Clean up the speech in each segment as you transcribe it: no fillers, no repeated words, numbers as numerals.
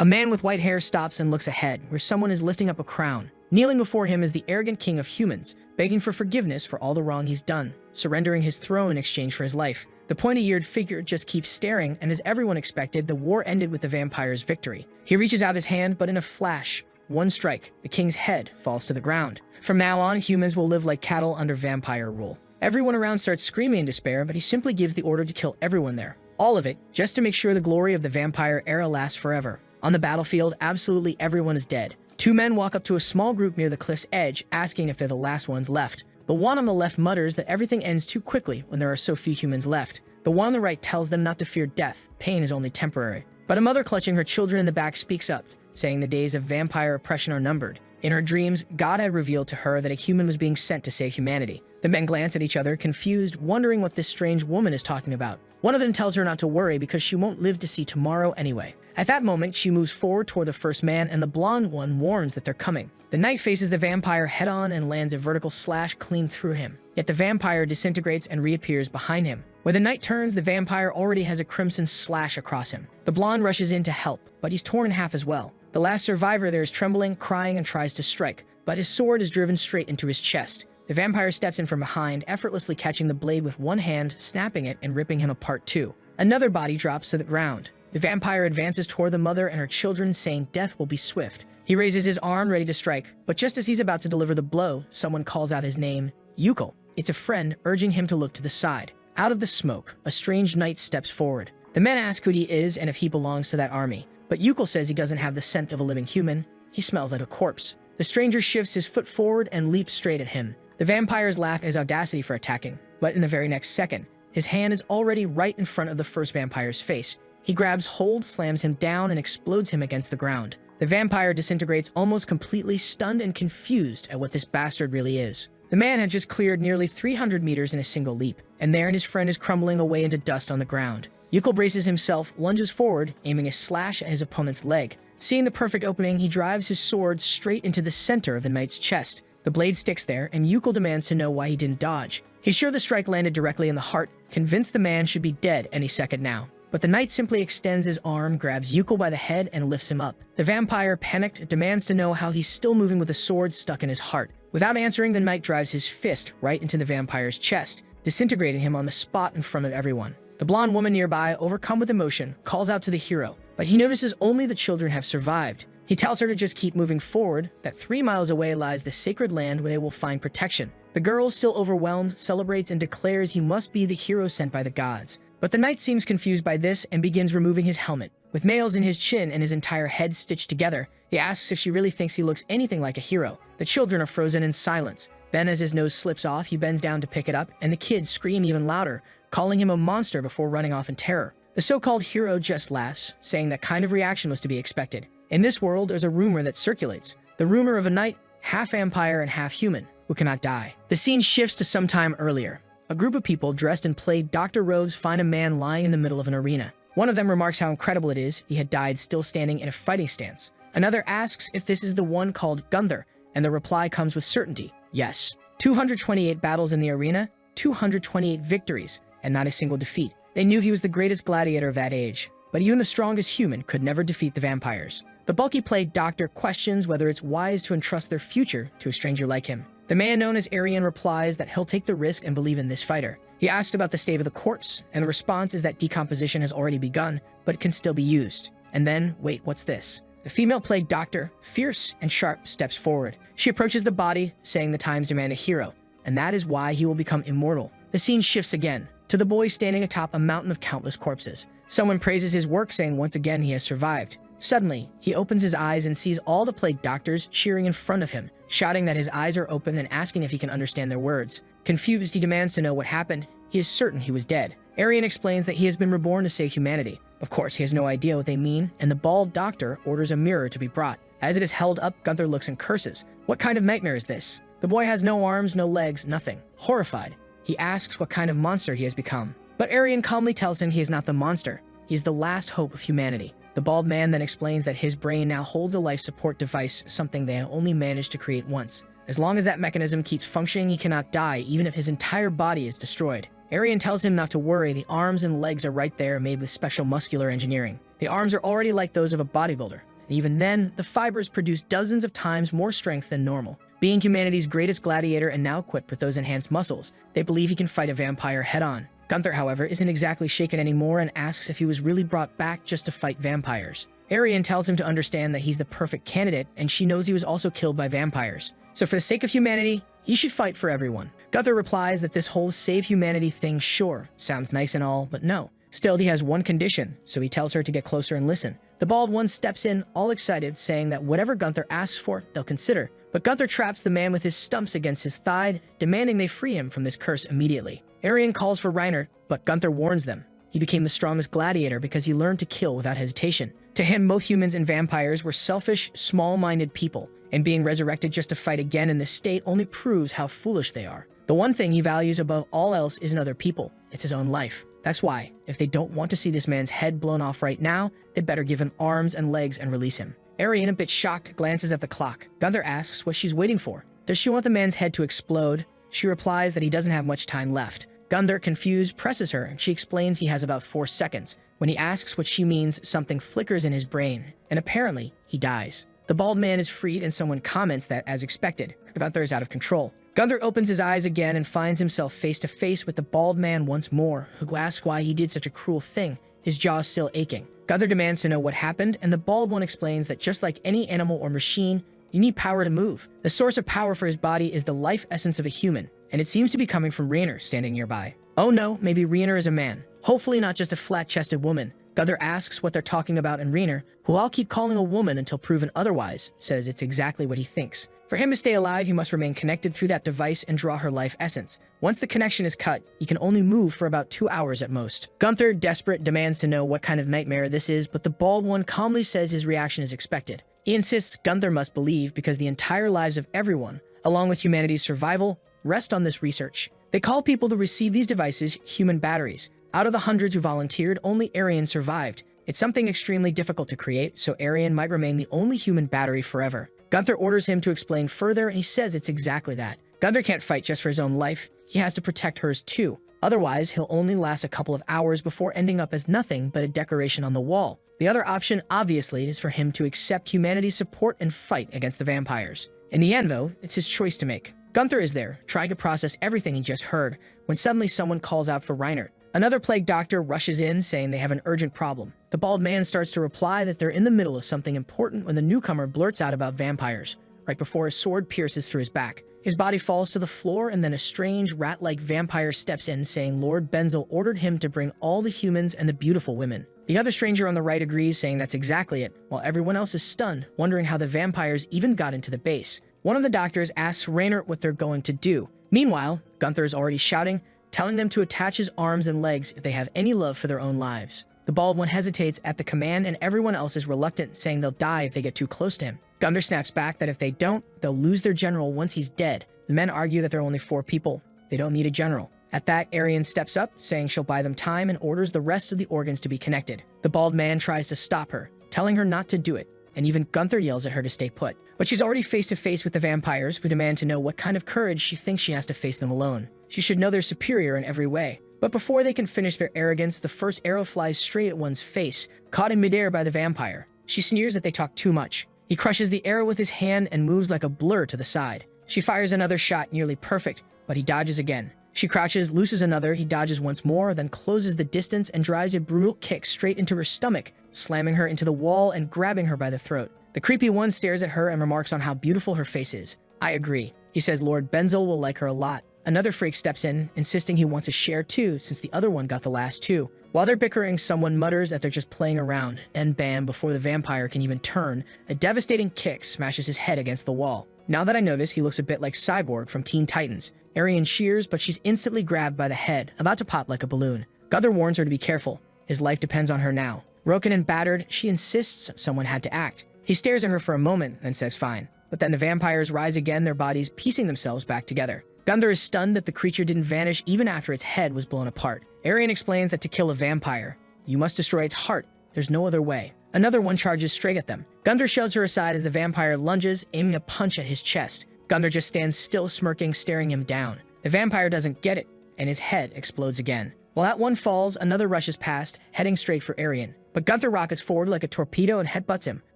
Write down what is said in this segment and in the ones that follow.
A man with white hair stops and looks ahead, where someone is lifting up a crown. Kneeling before him is the arrogant king of humans, begging for forgiveness for all the wrong he's done, surrendering his throne in exchange for his life. The pointy-eared figure just keeps staring, and as everyone expected, the war ended with the vampire's victory. He reaches out his hand, but in a flash, one strike, the king's head falls to the ground. From now on, humans will live like cattle under vampire rule. Everyone around starts screaming in despair, but he simply gives the order to kill everyone there. All of it, just to make sure the glory of the vampire era lasts forever. On the battlefield, absolutely everyone is dead. Two men walk up to a small group near the cliff's edge, asking if they're the last ones left. The one on the left mutters that everything ends too quickly when there are so few humans left. The one on the right tells them not to fear death, pain is only temporary. But a mother clutching her children in the back speaks up, saying the days of vampire oppression are numbered. In her dreams, God had revealed to her that a human was being sent to save humanity. The men glance at each other, confused, wondering what this strange woman is talking about. One of them tells her not to worry because she won't live to see tomorrow anyway. At that moment, she moves forward toward the first man, and the blonde one warns that they're coming. The knight faces the vampire head-on and lands a vertical slash clean through him. Yet the vampire disintegrates and reappears behind him. When the knight turns, the vampire already has a crimson slash across him. The blonde rushes in to help, but he's torn in half as well. The last survivor there is trembling, crying, and tries to strike, but his sword is driven straight into his chest. The vampire steps in from behind, effortlessly catching the blade with one hand, snapping it, and ripping him apart too. Another body drops to the ground. The vampire advances toward the mother and her children, saying death will be swift. He raises his arm, ready to strike, but just as he's about to deliver the blow, someone calls out his name, Yuko. It's a friend, urging him to look to the side. Out of the smoke, a strange knight steps forward. The men ask who he is and if he belongs to that army, but Yuko says he doesn't have the scent of a living human. He smells like a corpse. The stranger shifts his foot forward and leaps straight at him. The vampires laugh at his audacity for attacking, but in the very next second, his hand is already right in front of the first vampire's face. He grabs hold, slams him down, and explodes him against the ground. The vampire disintegrates almost completely, stunned and confused at what this bastard really is. The man had just cleared nearly 300 meters in a single leap, and there his friend is crumbling away into dust on the ground. Yuko braces himself, lunges forward, aiming a slash at his opponent's leg. Seeing the perfect opening, he drives his sword straight into the center of the knight's chest. The blade sticks there, and Yuko demands to know why he didn't dodge. He's sure the strike landed directly in the heart, convinced the man should be dead any second now. But the knight simply extends his arm, grabs Yuko by the head, and lifts him up. The vampire, panicked, demands to know how he's still moving with a sword stuck in his heart. Without answering, the knight drives his fist right into the vampire's chest, disintegrating him on the spot in front of everyone. The blonde woman nearby, overcome with emotion, calls out to the hero, but he notices only the children have survived. He tells her to just keep moving forward, that 3 miles away lies the sacred land where they will find protection. The girl, still overwhelmed, celebrates and declares he must be the hero sent by the gods. But the knight seems confused by this and begins removing his helmet. With nails in his chin and his entire head stitched together, he asks if she really thinks he looks anything like a hero. The children are frozen in silence. Then as his nose slips off, he bends down to pick it up, and the kids scream even louder, calling him a monster before running off in terror. The so-called hero just laughs, saying that kind of reaction was to be expected. In this world, there's a rumor that circulates. The rumor of a knight, half vampire and half human, who cannot die. The scene shifts to some time earlier. A group of people dressed in plaid doctor robes find a man lying in the middle of an arena. One of them remarks how incredible it is he had died still standing in a fighting stance. Another asks if this is the one called Gunther, and the reply comes with certainty, yes. 228 battles in the arena, 228 victories, and not a single defeat. They knew he was the greatest gladiator of that age, but even the strongest human could never defeat the vampires. The bulky plaid doctor questions whether it's wise to entrust their future to a stranger like him. The man known as Aryan replies that he'll take the risk and believe in this fighter. He asked about the state of the corpse, and the response is that decomposition has already begun, but it can still be used. And then, wait, what's this? The female plague doctor, fierce and sharp, steps forward. She approaches the body, saying the times demand a hero, and that is why he will become immortal. The scene shifts again, to the boy standing atop a mountain of countless corpses. Someone praises his work, saying once again he has survived. Suddenly, he opens his eyes and sees all the plague doctors cheering in front of him, shouting that his eyes are open and asking if he can understand their words. Confused, he demands to know what happened. He is certain he was dead. Aryan explains that he has been reborn to save humanity. Of course, he has no idea what they mean, and the bald doctor orders a mirror to be brought. As it is held up, Gunther looks and curses. What kind of nightmare is this? The boy has no arms, no legs, nothing. Horrified, he asks what kind of monster he has become. But Aryan calmly tells him he is not the monster. He is the last hope of humanity. The bald man then explains that his brain now holds a life support device, something they only managed to create once. As long as that mechanism keeps functioning, he cannot die, even if his entire body is destroyed. Aryan tells him not to worry, the arms and legs are right there, made with special muscular engineering. The arms are already like those of a bodybuilder. And even then, the fibers produce dozens of times more strength than normal. Being humanity's greatest gladiator and now equipped with those enhanced muscles, they believe he can fight a vampire head-on. Gunther, however, isn't exactly shaken anymore and asks if he was really brought back just to fight vampires. Arian tells him to understand that he's the perfect candidate, and she knows he was also killed by vampires. So for the sake of humanity, he should fight for everyone. Gunther replies that this whole save humanity thing sure sounds nice and all, but no. Still, he has one condition, so he tells her to get closer and listen. The bald one steps in, all excited, saying that whatever Gunther asks for, they'll consider. But Gunther traps the man with his stumps against his thigh, demanding they free him from this curse immediately. Arian calls for Reiner, but Gunther warns them. He became the strongest gladiator because he learned to kill without hesitation. To him, both humans and vampires were selfish, small-minded people, and being resurrected just to fight again in this state only proves how foolish they are. The one thing he values above all else isn't other people, it's his own life. That's why, if they don't want to see this man's head blown off right now, they better give him arms and legs and release him. Arian, a bit shocked, glances at the clock. Gunther asks what she's waiting for. Does she want the man's head to explode? She replies that he doesn't have much time left. Gunther, confused, presses her, and she explains he has about 4 seconds. When he asks what she means, something flickers in his brain, and apparently, he dies. The bald man is freed, and someone comments that, as expected, Gunther is out of control. Gunther opens his eyes again and finds himself face to face with the bald man once more, who asks why he did such a cruel thing, his jaw still aching. Gunther demands to know what happened, and the bald one explains that just like any animal or machine, you need power to move. The source of power for his body is the life essence of a human, and it seems to be coming from Reiner, standing nearby. Oh no, maybe Reiner is a man. Hopefully not just a flat-chested woman. Gunther asks what they're talking about, and Reiner, who I'll keep calling a woman until proven otherwise, says it's exactly what he thinks. For him to stay alive, he must remain connected through that device and draw her life essence. Once the connection is cut, he can only move for about 2 hours at most. Gunther, desperate, demands to know what kind of nightmare this is, but the bald one calmly says his reaction is expected. He insists Gunther must believe because the entire lives of everyone, along with humanity's survival, rest on this research. They call people to receive these devices human batteries. Out of the hundreds who volunteered, only Arian survived. It's something extremely difficult to create, so Arian might remain the only human battery forever. Gunther orders him to explain further, and he says it's exactly that. Gunther can't fight just for his own life. He has to protect hers too. Otherwise, he'll only last a couple of hours before ending up as nothing but a decoration on the wall. The other option, obviously, is for him to accept humanity's support and fight against the vampires. In the end, though, it's his choice to make. Gunther is there, trying to process everything he just heard, when suddenly someone calls out for Reiner. Another plague doctor rushes in, saying they have an urgent problem. The bald man starts to reply that they're in the middle of something important when the newcomer blurts out about vampires, right before his sword pierces through his back. His body falls to the floor, and then a strange, rat-like vampire steps in, saying Lord Benzel ordered him to bring all the humans and the beautiful women. The other stranger on the right agrees, saying that's exactly it, while everyone else is stunned, wondering how the vampires even got into the base. One of the doctors asks Reiner what they're going to do. Meanwhile, Gunther is already shouting, telling them to attach his arms and legs if they have any love for their own lives. The bald one hesitates at the command, and everyone else is reluctant, saying they'll die if they get too close to him. Gunther snaps back that if they don't, they'll lose their general once he's dead. The men argue that there are only 4 people. They don't need a general. At that, Arian steps up, saying she'll buy them time, and orders the rest of the organs to be connected. The bald man tries to stop her, telling her not to do it, and even Gunther yells at her to stay put. But she's already face to face with the vampires, who demand to know what kind of courage she thinks she has to face them alone. She should know they're superior in every way. But before they can finish their arrogance, the first arrow flies straight at one's face, caught in midair by the vampire. She sneers that they talk too much. He crushes the arrow with his hand and moves like a blur to the side. She fires another shot, nearly perfect, but he dodges again. She crouches, looses another, he dodges once more, then closes the distance and drives a brutal kick straight into her stomach, slamming her into the wall and grabbing her by the throat. The creepy one stares at her and remarks on how beautiful her face is. I agree. He says Lord Benzel will like her a lot. Another freak steps in, insisting he wants a share too, since the other one got the last 2. While they're bickering, someone mutters that they're just playing around, and bam, before the vampire can even turn, a devastating kick smashes his head against the wall. Now that I notice, he looks a bit like Cyborg from Teen Titans. Arian cheers, but she's instantly grabbed by the head, about to pop like a balloon. Gunther warns her to be careful. His life depends on her now. Broken and battered, she insists someone had to act. He stares at her for a moment, then says fine. But then the vampires rise again, their bodies piecing themselves back together. Gunther is stunned that the creature didn't vanish even after its head was blown apart. Arian explains that to kill a vampire, you must destroy its heart. There's no other way. Another one charges straight at them. Gunther shoves her aside as the vampire lunges, aiming a punch at his chest. Gunther just stands still, smirking, staring him down. The vampire doesn't get it, and his head explodes again. While that one falls, another rushes past, heading straight for Arian. But Gunther rockets forward like a torpedo and headbutts him.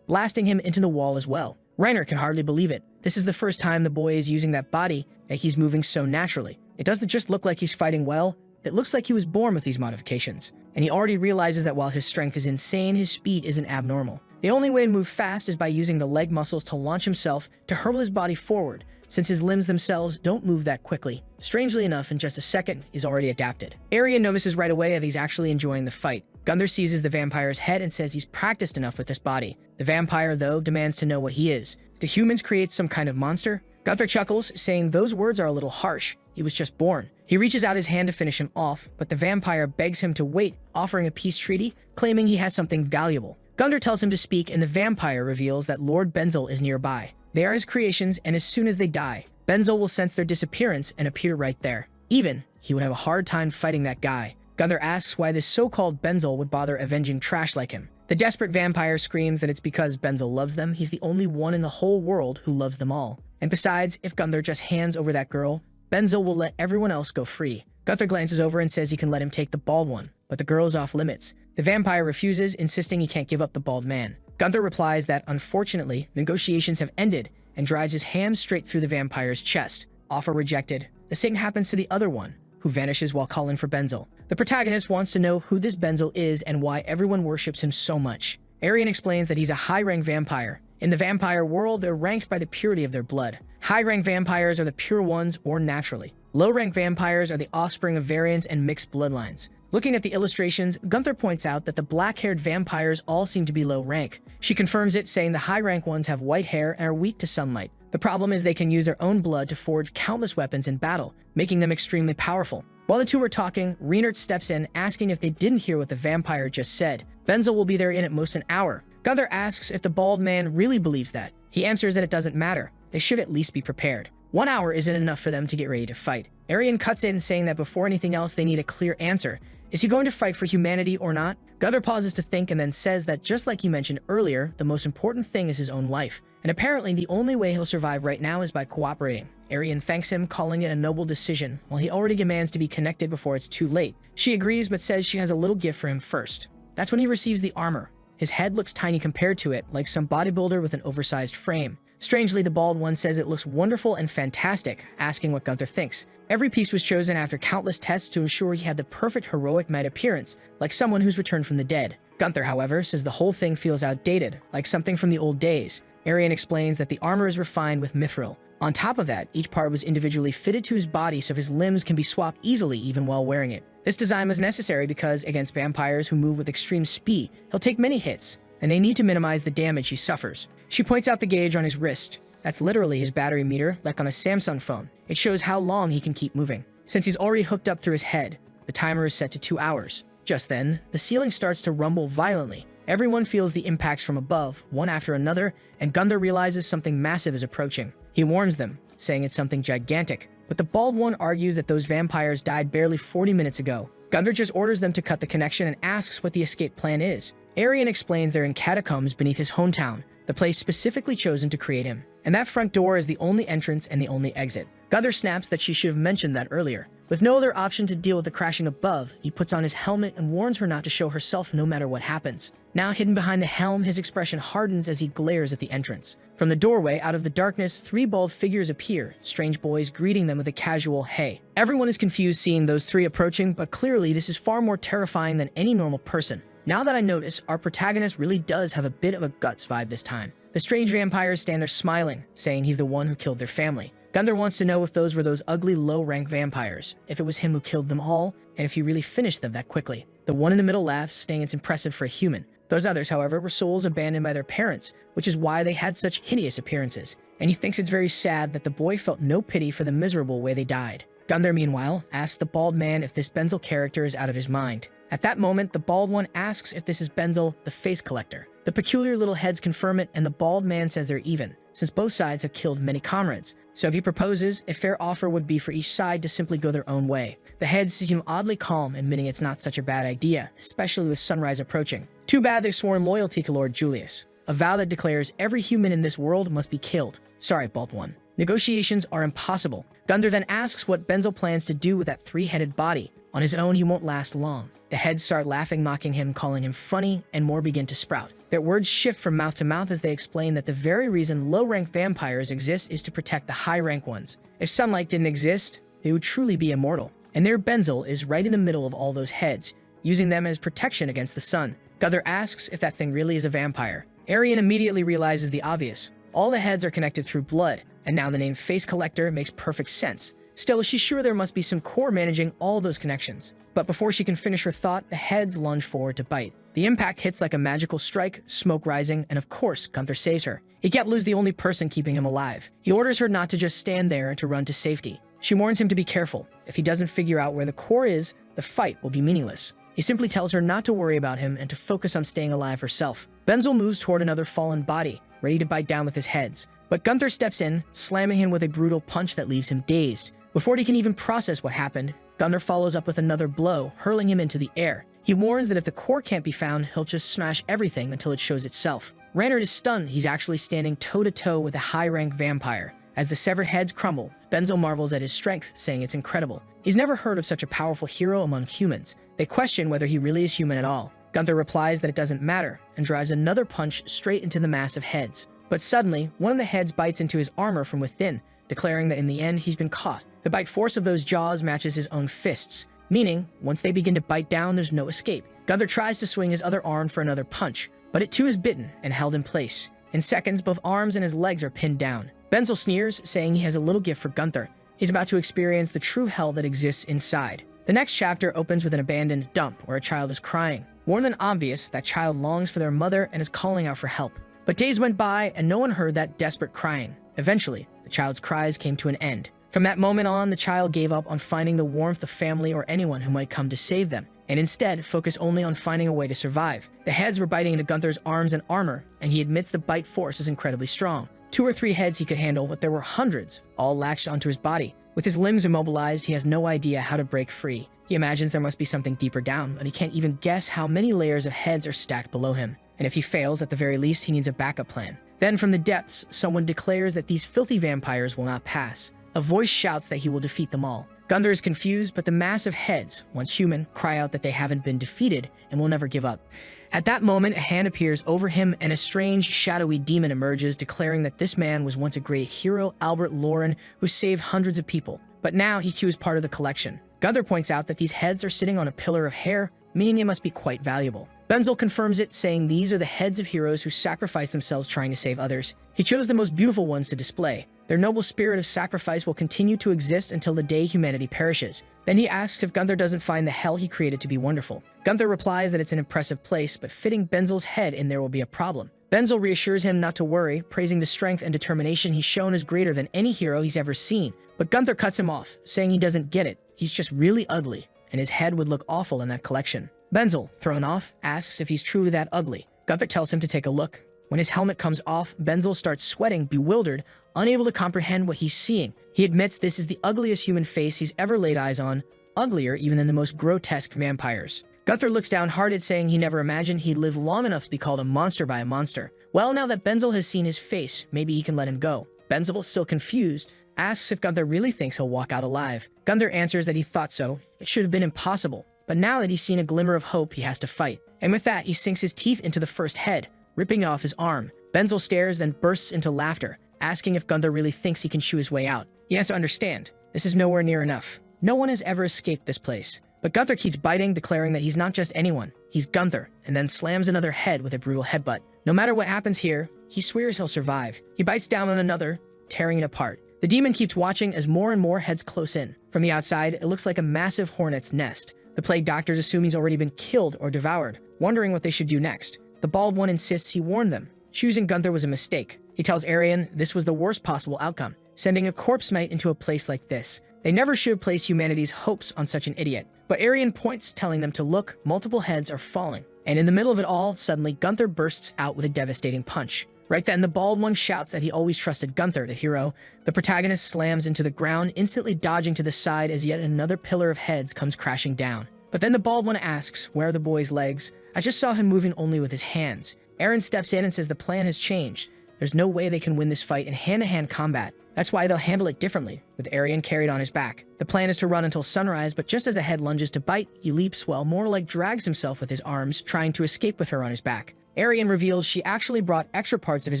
blasting him into the wall as well. Reiner can hardly believe it. This is the first time the boy is using that body, and he's moving so naturally. It doesn't just look like he's fighting well, it looks like he was born with these modifications. And he already realizes that while his strength is insane, his speed isn't abnormal. The only way to move fast is by using the leg muscles to launch himself, to hurl his body forward, since his limbs themselves don't move that quickly. Strangely enough, in just a second, he's already adapted. Arya notices right away that he's actually enjoying the fight. Gunther seizes the vampire's head and says he's practiced enough with this body. The vampire, though, demands to know what he is. Do humans create some kind of monster? Gunther chuckles, saying those words are a little harsh. He was just born. He reaches out his hand to finish him off, but the vampire begs him to wait, offering a peace treaty, claiming he has something valuable. Gunther tells him to speak, and the vampire reveals that Lord Benzel is nearby. They are his creations, and as soon as they die, Benzel will sense their disappearance and appear right there. Even, he would have a hard time fighting that guy. Gunther asks why this so-called Benzel would bother avenging trash like him. The desperate vampire screams that it's because Benzel loves them. He's the only one in the whole world who loves them all. And besides, if Gunther just hands over that girl, Benzel will let everyone else go free. Gunther glances over and says he can let him take the bald one, but the girl is off limits. The vampire refuses, insisting he can't give up the bald man. Gunther replies that, unfortunately, negotiations have ended, and drives his ham straight through the vampire's chest. Offer rejected. The same happens to the other one, who vanishes while calling for Benzel. The protagonist wants to know who this Benzel is and why everyone worships him so much. Arian explains that he's a high-rank vampire. In the vampire world, they're ranked by the purity of their blood. High-rank vampires are the pure ones, or naturally. Low-rank vampires are the offspring of variants and mixed bloodlines. Looking at the illustrations, Gunther points out that the black-haired vampires all seem to be low rank. She confirms it, saying the high-rank ones have white hair and are weak to sunlight. The problem is they can use their own blood to forge countless weapons in battle, making them extremely powerful. While the two were talking, Reinert steps in, asking if they didn't hear what the vampire just said. Benzel will be there in at most an hour. Gunther asks if the bald man really believes that. He answers that it doesn't matter. They should at least be prepared. 1 hour isn't enough for them to get ready to fight. Arian cuts in, saying that before anything else, they need a clear answer. Is he going to fight for humanity or not? Gunther pauses to think and then says that just like he mentioned earlier, the most important thing is his own life. And apparently the only way he'll survive right now is by cooperating. Arian thanks him, calling it a noble decision, while he already demands to be connected before it's too late. She agrees but says she has a little gift for him first. That's when he receives the armor. His head looks tiny compared to it, like some bodybuilder with an oversized frame. Strangely, the bald one says it looks wonderful and fantastic, asking what Gunther thinks. Every piece was chosen after countless tests to ensure he had the perfect heroic knight appearance, like someone who's returned from the dead. Gunther, however, says the whole thing feels outdated, like something from the old days. Arian explains that the armor is refined with mithril. On top of that, each part was individually fitted to his body so his limbs can be swapped easily even while wearing it. This design was necessary because, against vampires who move with extreme speed, he'll take many hits, and they need to minimize the damage he suffers. She points out the gauge on his wrist. That's literally his battery meter, like on a Samsung phone. It shows how long he can keep moving. Since he's already hooked up through his head, the timer is set to 2 hours. Just then, the ceiling starts to rumble violently. Everyone feels the impacts from above, one after another, and Gunther realizes something massive is approaching. He warns them, saying it's something gigantic. But the bald one argues that those vampires died barely 40 minutes ago. Gunther just orders them to cut the connection and asks what the escape plan is. Arian explains they're in catacombs beneath his hometown, the place specifically chosen to create him. And that front door is the only entrance and the only exit. Gunther snaps that she should have mentioned that earlier. With no other option to deal with the crashing above, he puts on his helmet and warns her not to show herself no matter what happens. Now hidden behind the helm, his expression hardens as he glares at the entrance. From the doorway, out of the darkness, 3 bald figures appear, strange boys greeting them with a casual hey. Everyone is confused seeing those 3 approaching, but clearly this is far more terrifying than any normal person. Now that I notice, our protagonist really does have a bit of a guts vibe this time. The strange vampires stand there smiling, saying he's the one who killed their family. Gunther wants to know if those were those ugly low-rank vampires, if it was him who killed them all, and if he really finished them that quickly. The one in the middle laughs, saying it's impressive for a human. Those others, however, were souls abandoned by their parents, which is why they had such hideous appearances. And he thinks it's very sad that the boy felt no pity for the miserable way they died. Gunther, meanwhile, asks the bald man if this Benzel character is out of his mind. At that moment, the bald one asks if this is Benzel, the face collector. The peculiar little heads confirm it, and the bald man says they're even, since both sides have killed many comrades. So if he proposes, a fair offer would be for each side to simply go their own way. The heads seem oddly calm, admitting it's not such a bad idea, especially with sunrise approaching. Too bad they've sworn loyalty to Lord Julius, a vow that declares every human in this world must be killed. Sorry, bald one. Negotiations are impossible. Gunther then asks what Benzel plans to do with that 3-headed body. On his own, he won't last long. The heads start laughing, mocking him, calling him funny, and more begin to sprout. Their words shift from mouth to mouth as they explain that the very reason low-rank vampires exist is to protect the high-rank ones. If sunlight didn't exist, they would truly be immortal. And there Benzel is right in the middle of all those heads, using them as protection against the sun. Gunther asks if that thing really is a vampire. Arian immediately realizes the obvious. All the heads are connected through blood, and now the name Face Collector makes perfect sense. Still, she's sure there must be some core managing all those connections. But before she can finish her thought, the heads lunge forward to bite. The impact hits like a magical strike, smoke rising, and of course, Gunther saves her. Yahello's the only person keeping him alive. He orders her not to just stand there and to run to safety. She warns him to be careful. If he doesn't figure out where the core is, the fight will be meaningless. He simply tells her not to worry about him and to focus on staying alive herself. Benzel moves toward another fallen body, ready to bite down with his heads. But Gunther steps in, slamming him with a brutal punch that leaves him dazed. Before he can even process what happened, Gunther follows up with another blow, hurling him into the air. He warns that if the core can't be found, he'll just smash everything until it shows itself. Reinhard is stunned. He's actually standing toe-to-toe with a high-rank vampire. As the severed heads crumble, Benzel marvels at his strength, saying it's incredible. He's never heard of such a powerful hero among humans. They question whether he really is human at all. Gunther replies that it doesn't matter, and drives another punch straight into the mass of heads. But suddenly, one of the heads bites into his armor from within, declaring that in the end, he's been caught. The bite force of those jaws matches his own fists, meaning, once they begin to bite down, there's no escape. Gunther tries to swing his other arm for another punch, but it too is bitten and held in place. In seconds, both arms and his legs are pinned down. Benzel sneers, saying he has a little gift for Gunther. He's about to experience the true hell that exists inside. The next chapter opens with an abandoned dump where a child is crying. More than obvious, that child longs for their mother and is calling out for help. But days went by and no one heard that desperate crying. Eventually, the child's cries came to an end. From that moment on, the child gave up on finding the warmth of family or anyone who might come to save them, and instead focused only on finding a way to survive. The heads were biting into Gunther's arms and armor, and he admits the bite force is incredibly strong. 2 or 3 heads he could handle, but there were hundreds, all latched onto his body. With his limbs immobilized, he has no idea how to break free. He imagines there must be something deeper down, but he can't even guess how many layers of heads are stacked below him. And if he fails, at the very least, he needs a backup plan. Then from the depths, someone declares that these filthy vampires will not pass. A voice shouts that he will defeat them all. Gunther is confused, but the mass of heads, once human, cry out that they haven't been defeated and will never give up. At that moment, a hand appears over him and a strange, shadowy demon emerges, declaring that this man was once a great hero, Albert Lauren, who saved hundreds of people. But now he too is part of the collection. Gunther points out that these heads are sitting on a pillar of hair, meaning they must be quite valuable. Benzel confirms it, saying these are the heads of heroes who sacrifice themselves trying to save others. He chose the most beautiful ones to display. Their noble spirit of sacrifice will continue to exist until the day humanity perishes. Then he asks if Gunther doesn't find the hell he created to be wonderful. Gunther replies that it's an impressive place, but fitting Benzel's head in there will be a problem. Benzel reassures him not to worry, praising the strength and determination he's shown as greater than any hero he's ever seen. But Gunther cuts him off, saying he doesn't get it. He's just really ugly, and his head would look awful in that collection. Benzel, thrown off, asks if he's truly that ugly. Gunther tells him to take a look. When his helmet comes off, Benzel starts sweating, bewildered, unable to comprehend what he's seeing. He admits this is the ugliest human face he's ever laid eyes on, uglier even than the most grotesque vampires. Gunther looks downhearted, saying he never imagined he'd live long enough to be called a monster by a monster. Well, now that Benzel has seen his face, maybe he can let him go. Benzel, still confused, asks if Gunther really thinks he'll walk out alive. Gunther answers that he thought so. It should have been impossible. But now that he's seen a glimmer of hope, he has to fight. And with that, he sinks his teeth into the first head, ripping off his arm. Benzel stares, then bursts into laughter, asking if Gunther really thinks he can chew his way out. He has to understand, this is nowhere near enough. No one has ever escaped this place. But Gunther keeps biting, declaring that he's not just anyone, he's Gunther, and then slams another head with a brutal headbutt. No matter what happens here, he swears he'll survive. He bites down on another, tearing it apart. The demon keeps watching as more and more heads close in. From the outside, it looks like a massive hornet's nest. The plague doctors assume he's already been killed or devoured, wondering what they should do next. The bald one insists he warned them. Choosing Gunther was a mistake. He tells Arian this was the worst possible outcome, sending a corpse knight into a place like this. They never should place humanity's hopes on such an idiot. But Arian points, telling them to look. Multiple heads are falling. And in the middle of it all, suddenly Gunther bursts out with a devastating punch. Right then, the bald one shouts that he always trusted Gunther, the hero. The protagonist slams into the ground, instantly dodging to the side as yet another pillar of heads comes crashing down. But then the bald one asks, where are the boy's legs? I just saw him moving only with his hands. Aaron steps in and says the plan has changed. There's no way they can win this fight in hand-to-hand combat. That's why they'll handle it differently, with Arian carried on his back. The plan is to run until sunrise, but just as a head lunges to bite, he leaps while more like drags himself with his arms, trying to escape with her on his back. Arian reveals she actually brought extra parts of his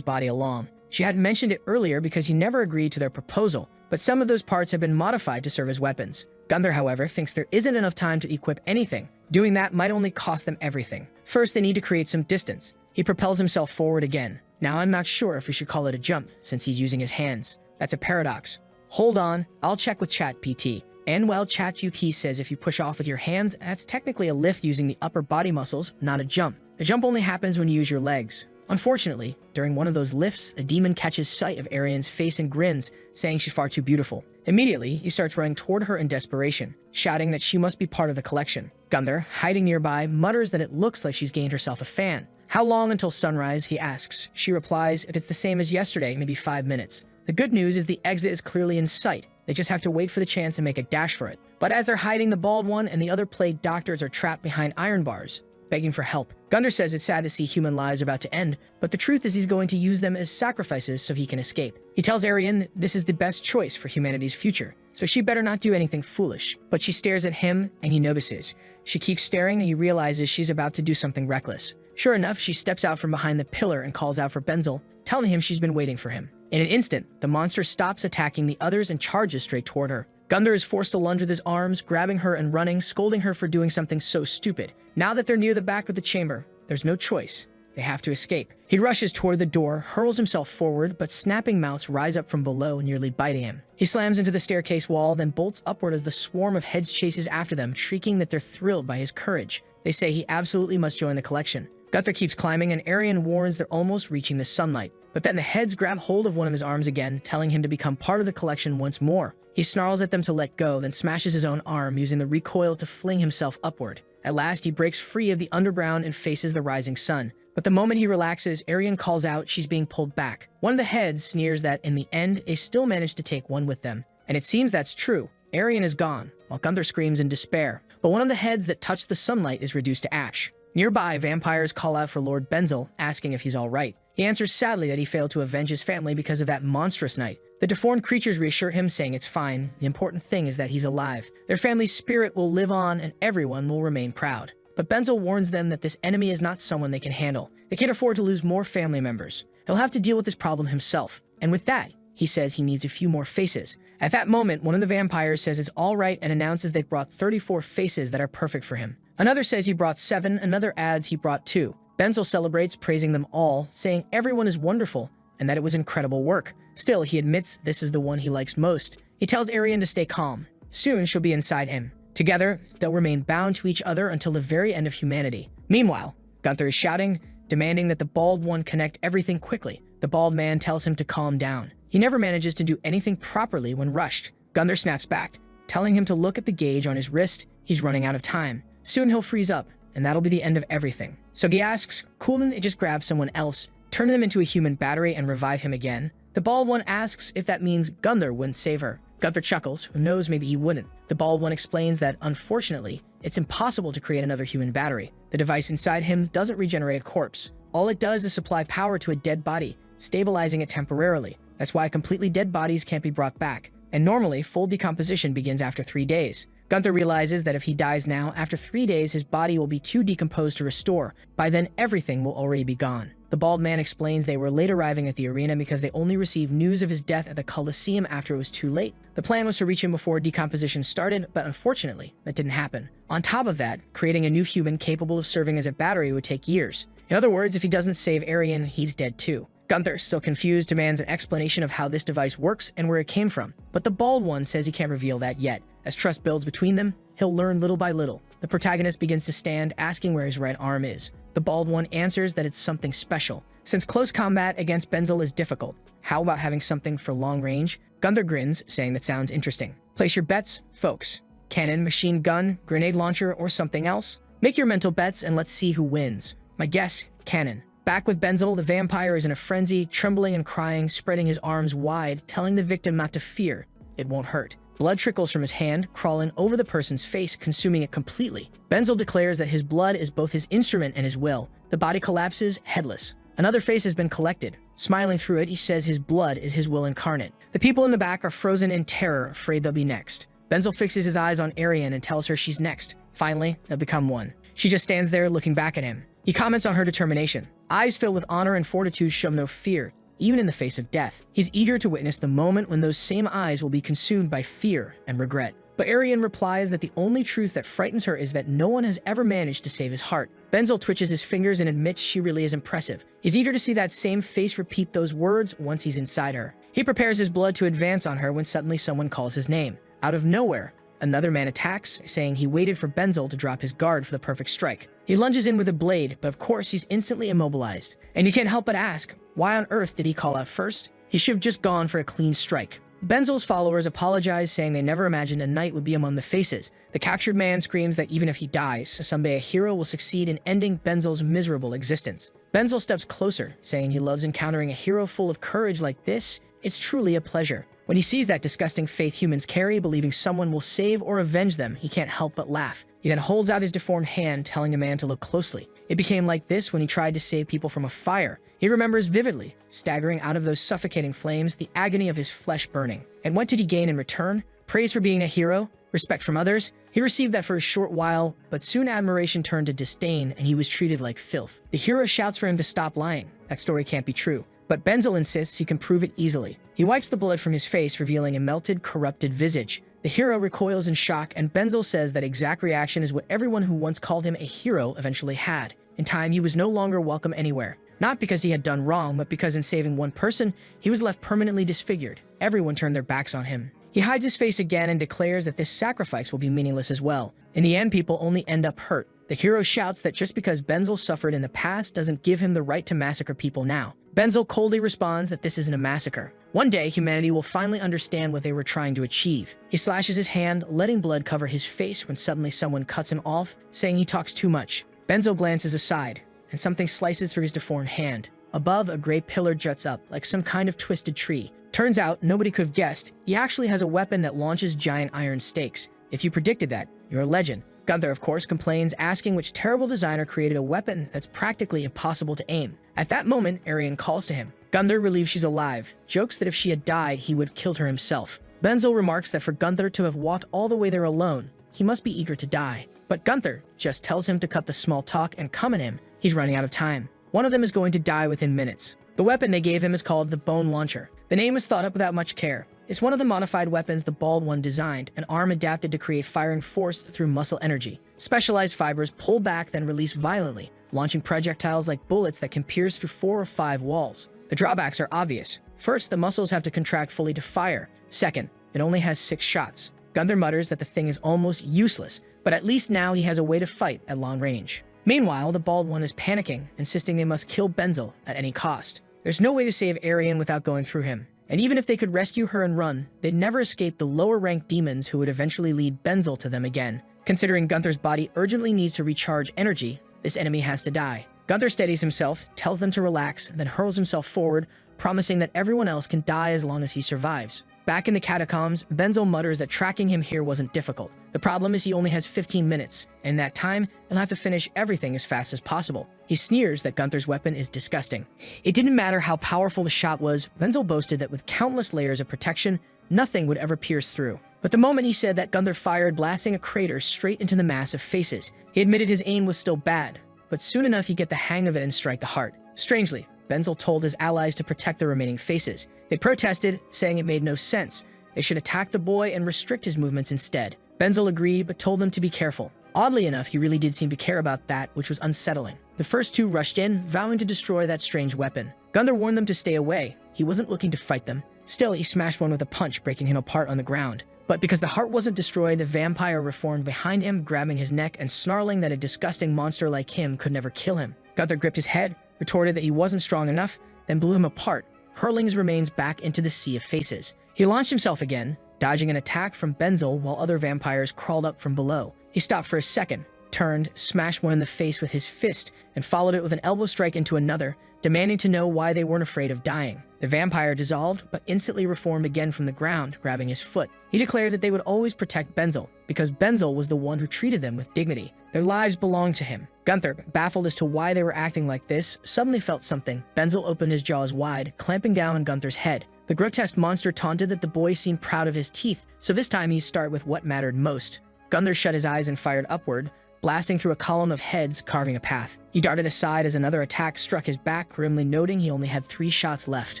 body along. She hadn't mentioned it earlier because he never agreed to their proposal, but some of those parts have been modified to serve as weapons. Gunther, however, thinks there isn't enough time to equip anything. Doing that might only cost them everything. First, they need to create some distance. He propels himself forward again. Now, I'm not sure if we should call it a jump, since he's using his hands. That's a paradox. Hold on, I'll check with ChatGPT. And while ChatGPT says if you push off with your hands, that's technically a lift using the upper body muscles, not a jump. A jump only happens when you use your legs. Unfortunately, during one of those lifts, a demon catches sight of Arian's face and grins, saying she's far too beautiful. Immediately, he starts running toward her in desperation, shouting that she must be part of the collection. Gunther, hiding nearby, mutters that it looks like she's gained herself a fan. How long until sunrise, he asks. She replies, if it's the same as yesterday, maybe 5 minutes. The good news is the exit is clearly in sight. They just have to wait for the chance and make a dash for it. But as they're hiding, the bald one and the other plague doctors are trapped behind iron bars, begging for help. Gunther says it's sad to see human lives about to end, but the truth is he's going to use them as sacrifices so he can escape. He tells Arian this is the best choice for humanity's future, so she better not do anything foolish. But she stares at him, and he notices. She keeps staring, and he realizes she's about to do something reckless. Sure enough, she steps out from behind the pillar and calls out for Benzel, telling him she's been waiting for him. In an instant, the monster stops attacking the others and charges straight toward her. Gunther is forced to lunge with his arms, grabbing her and running, scolding her for doing something so stupid. Now that they're near the back of the chamber, there's no choice. They have to escape. He rushes toward the door, hurls himself forward, but snapping mouths rise up from below, nearly biting him. He slams into the staircase wall, then bolts upward as the swarm of heads chases after them, shrieking that they're thrilled by his courage. They say he absolutely must join the collection. Gunther keeps climbing, and Arian warns they're almost reaching the sunlight. But then the heads grab hold of one of his arms again, telling him to become part of the collection once more. He snarls at them to let go, then smashes his own arm, using the recoil to fling himself upward. At last, he breaks free of the underground and faces the rising sun. But the moment he relaxes, Arian calls out she's being pulled back. One of the heads sneers that, in the end, they still managed to take one with them. And it seems that's true. Arian is gone, while Gunther screams in despair. But one of the heads that touched the sunlight is reduced to ash. Nearby, vampires call out for Lord Benzel, asking if he's all right. He answers sadly that he failed to avenge his family because of that monstrous night. The deformed creatures reassure him, saying it's fine. The important thing is that he's alive. Their family's spirit will live on, and everyone will remain proud. But Benzel warns them that this enemy is not someone they can handle. They can't afford to lose more family members. He'll have to deal with this problem himself. And with that, he says he needs a few more faces. At that moment, one of the vampires says it's all right and announces they've brought 34 faces that are perfect for him. Another says he brought 7, another adds he brought 2. Benzel celebrates, praising them all, saying everyone is wonderful and that it was incredible work. Still, he admits this is the one he likes most. He tells Arian to stay calm. Soon, she'll be inside him. Together, they'll remain bound to each other until the very end of humanity. Meanwhile, Gunther is shouting, demanding that the bald one connect everything quickly. The bald man tells him to calm down. He never manages to do anything properly when rushed. Gunther snaps back, telling him to look at the gauge on his wrist. He's running out of time. Soon he'll freeze up, and that'll be the end of everything. So he asks, couldn't it just grab someone else, turn them into a human battery, and revive him again? The bald one asks if that means Gunther wouldn't save her. Gunther chuckles, who knows maybe he wouldn't. The bald one explains that, unfortunately, it's impossible to create another human battery. The device inside him doesn't regenerate a corpse. All it does is supply power to a dead body, stabilizing it temporarily. That's why completely dead bodies can't be brought back. And normally, full decomposition begins after 3 days. Gunther realizes that if he dies now, after 3 days, his body will be too decomposed to restore. By then, everything will already be gone. The bald man explains they were late arriving at the arena because they only received news of his death at the Colosseum after it was too late. The plan was to reach him before decomposition started, but unfortunately, that didn't happen. On top of that, creating a new human capable of serving as a battery would take years. In other words, if he doesn't save Arian, he's dead too. Gunther, still confused, demands an explanation of how this device works and where it came from. But the bald one says he can't reveal that yet. As trust builds between them, he'll learn little by little. The protagonist begins to stand, asking where his right arm is. The bald one answers that it's something special. Since close combat against Benzel is difficult, how about having something for long range? Gunther grins, saying that sounds interesting. Place your bets, folks. Cannon, machine gun, grenade launcher, or something else? Make your mental bets and let's see who wins. My guess, cannon. Back with Benzel, the vampire is in a frenzy, trembling and crying, spreading his arms wide, telling the victim not to fear. It won't hurt. Blood trickles from his hand, crawling over the person's face, consuming it completely. Benzel declares that his blood is both his instrument and his will. The body collapses, headless. Another face has been collected, Smiling through it, he says his blood is his will incarnate. The people in the back are frozen in terror, afraid they'll be next. Benzel fixes his eyes on Arian and tells her she's next. Finally, they'll become one. She just stands there looking back at him. He comments on her determination. Eyes filled with honor and fortitude show no fear, even in the face of death. He's eager to witness the moment when those same eyes will be consumed by fear and regret. But Arian replies that the only truth that frightens her is that no one has ever managed to save his heart. Benzel twitches his fingers and admits she really is impressive. He's eager to see that same face repeat those words once he's inside her. He prepares his blood to advance on her when suddenly someone calls his name. Out of nowhere, another man attacks, saying he waited for Benzel to drop his guard for the perfect strike. He lunges in with a blade, but of course he's instantly immobilized. And you can't help but ask, why on earth did he call out first? He should have just gone for a clean strike. Benzel's followers apologize, saying they never imagined a knight would be among the faces. The captured man screams that even if he dies, someday a hero will succeed in ending Benzel's miserable existence. Benzel steps closer, saying he loves encountering a hero full of courage like this. It's truly a pleasure. When he sees that disgusting faith humans carry, believing someone will save or avenge them, he can't help but laugh. He then holds out his deformed hand, telling the man to look closely. It became like this when he tried to save people from a fire. He remembers vividly, staggering out of those suffocating flames, the agony of his flesh burning. And what did he gain in return? Praise for being a hero? Respect from others? He received that for a short while, but soon admiration turned to disdain and he was treated like filth. The hero shouts for him to stop lying. That story can't be true. But Benzel insists he can prove it easily. He wipes the blood from his face, revealing a melted, corrupted visage. The hero recoils in shock, and Benzel says that exact reaction is what everyone who once called him a hero eventually had. In time, he was no longer welcome anywhere. Not because he had done wrong, but because in saving one person, he was left permanently disfigured. Everyone turned their backs on him. He hides his face again and declares that this sacrifice will be meaningless as well. In the end, people only end up hurt. The hero shouts that just because Benzel suffered in the past doesn't give him the right to massacre people now. Benzel coldly responds that this isn't a massacre. One day, humanity will finally understand what they were trying to achieve. He slashes his hand, letting blood cover his face when suddenly someone cuts him off, saying he talks too much. Benzel glances aside, and something slices through his deformed hand. Above, a gray pillar juts up, like some kind of twisted tree. Turns out, nobody could have guessed, he actually has a weapon that launches giant iron stakes. If you predicted that, you're a legend. Gunther, of course, complains, asking which terrible designer created a weapon that's practically impossible to aim. At that moment, Arian calls to him. Gunther relieves she's alive, jokes that if she had died, he would have killed her himself. Benzel remarks that for Gunther to have walked all the way there alone, he must be eager to die. But Gunther just tells him to cut the small talk and come at him. He's running out of time. One of them is going to die within minutes. The weapon they gave him is called the Bone Launcher. The name was thought up without much care. It's one of the modified weapons the Bald One designed, an arm adapted to create firing force through muscle energy. Specialized fibers pull back, then release violently, launching projectiles like bullets that can pierce through 4 or 5 walls. The drawbacks are obvious. First, the muscles have to contract fully to fire. Second, it only has 6 shots. Gunther mutters that the thing is almost useless, but at least now he has a way to fight at long range. Meanwhile, the Bald One is panicking, insisting they must kill Benzel at any cost. There's no way to save Arian without going through him. And even if they could rescue her and run, they'd never escape the lower-ranked demons who would eventually lead Benzel to them again. Considering Gunther's body urgently needs to recharge energy, this enemy has to die. Gunther steadies himself, tells them to relax, then hurls himself forward, promising that everyone else can die as long as he survives. Back in the catacombs, Benzel mutters that tracking him here wasn't difficult. The problem is he only has 15 minutes, and in that time, he'll have to finish everything as fast as possible. He sneers that Gunther's weapon is disgusting. It didn't matter how powerful the shot was, Benzel boasted that with countless layers of protection, nothing would ever pierce through. But the moment he said that, Gunther fired, blasting a crater straight into the mass of faces. He admitted his aim was still bad, but soon enough he'd get the hang of it and strike the heart. Strangely, Benzel told his allies to protect the remaining faces. They protested, saying it made no sense. They should attack the boy and restrict his movements instead. Benzel agreed, but told them to be careful. Oddly enough, he really did seem to care about that, which was unsettling. The first 2 rushed in, vowing to destroy that strange weapon. Gunther warned them to stay away. He wasn't looking to fight them. Still, he smashed one with a punch, breaking him apart on the ground. But because the heart wasn't destroyed, the vampire reformed behind him, grabbing his neck and snarling that a disgusting monster like him could never kill him. Gunther gripped his head, retorted that he wasn't strong enough, then blew him apart, hurling his remains back into the sea of faces. He launched himself again, dodging an attack from Benzel while other vampires crawled up from below. He stopped for a second, turned, smashed one in the face with his fist, and followed it with an elbow strike into another, demanding to know why they weren't afraid of dying. The vampire dissolved, but instantly reformed again from the ground, grabbing his foot. He declared that they would always protect Benzel, because Benzel was the one who treated them with dignity. Their lives belonged to him. Gunther, baffled as to why they were acting like this, suddenly felt something. Benzel opened his jaws wide, clamping down on Gunther's head. The grotesque monster taunted that the boy seemed proud of his teeth, so this time he'd start with what mattered most. Gunther shut his eyes and fired upward, blasting through a column of heads, carving a path. He darted aside as another attack struck his back, grimly noting he only had 3 shots left.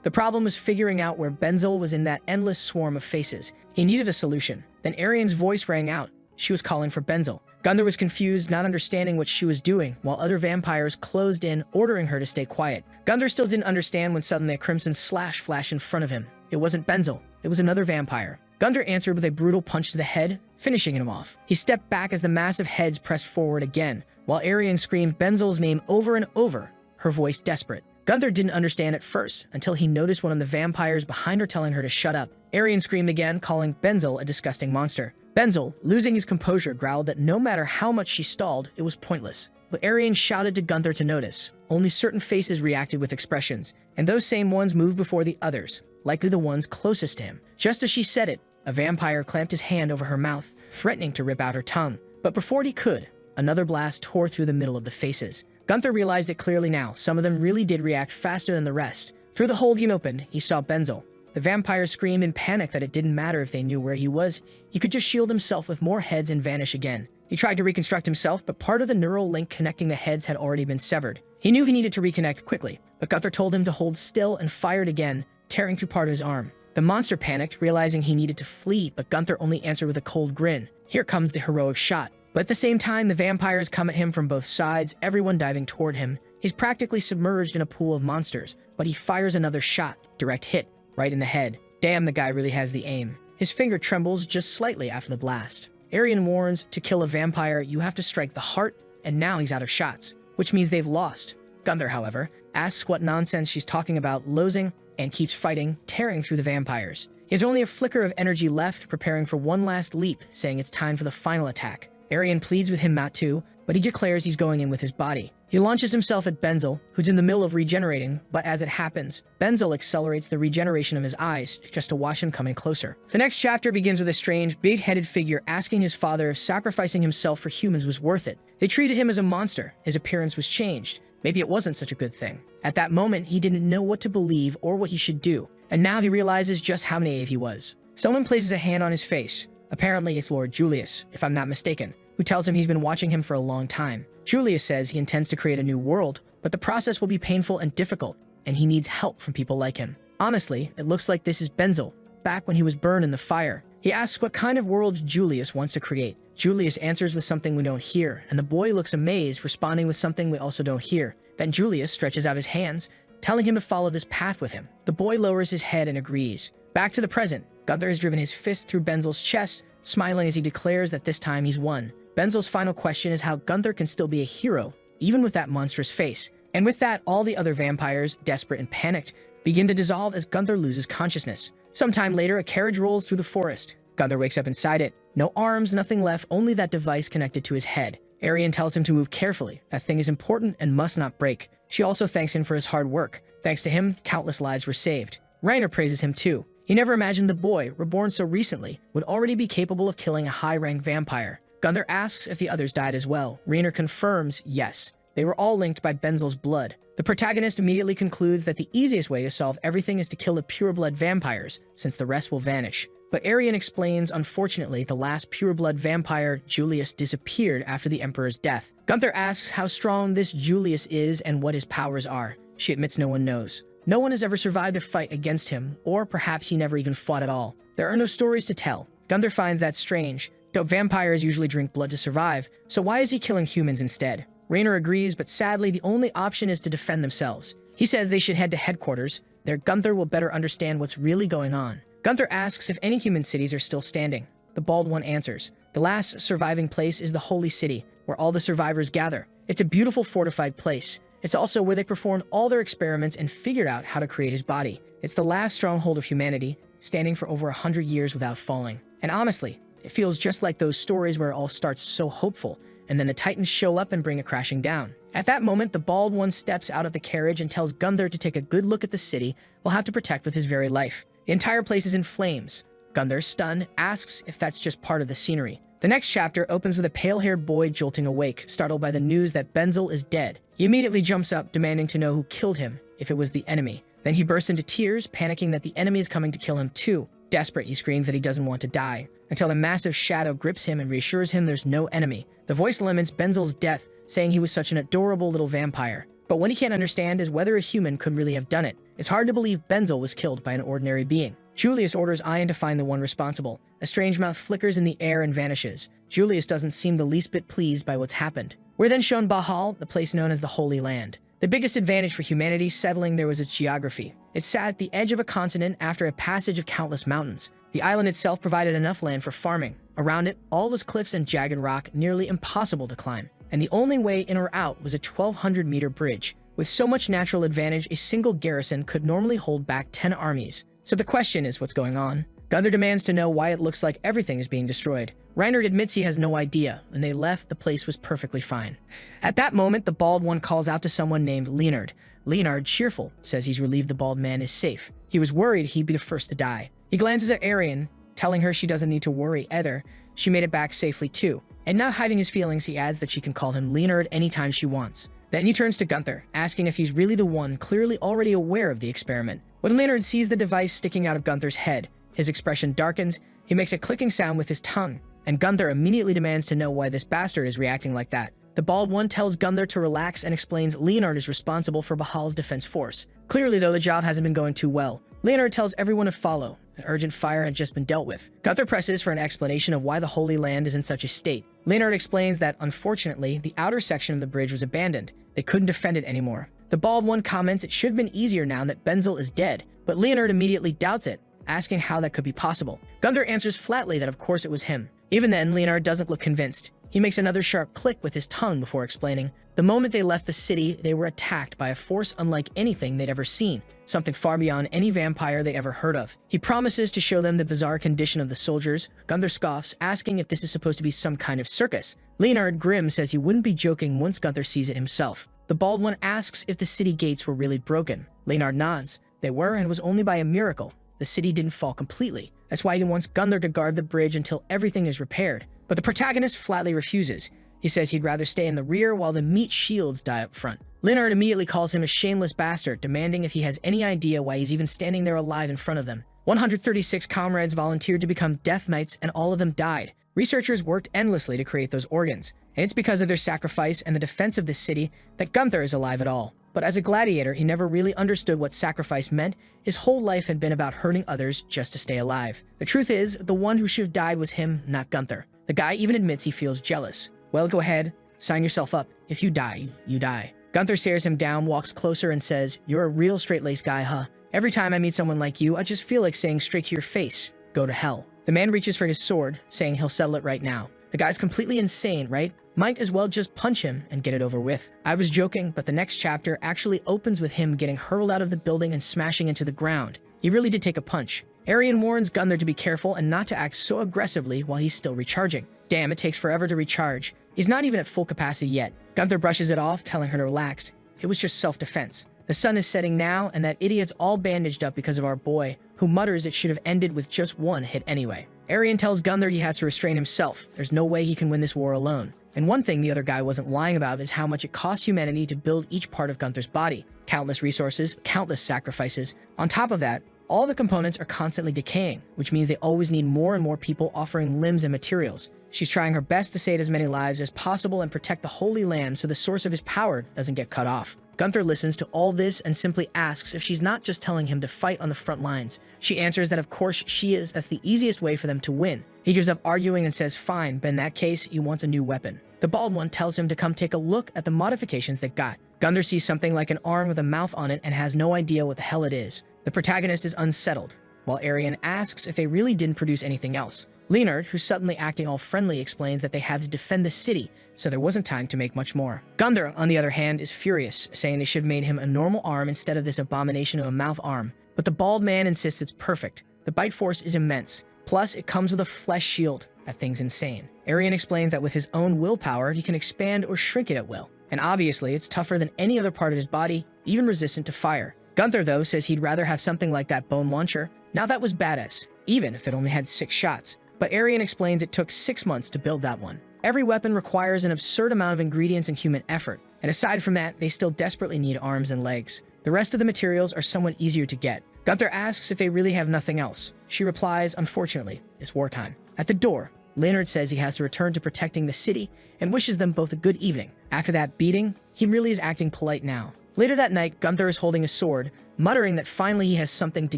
The problem was figuring out where Benzel was in that endless swarm of faces. He needed a solution. Then Arian's voice rang out. She was calling for Benzel. Gunther was confused, not understanding what she was doing, while other vampires closed in, ordering her to stay quiet. Gunther still didn't understand when suddenly a crimson slash flashed in front of him. It wasn't Benzel. It was another vampire. Gunther answered with a brutal punch to the head, finishing him off. He stepped back as the massive heads pressed forward again, while Arian screamed Benzel's name over and over, her voice desperate. Gunther didn't understand at first, until he noticed one of the vampires behind her telling her to shut up. Arian screamed again, calling Benzel a disgusting monster. Benzel, losing his composure, growled that no matter how much she stalled, it was pointless. But Arian shouted to Gunther to notice. Only certain faces reacted with expressions, and those same ones moved before the others, likely the ones closest to him. Just as she said it, a vampire clamped his hand over her mouth, threatening to rip out her tongue. But before he could, another blast tore through the middle of the faces. Gunther realized it clearly now. Some of them really did react faster than the rest. Through the hole he opened, he saw Benzel. The vampire screamed in panic that it didn't matter if they knew where he was. He could just shield himself with more heads and vanish again. He tried to reconstruct himself, but part of the neural link connecting the heads had already been severed. He knew he needed to reconnect quickly, but Gunther told him to hold still and fired again, tearing through part of his arm. The monster panicked, realizing he needed to flee, but Gunther only answered with a cold grin. Here comes the heroic shot. But at the same time, the vampires come at him from both sides, everyone diving toward him. He's practically submerged in a pool of monsters, but he fires another shot, direct hit, right in the head. Damn, the guy really has the aim. His finger trembles just slightly after the blast. Arian warns, to kill a vampire, you have to strike the heart, and now he's out of shots, which means they've lost. Gunther, however, asks what nonsense she's talking about, losing, and keeps fighting, tearing through the vampires. He has only a flicker of energy left, preparing for one last leap, saying it's time for the final attack. Arian pleads with him not to, but he declares he's going in with his body. He launches himself at Benzel, who's in the middle of regenerating, but as it happens, Benzel accelerates the regeneration of his eyes, just to watch him coming closer. The next chapter begins with a strange, big-headed figure asking his father if sacrificing himself for humans was worth it. They treated him as a monster. His appearance was changed. Maybe it wasn't such a good thing. At that moment, he didn't know what to believe or what he should do, and now he realizes just how naive he was. Someone places a hand on his face. Apparently, it's Lord Julius, if I'm not mistaken, who tells him he's been watching him for a long time. Julius says he intends to create a new world, but the process will be painful and difficult, and he needs help from people like him. Honestly, it looks like this is Benzel, back when he was burned in the fire. He asks what kind of world Julius wants to create. Julius answers with something we don't hear, and the boy looks amazed, responding with something we also don't hear. Then Julius stretches out his hands, telling him to follow this path with him. The boy lowers his head and agrees. Back to the present, Gunther has driven his fist through Benzel's chest, smiling as he declares that this time he's won. Benzel's final question is how Gunther can still be a hero, even with that monstrous face. And with that, all the other vampires, desperate and panicked, begin to dissolve as Gunther loses consciousness. Sometime later, a carriage rolls through the forest. Gunther wakes up inside it. No arms, nothing left, only that device connected to his head. Arian tells him to move carefully. That thing is important and must not break. She also thanks him for his hard work. Thanks to him, countless lives were saved. Rainer praises him too. He never imagined the boy, reborn so recently, would already be capable of killing a high-ranked vampire. Gunther asks if the others died as well. Rainer confirms yes. They were all linked by Benzel's blood. The protagonist immediately concludes that the easiest way to solve everything is to kill the pure-blood vampires, since the rest will vanish. But Arian explains, unfortunately, the last pure-blood vampire, Julius, disappeared after the Emperor's death. Gunther asks how strong this Julius is and what his powers are. She admits no one knows. No one has ever survived a fight against him, or perhaps he never even fought at all. There are no stories to tell. Gunther finds that strange. Vampires usually drink blood to survive, so why is he killing humans instead? Rainer agrees, but sadly, the only option is to defend themselves. He says they should head to headquarters. There, Gunther will better understand what's really going on. Gunther asks if any human cities are still standing. The bald one answers. The last surviving place is the Holy City, where all the survivors gather. It's a beautiful fortified place. It's also where they performed all their experiments and figured out how to create his body. It's the last stronghold of humanity, standing for over 100 years without falling. And honestly, it feels just like those stories where it all starts so hopeful, and then the Titans show up and bring it crashing down. At that moment, the bald one steps out of the carriage and tells Gunther to take a good look at the city we'll have to protect with his very life. The entire place is in flames. Gunther, stunned, asks if that's just part of the scenery. The next chapter opens with a pale-haired boy jolting awake, startled by the news that Benzel is dead. He immediately jumps up, demanding to know who killed him, if it was the enemy. Then he bursts into tears, panicking that the enemy is coming to kill him too. Desperate, he screams that he doesn't want to die, until a massive shadow grips him and reassures him there's no enemy. The voice laments Benzel's death, saying he was such an adorable little vampire. But what he can't understand is whether a human could really have done it. It's hard to believe Benzel was killed by an ordinary being. Julius orders Ian to find the one responsible. A strange mouth flickers in the air and vanishes. Julius doesn't seem the least bit pleased by what's happened. We're then shown Bahal, the place known as the Holy Land. The biggest advantage for humanity settling there was its geography. It sat at the edge of a continent after a passage of countless mountains. The island itself provided enough land for farming. Around it, all was cliffs and jagged rock, nearly impossible to climb. And the only way in or out was a 1,200-meter bridge. With so much natural advantage, a single garrison could normally hold back 10 armies. So the question is, what's going on? Gunther demands to know why it looks like everything is being destroyed. Reinhard admits he has no idea. When they left, the place was perfectly fine. At that moment, the bald one calls out to someone named Leonard. Leonard, cheerful, says he's relieved the bald man is safe. He was worried he'd be the first to die. He glances at Arian, telling her she doesn't need to worry either. She made it back safely too. And not hiding his feelings, he adds that she can call him Leonard anytime she wants. Then he turns to Gunther, asking if he's really the one clearly already aware of the experiment. When Leonard sees the device sticking out of Gunther's head, his expression darkens, he makes a clicking sound with his tongue, and Gunther immediately demands to know why this bastard is reacting like that. The bald one tells Gunther to relax and explains Leonard is responsible for Bahal's defense force. Clearly, though, the job hasn't been going too well. Leonard tells everyone to follow. An urgent fire had just been dealt with. Gunther presses for an explanation of why the Holy Land is in such a state. Leonard explains that, unfortunately, the outer section of the bridge was abandoned. They couldn't defend it anymore. The bald one comments it should have been easier now that Benzel is dead, but Leonard immediately doubts it, asking how that could be possible. Gunther answers flatly that of course it was him. Even then, Leonard doesn't look convinced. He makes another sharp click with his tongue before explaining. The moment they left the city, they were attacked by a force unlike anything they'd ever seen, something far beyond any vampire they'd ever heard of. He promises to show them the bizarre condition of the soldiers. Gunther scoffs, asking if this is supposed to be some kind of circus. Leonard, grim, says he wouldn't be joking once Gunther sees it himself. The bald one asks if the city gates were really broken. Leonard nods. They were, and it was only by a miracle. The city didn't fall completely. That's why he wants Gunther to guard the bridge until everything is repaired. But the protagonist flatly refuses. He says he'd rather stay in the rear while the meat shields die up front. Leonard immediately calls him a shameless bastard, demanding if he has any idea why he's even standing there alive in front of them. 136 comrades volunteered to become Death Knights, and all of them died. Researchers worked endlessly to create those organs, and it's because of their sacrifice and the defense of this city that Gunther is alive at all. But as a gladiator, he never really understood what sacrifice meant. His whole life had been about hurting others just to stay alive. The truth is, the one who should have died was him, not Gunther. The guy even admits he feels jealous. Well, go ahead, sign yourself up. If you die, you die. Gunther stares him down, walks closer, and says, "You're a real straight-laced guy, huh? Every time I meet someone like you, I just feel like saying straight to your face, go to hell." The man reaches for his sword, saying he'll settle it right now. The guy's completely insane, right? Might as well just punch him and get it over with. I was joking, but the next chapter actually opens with him getting hurled out of the building and smashing into the ground. He really did take a punch. Arian warns Gunther to be careful and not to act so aggressively while he's still recharging. Damn, it takes forever to recharge. He's not even at full capacity yet. Gunther brushes it off, telling her to relax. It was just self-defense. The sun is setting now, and that idiot's all bandaged up because of our boy, who mutters it should have ended with just one hit anyway. Arian tells Gunther he has to restrain himself. There's no way he can win this war alone. And one thing the other guy wasn't lying about is how much it cost humanity to build each part of Gunther's body. Countless resources, countless sacrifices. On top of that, all the components are constantly decaying, which means they always need more and more people offering limbs and materials. She's trying her best to save as many lives as possible and protect the Holy Land so the source of his power doesn't get cut off. Gunther listens to all this and simply asks if she's not just telling him to fight on the front lines. She answers that of course she is. That's the easiest way for them to win. He gives up arguing and says fine, but in that case, he wants a new weapon. The bald one tells him to come take a look at the modifications they've got. Gunther sees something like an arm with a mouth on it and has no idea what the hell it is. The protagonist is unsettled, while Arian asks if they really didn't produce anything else. Leonard, who's suddenly acting all friendly, explains that they had to defend the city, so there wasn't time to make much more. Gunther, on the other hand, is furious, saying they should have made him a normal arm instead of this abomination of a mouth arm. But the bald man insists it's perfect. The bite force is immense. Plus, it comes with a flesh shield. That thing's insane. Arian explains that with his own willpower, he can expand or shrink it at will. And obviously, it's tougher than any other part of his body, even resistant to fire. Gunther, though, says he'd rather have something like that bone launcher. Now that was badass, even if it only had 6 shots. But Arian explains it took 6 months to build that one. Every weapon requires an absurd amount of ingredients and human effort. And aside from that, they still desperately need arms and legs. The rest of the materials are somewhat easier to get. Gunther asks if they really have nothing else. She replies, unfortunately, it's wartime. At the door, Leonard says he has to return to protecting the city and wishes them both a good evening. After that beating, he really is acting polite now. Later that night, Gunther is holding a sword, muttering that finally he has something to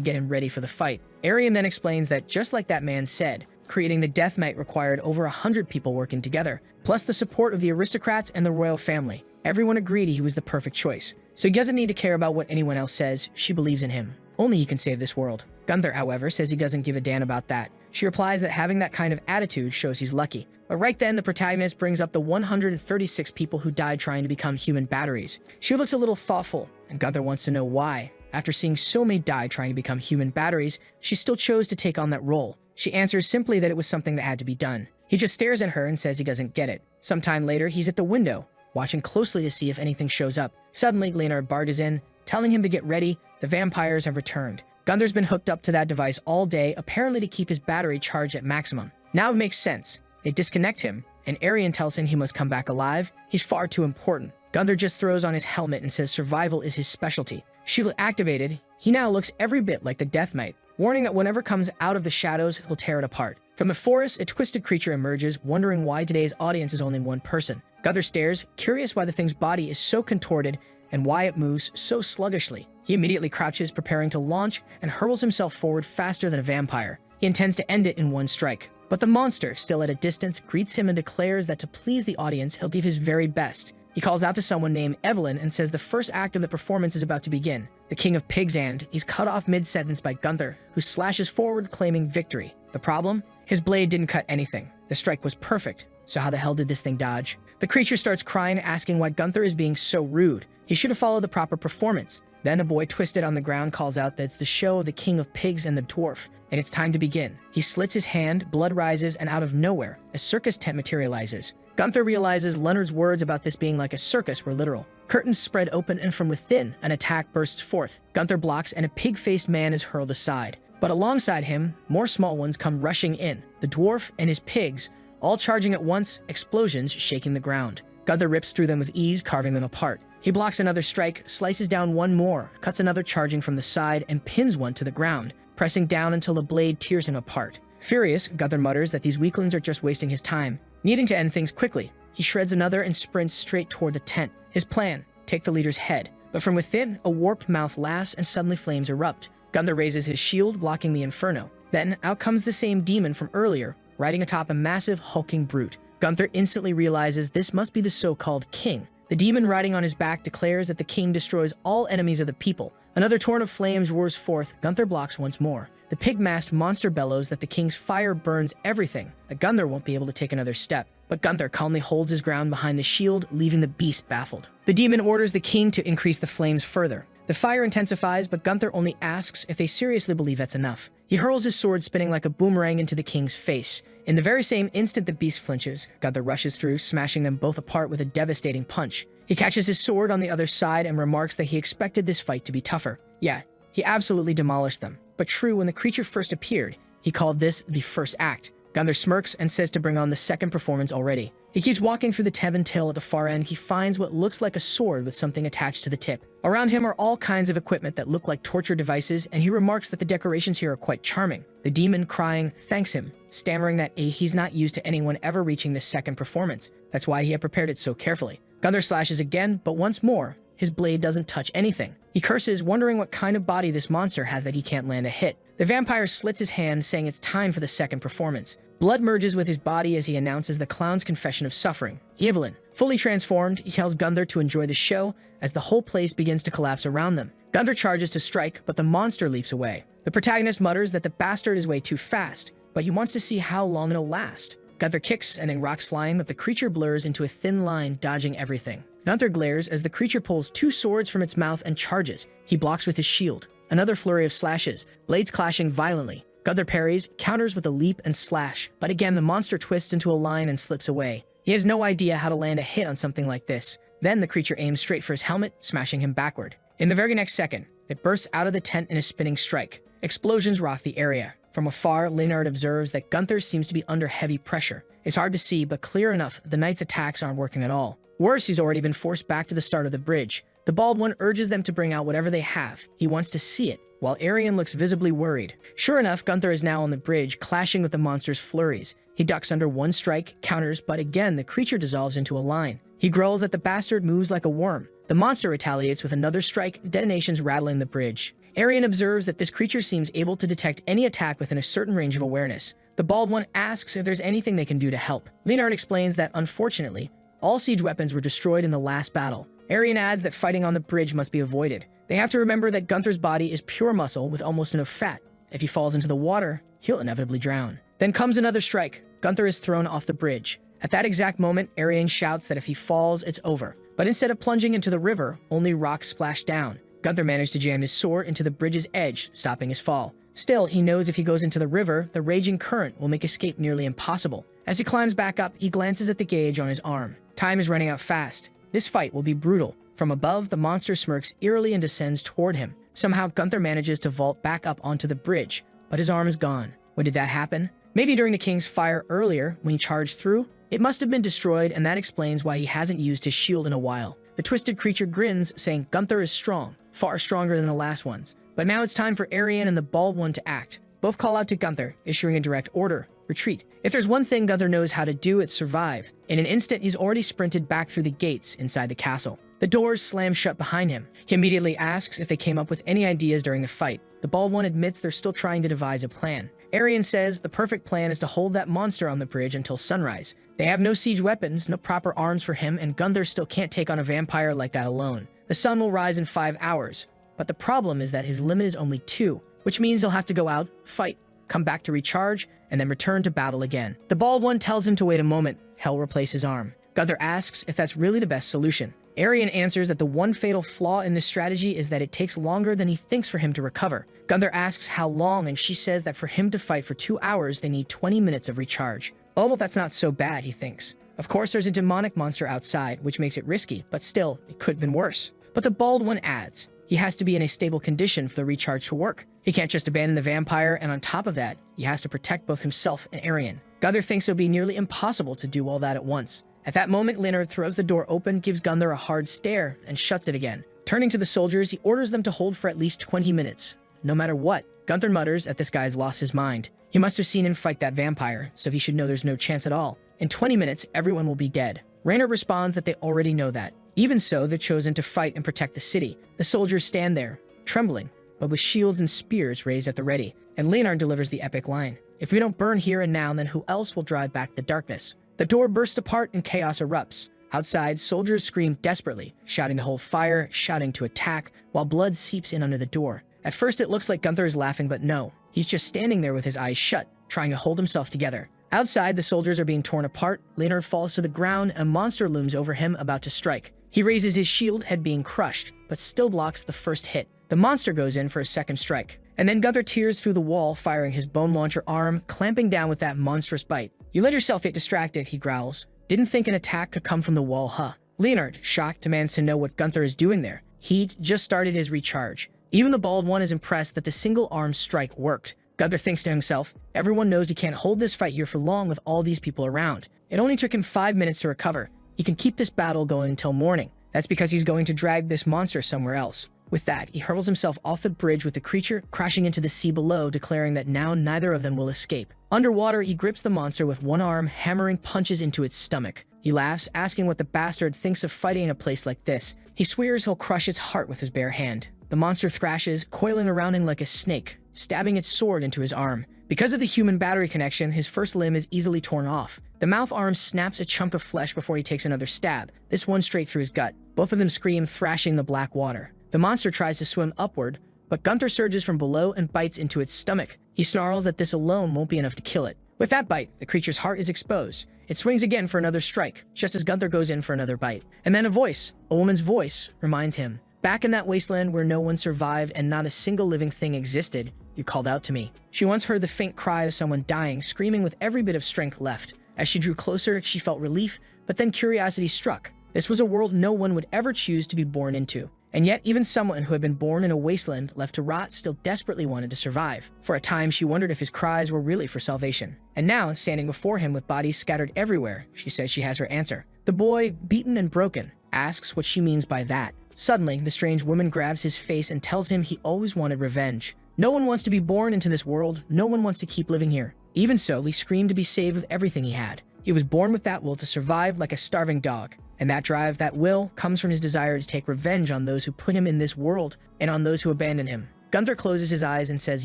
get him ready for the fight. Arian then explains that just like that man said, creating the Death Knight required over 100 people working together, plus the support of the aristocrats and the royal family. Everyone agreed he was the perfect choice, so he doesn't need to care about what anyone else says. She believes in him. Only he can save this world. Gunther, however, says he doesn't give a damn about that. She replies that having that kind of attitude shows he's lucky. But right then, the protagonist brings up the 136 people who died trying to become human batteries. She looks a little thoughtful, and Gunther wants to know why. After seeing so many die trying to become human batteries, she still chose to take on that role. She answers simply that it was something that had to be done. He just stares at her and says he doesn't get it. Sometime later, he's at the window, watching closely to see if anything shows up. Suddenly, Leonard barges in, telling him to get ready. The vampires have returned. Gunther's been hooked up to that device all day, apparently to keep his battery charged at maximum. Now it makes sense. They disconnect him, and Arian tells him he must come back alive. He's far too important. Gunther just throws on his helmet and says survival is his specialty. Shield activated, he now looks every bit like the Death Knight, warning that whenever comes out of the shadows, he'll tear it apart. From the forest, a twisted creature emerges, wondering why today's audience is only one person. Gunther stares, curious why the thing's body is so contorted and why it moves so sluggishly. He immediately crouches, preparing to launch, and hurls himself forward faster than a vampire. He intends to end it in one strike. But the monster, still at a distance, greets him and declares that to please the audience, he'll give his very best. He calls out to someone named Evelyn and says the first act of the performance is about to begin. The King of Pigs and he's cut off mid-sentence by Gunther, who slashes forward, claiming victory. The problem? His blade didn't cut anything. The strike was perfect. So how the hell did this thing dodge? The creature starts crying, asking why Gunther is being so rude. He should have followed the proper performance. Then a boy twisted on the ground calls out that it's the show of the King of Pigs and the Dwarf, and it's time to begin. He slits his hand, blood rises, and out of nowhere, a circus tent materializes. Gunther realizes Leonard's words about this being like a circus were literal. Curtains spread open, and from within, an attack bursts forth. Gunther blocks, and a pig-faced man is hurled aside. But alongside him, more small ones come rushing in. The dwarf and his pigs, all charging at once, explosions shaking the ground. Gunther rips through them with ease, carving them apart. He blocks another strike, slices down one more, cuts another charging from the side, and pins one to the ground, pressing down until the blade tears him apart. Furious, Gunther mutters that these weaklings are just wasting his time. Needing to end things quickly, he shreds another and sprints straight toward the tent. His plan, take the leader's head. But from within, a warped mouth laughs and suddenly flames erupt. Gunther raises his shield, blocking the inferno. Then, out comes the same demon from earlier, riding atop a massive, hulking brute. Gunther instantly realizes this must be the so-called king. The demon riding on his back declares that the king destroys all enemies of the people. Another torrent of flames roars forth. Gunther blocks once more. The pig-masked monster bellows that the king's fire burns everything, that Gunther won't be able to take another step. But Gunther calmly holds his ground behind the shield, leaving the beast baffled. The demon orders the king to increase the flames further. The fire intensifies, but Gunther only asks if they seriously believe that's enough. He hurls his sword, spinning like a boomerang into the king's face. In the very same instant the beast flinches, Gunther rushes through, smashing them both apart with a devastating punch. He catches his sword on the other side and remarks that he expected this fight to be tougher. Yeah, he absolutely demolished them. But true, when the creature first appeared, he called this the first act. Gunther smirks and says to bring on the second performance already. He keeps walking through the tent until at the far end he finds what looks like a sword with something attached to the tip. Around him are all kinds of equipment that look like torture devices, and he remarks that the decorations here are quite charming. The demon, crying, thanks him, stammering that he's not used to anyone ever reaching this second performance. That's why he had prepared it so carefully. Gunther slashes again, but once more, his blade doesn't touch anything. He curses, wondering what kind of body this monster has that he can't land a hit. The vampire slits his hand, saying it's time for the second performance. Blood merges with his body as he announces the clown's confession of suffering. Evelyn, fully transformed, he tells Gunther to enjoy the show as the whole place begins to collapse around them. Gunther charges to strike, but the monster leaps away. The protagonist mutters that the bastard is way too fast, but he wants to see how long it'll last. Gunther kicks, sending rocks flying, but the creature blurs into a thin line, dodging everything. Gunther glares as the creature pulls two swords from its mouth and charges. He blocks with his shield. Another flurry of slashes, blades clashing violently. Gunther parries, counters with a leap and slash, but again the monster twists into a line and slips away. He has no idea how to land a hit on something like this. Then the creature aims straight for his helmet, smashing him backward. In the very next second, it bursts out of the tent in a spinning strike. Explosions rock the area. From afar, Leonard observes that Gunther seems to be under heavy pressure. It's hard to see, but clear enough, the knight's attacks aren't working at all. Worse, he's already been forced back to the start of the bridge. The bald one urges them to bring out whatever they have. He wants to see it, while Arian looks visibly worried. Sure enough, Gunther is now on the bridge, clashing with the monster's flurries. He ducks under one strike, counters, but again the creature dissolves into a line. He growls that the bastard moves like a worm. The monster retaliates with another strike, detonations rattling the bridge. Arian observes that this creature seems able to detect any attack within a certain range of awareness. The bald one asks if there's anything they can do to help. Leonard explains that, unfortunately, all siege weapons were destroyed in the last battle. Arian adds that fighting on the bridge must be avoided. They have to remember that Gunther's body is pure muscle with almost no fat. If he falls into the water, he'll inevitably drown. Then comes another strike. Gunther is thrown off the bridge. At that exact moment, Arian shouts that if he falls, it's over. But instead of plunging into the river, only rocks splash down. Gunther managed to jam his sword into the bridge's edge, stopping his fall. Still, he knows if he goes into the river, the raging current will make escape nearly impossible. As he climbs back up, he glances at the gauge on his arm. Time is running out fast. This fight will be brutal. From above, the monster smirks eerily and descends toward him. Somehow, Gunther manages to vault back up onto the bridge, but his arm is gone. When did that happen? Maybe during the king's fire earlier, when he charged through? It must have been destroyed, and that explains why he hasn't used his shield in a while. The twisted creature grins, saying Gunther is strong, far stronger than the last ones. But now it's time for Arian and the bald one to act. Both call out to Gunther, issuing a direct order: retreat. If there's one thing Gunther knows how to do, it's survive. In an instant, he's already sprinted back through the gates inside the castle. The doors slam shut behind him. He immediately asks if they came up with any ideas during the fight. The bald one admits they're still trying to devise a plan. Arian says the perfect plan is to hold that monster on the bridge until sunrise. They have no siege weapons, no proper arms for him, and Gunther still can't take on a vampire like that alone. The sun will rise in 5 hours. But the problem is that his limit is only 2, which means he'll have to go out, fight, come back to recharge, and then return to battle again. The bald one tells him to wait a moment. Hell replace his arm. Gunther asks if that's really the best solution. Arian answers that the one fatal flaw in this strategy is that it takes longer than he thinks for him to recover. Gunther asks how long, and she says that for him to fight for 2 hours, they need 20 minutes of recharge. Oh, well, that's not so bad, he thinks. Of course, there's a demonic monster outside, which makes it risky, but still, it could have been worse. But the bald one adds, he has to be in a stable condition for the recharge to work. He can't just abandon the vampire, and on top of that, he has to protect both himself and Arian. Gunther thinks it'll be nearly impossible to do all that at once. At that moment, Leonard throws the door open, gives Gunther a hard stare, and shuts it again. Turning to the soldiers, he orders them to hold for at least 20 minutes. No matter what, Gunther mutters that this guy's lost his mind. He must have seen him fight that vampire, so he should know there's no chance at all. In 20 minutes, everyone will be dead. Reynard responds that they already know that. Even so, they're chosen to fight and protect the city. The soldiers stand there, trembling, but with shields and spears raised at the ready. And Leonard delivers the epic line: if we don't burn here and now, then who else will drive back the darkness? The door bursts apart and chaos erupts. Outside, soldiers scream desperately, shouting to hold fire, shouting to attack, while blood seeps in under the door. At first, it looks like Gunther is laughing, but no. He's just standing there with his eyes shut, trying to hold himself together. Outside, the soldiers are being torn apart. Leonard falls to the ground, and a monster looms over him, about to strike. He raises his shield, head being crushed, but still blocks the first hit. The monster goes in for a second strike. And then Gunther tears through the wall, firing his bone launcher arm, clamping down with that monstrous bite. You let yourself get distracted, he growls. Didn't think an attack could come from the wall, huh? Leonard, shocked, demands to know what Gunther is doing there. He'd just started his recharge. Even the bald one is impressed that the single-arm strike worked. Gunther thinks to himself, everyone knows he can't hold this fight here for long with all these people around. It only took him 5 minutes to recover. He can keep this battle going until morning. That's because he's going to drag this monster somewhere else. With that, he hurls himself off the bridge with the creature, crashing into the sea below, declaring that now neither of them will escape. Underwater, he grips the monster with one arm, hammering punches into its stomach. He laughs, asking what the bastard thinks of fighting in a place like this. He swears he'll crush its heart with his bare hand. The monster thrashes, coiling around him like a snake, stabbing its sword into his arm. Because of the human battery connection, his first limb is easily torn off. The mouth arm snaps a chunk of flesh before he takes another stab, this one straight through his gut. Both of them scream, thrashing the black water. The monster tries to swim upward, but Gunther surges from below and bites into its stomach. He snarls that this alone won't be enough to kill it. With that bite, the creature's heart is exposed. It swings again for another strike, just as Gunther goes in for another bite. And then a voice, a woman's voice, reminds him, Back in that wasteland where no one survived and not a single living thing existed, you called out to me. She once heard the faint cry of someone dying, screaming with every bit of strength left. As she drew closer, she felt relief, but then curiosity struck. This was a world no one would ever choose to be born into. And yet, even someone who had been born in a wasteland left to rot still desperately wanted to survive. For a time, she wondered if his cries were really for salvation. And now, standing before him with bodies scattered everywhere, she says she has her answer. The boy, beaten and broken, asks what she means by that. Suddenly, the strange woman grabs his face and tells him he always wanted revenge. No one wants to be born into this world. No one wants to keep living here. Even so, he screamed to be saved with everything he had. He was born with that will to survive like a starving dog. And that drive, that will, comes from his desire to take revenge on those who put him in this world and on those who abandoned him. Gunther closes his eyes and says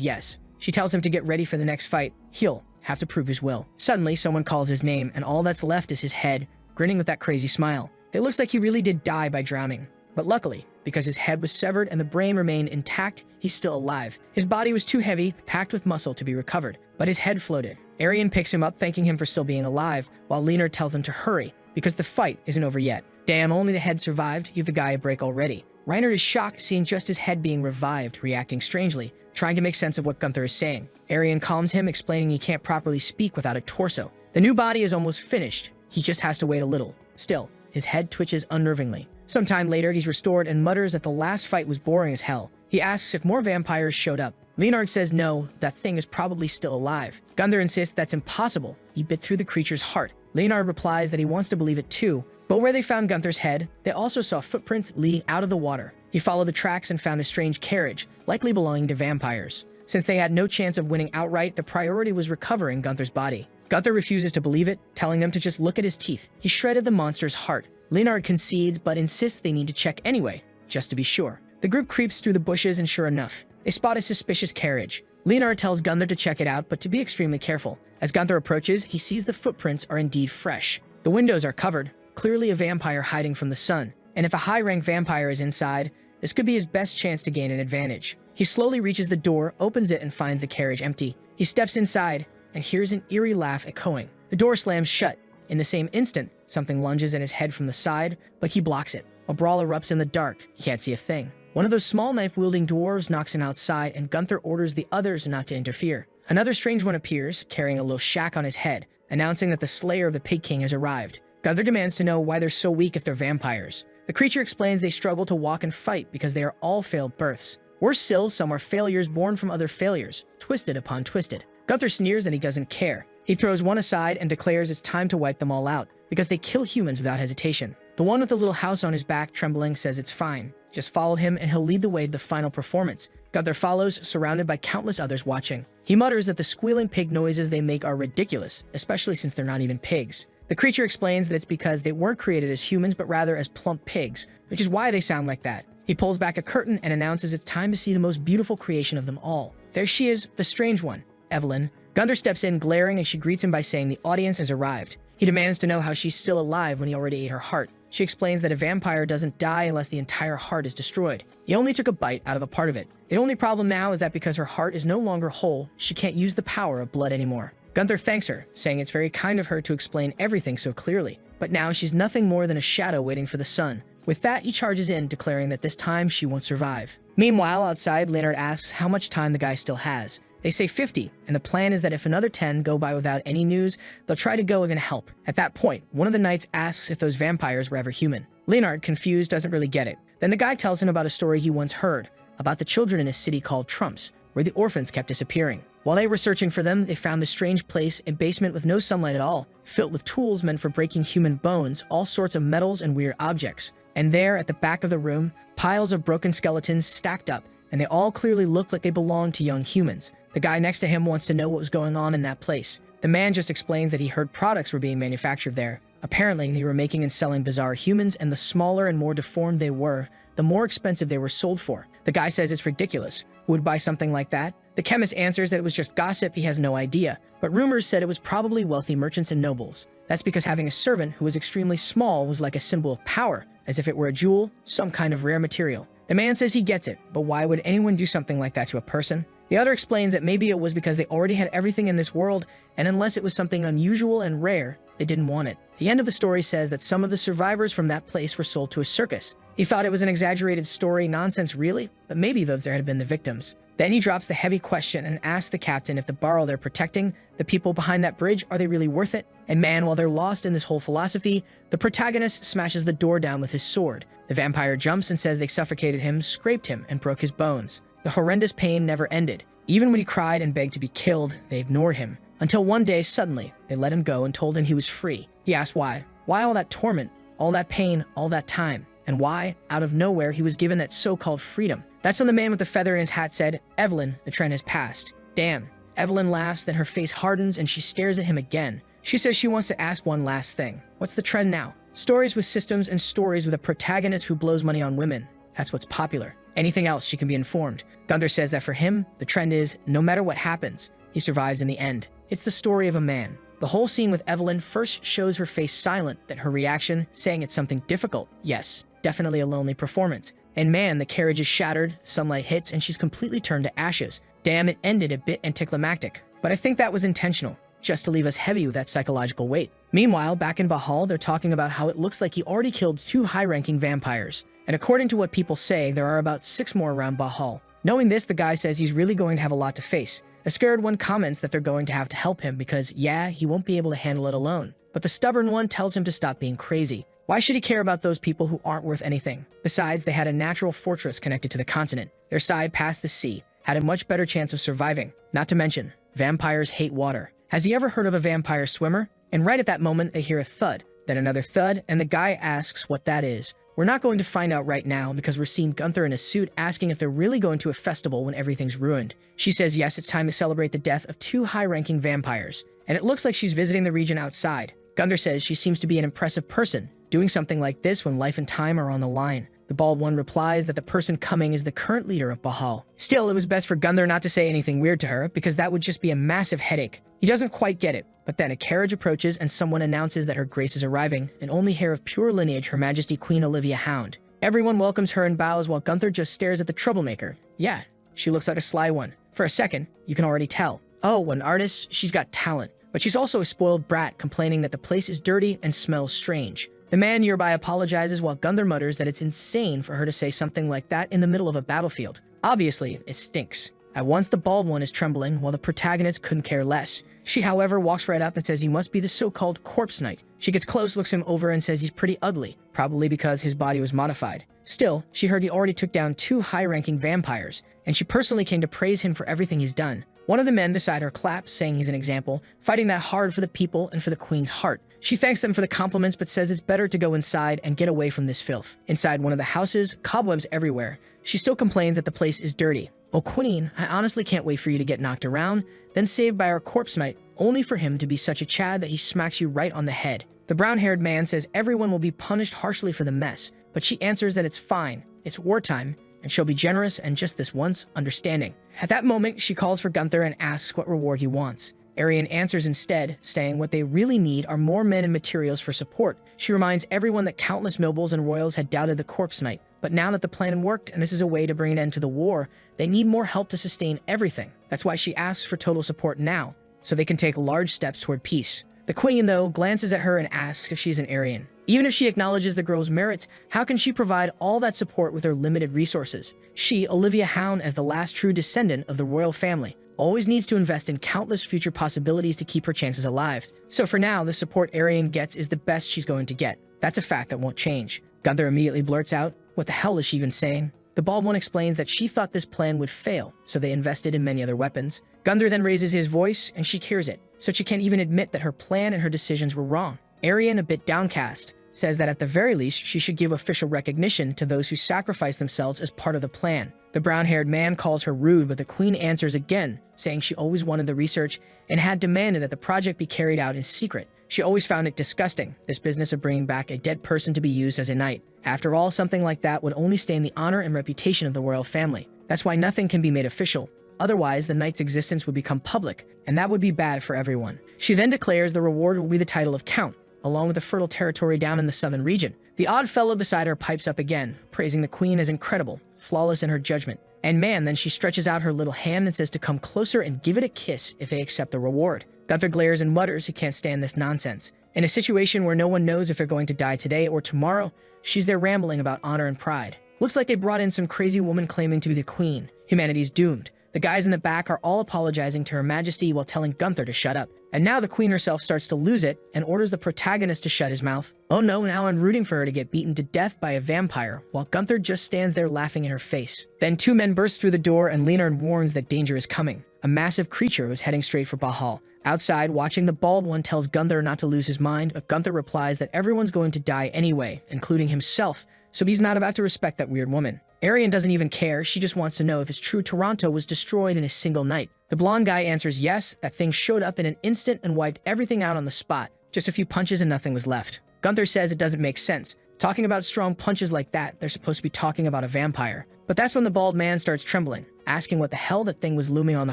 yes. She tells him to get ready for the next fight. He'll have to prove his will. Suddenly, someone calls his name, and all that's left is his head, grinning with that crazy smile. It looks like he really did die by drowning. But luckily, because his head was severed and the brain remained intact, he's still alive. His body was too heavy, packed with muscle to be recovered, but his head floated. Arian picks him up, thanking him for still being alive, while Leonard tells him to hurry, because the fight isn't over yet. Damn, only the head survived. Give the guy a break already. Reiner is shocked, seeing just his head being revived, reacting strangely, trying to make sense of what Gunther is saying. Arian calms him, explaining he can't properly speak without a torso. The new body is almost finished. He just has to wait a little. Still, his head twitches unnervingly. Sometime later, he's restored and mutters that the last fight was boring as hell. He asks if more vampires showed up. Leonard says no, that thing is probably still alive. Gunther insists that's impossible. He bit through the creature's heart. Leonard replies that he wants to believe it too, but where they found Gunther's head, they also saw footprints leading out of the water. He followed the tracks and found a strange carriage, likely belonging to vampires. Since they had no chance of winning outright, the priority was recovering Gunther's body. Gunther refuses to believe it, telling them to just look at his teeth. He shredded the monster's heart. Leonard concedes, but insists they need to check anyway, just to be sure. The group creeps through the bushes, and sure enough, they spot a suspicious carriage. Leonard tells Gunther to check it out, but to be extremely careful. As Gunther approaches, he sees the footprints are indeed fresh. The windows are covered, clearly a vampire hiding from the sun. And if a high-ranked vampire is inside, this could be his best chance to gain an advantage. He slowly reaches the door, opens it, and finds the carriage empty. He steps inside and hears an eerie laugh echoing. The door slams shut. In the same instant, something lunges at his head from the side, but he blocks it. A brawl erupts in the dark. He can't see a thing. One of those small knife-wielding dwarves knocks him outside, and Gunther orders the others not to interfere. Another strange one appears, carrying a little shack on his head, announcing that the slayer of the Pig King has arrived. Gunther demands to know why they're so weak if they're vampires. The creature explains they struggle to walk and fight because they are all failed births. Worse still, some are failures born from other failures, twisted upon twisted. Gunther sneers and he doesn't care. He throws one aside and declares it's time to wipe them all out, because they kill humans without hesitation. The one with the little house on his back trembling says it's fine. Just follow him and he'll lead the way to the final performance. Gunther follows, surrounded by countless others watching. He mutters that the squealing pig noises they make are ridiculous, especially since they're not even pigs. The creature explains that it's because they weren't created as humans but rather as plump pigs, which is why they sound like that. He pulls back a curtain and announces it's time to see the most beautiful creation of them all. There she is, the strange one, Evelyn. Gunther steps in, glaring, and she greets him by saying the audience has arrived. He demands to know how she's still alive when he already ate her heart. She explains that a vampire doesn't die unless the entire heart is destroyed. He only took a bite out of a part of it. The only problem now is that because her heart is no longer whole, she can't use the power of blood anymore. Gunther thanks her, saying it's very kind of her to explain everything so clearly. But now she's nothing more than a shadow waiting for the sun. With that, he charges in, declaring that this time she won't survive. Meanwhile, outside, Leonard asks how much time the guy still has. They say 50, and the plan is that if another 10 go by without any news, they'll try to go and help. At that point, one of the knights asks if those vampires were ever human. Leonard, confused, doesn't really get it. Then the guy tells him about a story he once heard, about the children in a city called Trumps, where the orphans kept disappearing. While they were searching for them, they found a strange place, a basement with no sunlight at all, filled with tools meant for breaking human bones, all sorts of metals and weird objects. And there, at the back of the room, piles of broken skeletons stacked up, and they all clearly looked like they belonged to young humans. The guy next to him wants to know what was going on in that place. The man just explains that he heard products were being manufactured there. Apparently, they were making and selling bizarre humans, and the smaller and more deformed they were, the more expensive they were sold for. The guy says it's ridiculous. Who would buy something like that? The chemist answers that it was just gossip, he has no idea. But rumors said it was probably wealthy merchants and nobles. That's because having a servant who was extremely small was like a symbol of power, as if it were a jewel, some kind of rare material. The man says he gets it, but why would anyone do something like that to a person? The other explains that maybe it was because they already had everything in this world, and unless it was something unusual and rare, they didn't want it. The end of the story says that some of the survivors from that place were sold to a circus. He thought it was an exaggerated story, nonsense really, but maybe those there had been the victims. Then he drops the heavy question and asks the captain if the barrel they're protecting, the people behind that bridge, are they really worth it? And man, while they're lost in this whole philosophy, the protagonist smashes the door down with his sword. The vampire jumps and says they suffocated him, scraped him, and broke his bones. The horrendous pain never ended. Even when he cried and begged to be killed, they ignored him. Until one day, suddenly, they let him go and told him he was free. He asked why. Why all that torment, all that pain, all that time? And why, out of nowhere, he was given that so-called freedom. That's when the man with the feather in his hat said, "Evelyn, the trend has passed." Damn. Evelyn laughs, then her face hardens and she stares at him again. She says she wants to ask one last thing. What's the trend now? Stories with systems and stories with a protagonist who blows money on women. That's what's popular. Anything else, she can be informed. Gunther says that for him, the trend is, no matter what happens, he survives in the end. It's the story of a man. The whole scene with Evelyn first shows her face silent, then her reaction, saying it's something difficult. Yes, definitely a lonely performance. And man, the carriage is shattered, sunlight hits, and she's completely turned to ashes. Damn, it ended a bit anticlimactic. But I think that was intentional, just to leave us heavy with that psychological weight. Meanwhile, back in Bahal, they're talking about how it looks like he already killed 2 high-ranking vampires. And according to what people say, there are about 6 more around Bahal. Knowing this, the guy says he's really going to have a lot to face. A scared one comments that they're going to have to help him because, yeah, he won't be able to handle it alone. But the stubborn one tells him to stop being crazy. Why should he care about those people who aren't worth anything? Besides, they had a natural fortress connected to the continent. Their side past the sea had a much better chance of surviving. Not to mention, vampires hate water. Has he ever heard of a vampire swimmer? And right at that moment, they hear a thud, then another thud, and the guy asks what that is. We're not going to find out right now because we're seeing Gunther in a suit asking if they're really going to a festival when everything's ruined. She says yes, it's time to celebrate the death of 2 high-ranking vampires. And it looks like she's visiting the region outside. Gunther says she seems to be an impressive person, doing something like this when life and time are on the line. The bald one replies that the person coming is the current leader of Bahal. Still, it was best for Gunther not to say anything weird to her because that would just be a massive headache. He doesn't quite get it, but then a carriage approaches and someone announces that her grace is arriving, an only heir of pure lineage, Her Majesty Queen Olivia Hound. Everyone welcomes her and bows while Gunther just stares at the troublemaker. Yeah, she looks like a sly one. For a second, you can already tell. Oh, an artist, she's got talent. But she's also a spoiled brat complaining that the place is dirty and smells strange. The man nearby apologizes while Gunther mutters that it's insane for her to say something like that in the middle of a battlefield. Obviously, it stinks. At once, the bald one is trembling while the protagonist couldn't care less. She, however, walks right up and says he must be the so-called corpse knight. She gets close, looks him over, and says he's pretty ugly, probably because his body was modified. Still, she heard he already took down 2 high-ranking vampires, and she personally came to praise him for everything he's done. One of the men beside her claps, saying he's an example, fighting that hard for the people and for the queen's heart. She thanks them for the compliments but says it's better to go inside and get away from this filth. Inside one of the houses, cobwebs everywhere. She still complains that the place is dirty. "Oh, Queen, I honestly can't wait for you to get knocked around, then saved by our corpse knight, only for him to be such a Chad that he smacks you right on the head." The brown-haired man says everyone will be punished harshly for the mess, but she answers that it's fine, it's wartime, and she'll be generous and just this once understanding. At that moment, she calls for Gunther and asks what reward he wants. Arian answers instead, saying what they really need are more men and materials for support. She reminds everyone that countless nobles and royals had doubted the corpse knight, but now that the plan worked and this is a way to bring an end to the war, they need more help to sustain everything. That's why she asks for total support now, so they can take large steps toward peace. The queen, though, glances at her and asks if she's an Aryan. Even if she acknowledges the girl's merits, how can she provide all that support with her limited resources? She, Olivia Hound, as the last true descendant of the royal family, always needs to invest in countless future possibilities to keep her chances alive. So for now, the support Aryan gets is the best she's going to get. That's a fact that won't change. Gunther immediately blurts out, "What the hell is she even saying?" The bald one explains that she thought this plan would fail, so they invested in many other weapons. Gunther then raises his voice, and she hears it, so she can't even admit that her plan and her decisions were wrong. Aryan, a bit downcast, says that at the very least she should give official recognition to those who sacrificed themselves as part of the plan. The brown-haired man calls her rude, but the queen answers again, saying she always wanted the research and had demanded that the project be carried out in secret. She always found it disgusting, this business of bringing back a dead person to be used as a knight. After all, something like that would only stain the honor and reputation of the royal family. That's why nothing can be made official. Otherwise, the knight's existence would become public, and that would be bad for everyone. She then declares the reward will be the title of Count, along with the fertile territory down in the southern region. The odd fellow beside her pipes up again, praising the queen as incredible, flawless in her judgment. And man, then she stretches out her little hand and says to come closer and give it a kiss if they accept the reward. Gunther glares and mutters he can't stand this nonsense. In a situation where no one knows if they're going to die today or tomorrow, she's there rambling about honor and pride. Looks like they brought in some crazy woman claiming to be the queen. Humanity's doomed. The guys in the back are all apologizing to Her Majesty while telling Gunther to shut up. And now the queen herself starts to lose it and orders the protagonist to shut his mouth. Oh no, now I'm rooting for her to get beaten to death by a vampire, while Gunther just stands there laughing in her face. Then two men burst through the door and Leonard warns that danger is coming. A massive creature was heading straight for Bahal. Outside, watching, the bald one tells Gunther not to lose his mind, but Gunther replies that everyone's going to die anyway, including himself, so he's not about to respect that weird woman. Arian doesn't even care, she just wants to know if it's true Toronto was destroyed in a single night. The blonde guy answers yes, that thing showed up in an instant and wiped everything out on the spot. Just a few punches and nothing was left. Gunther says it doesn't make sense. Talking about strong punches like that, they're supposed to be talking about a vampire. But that's when the bald man starts trembling, asking what the hell that thing was looming on the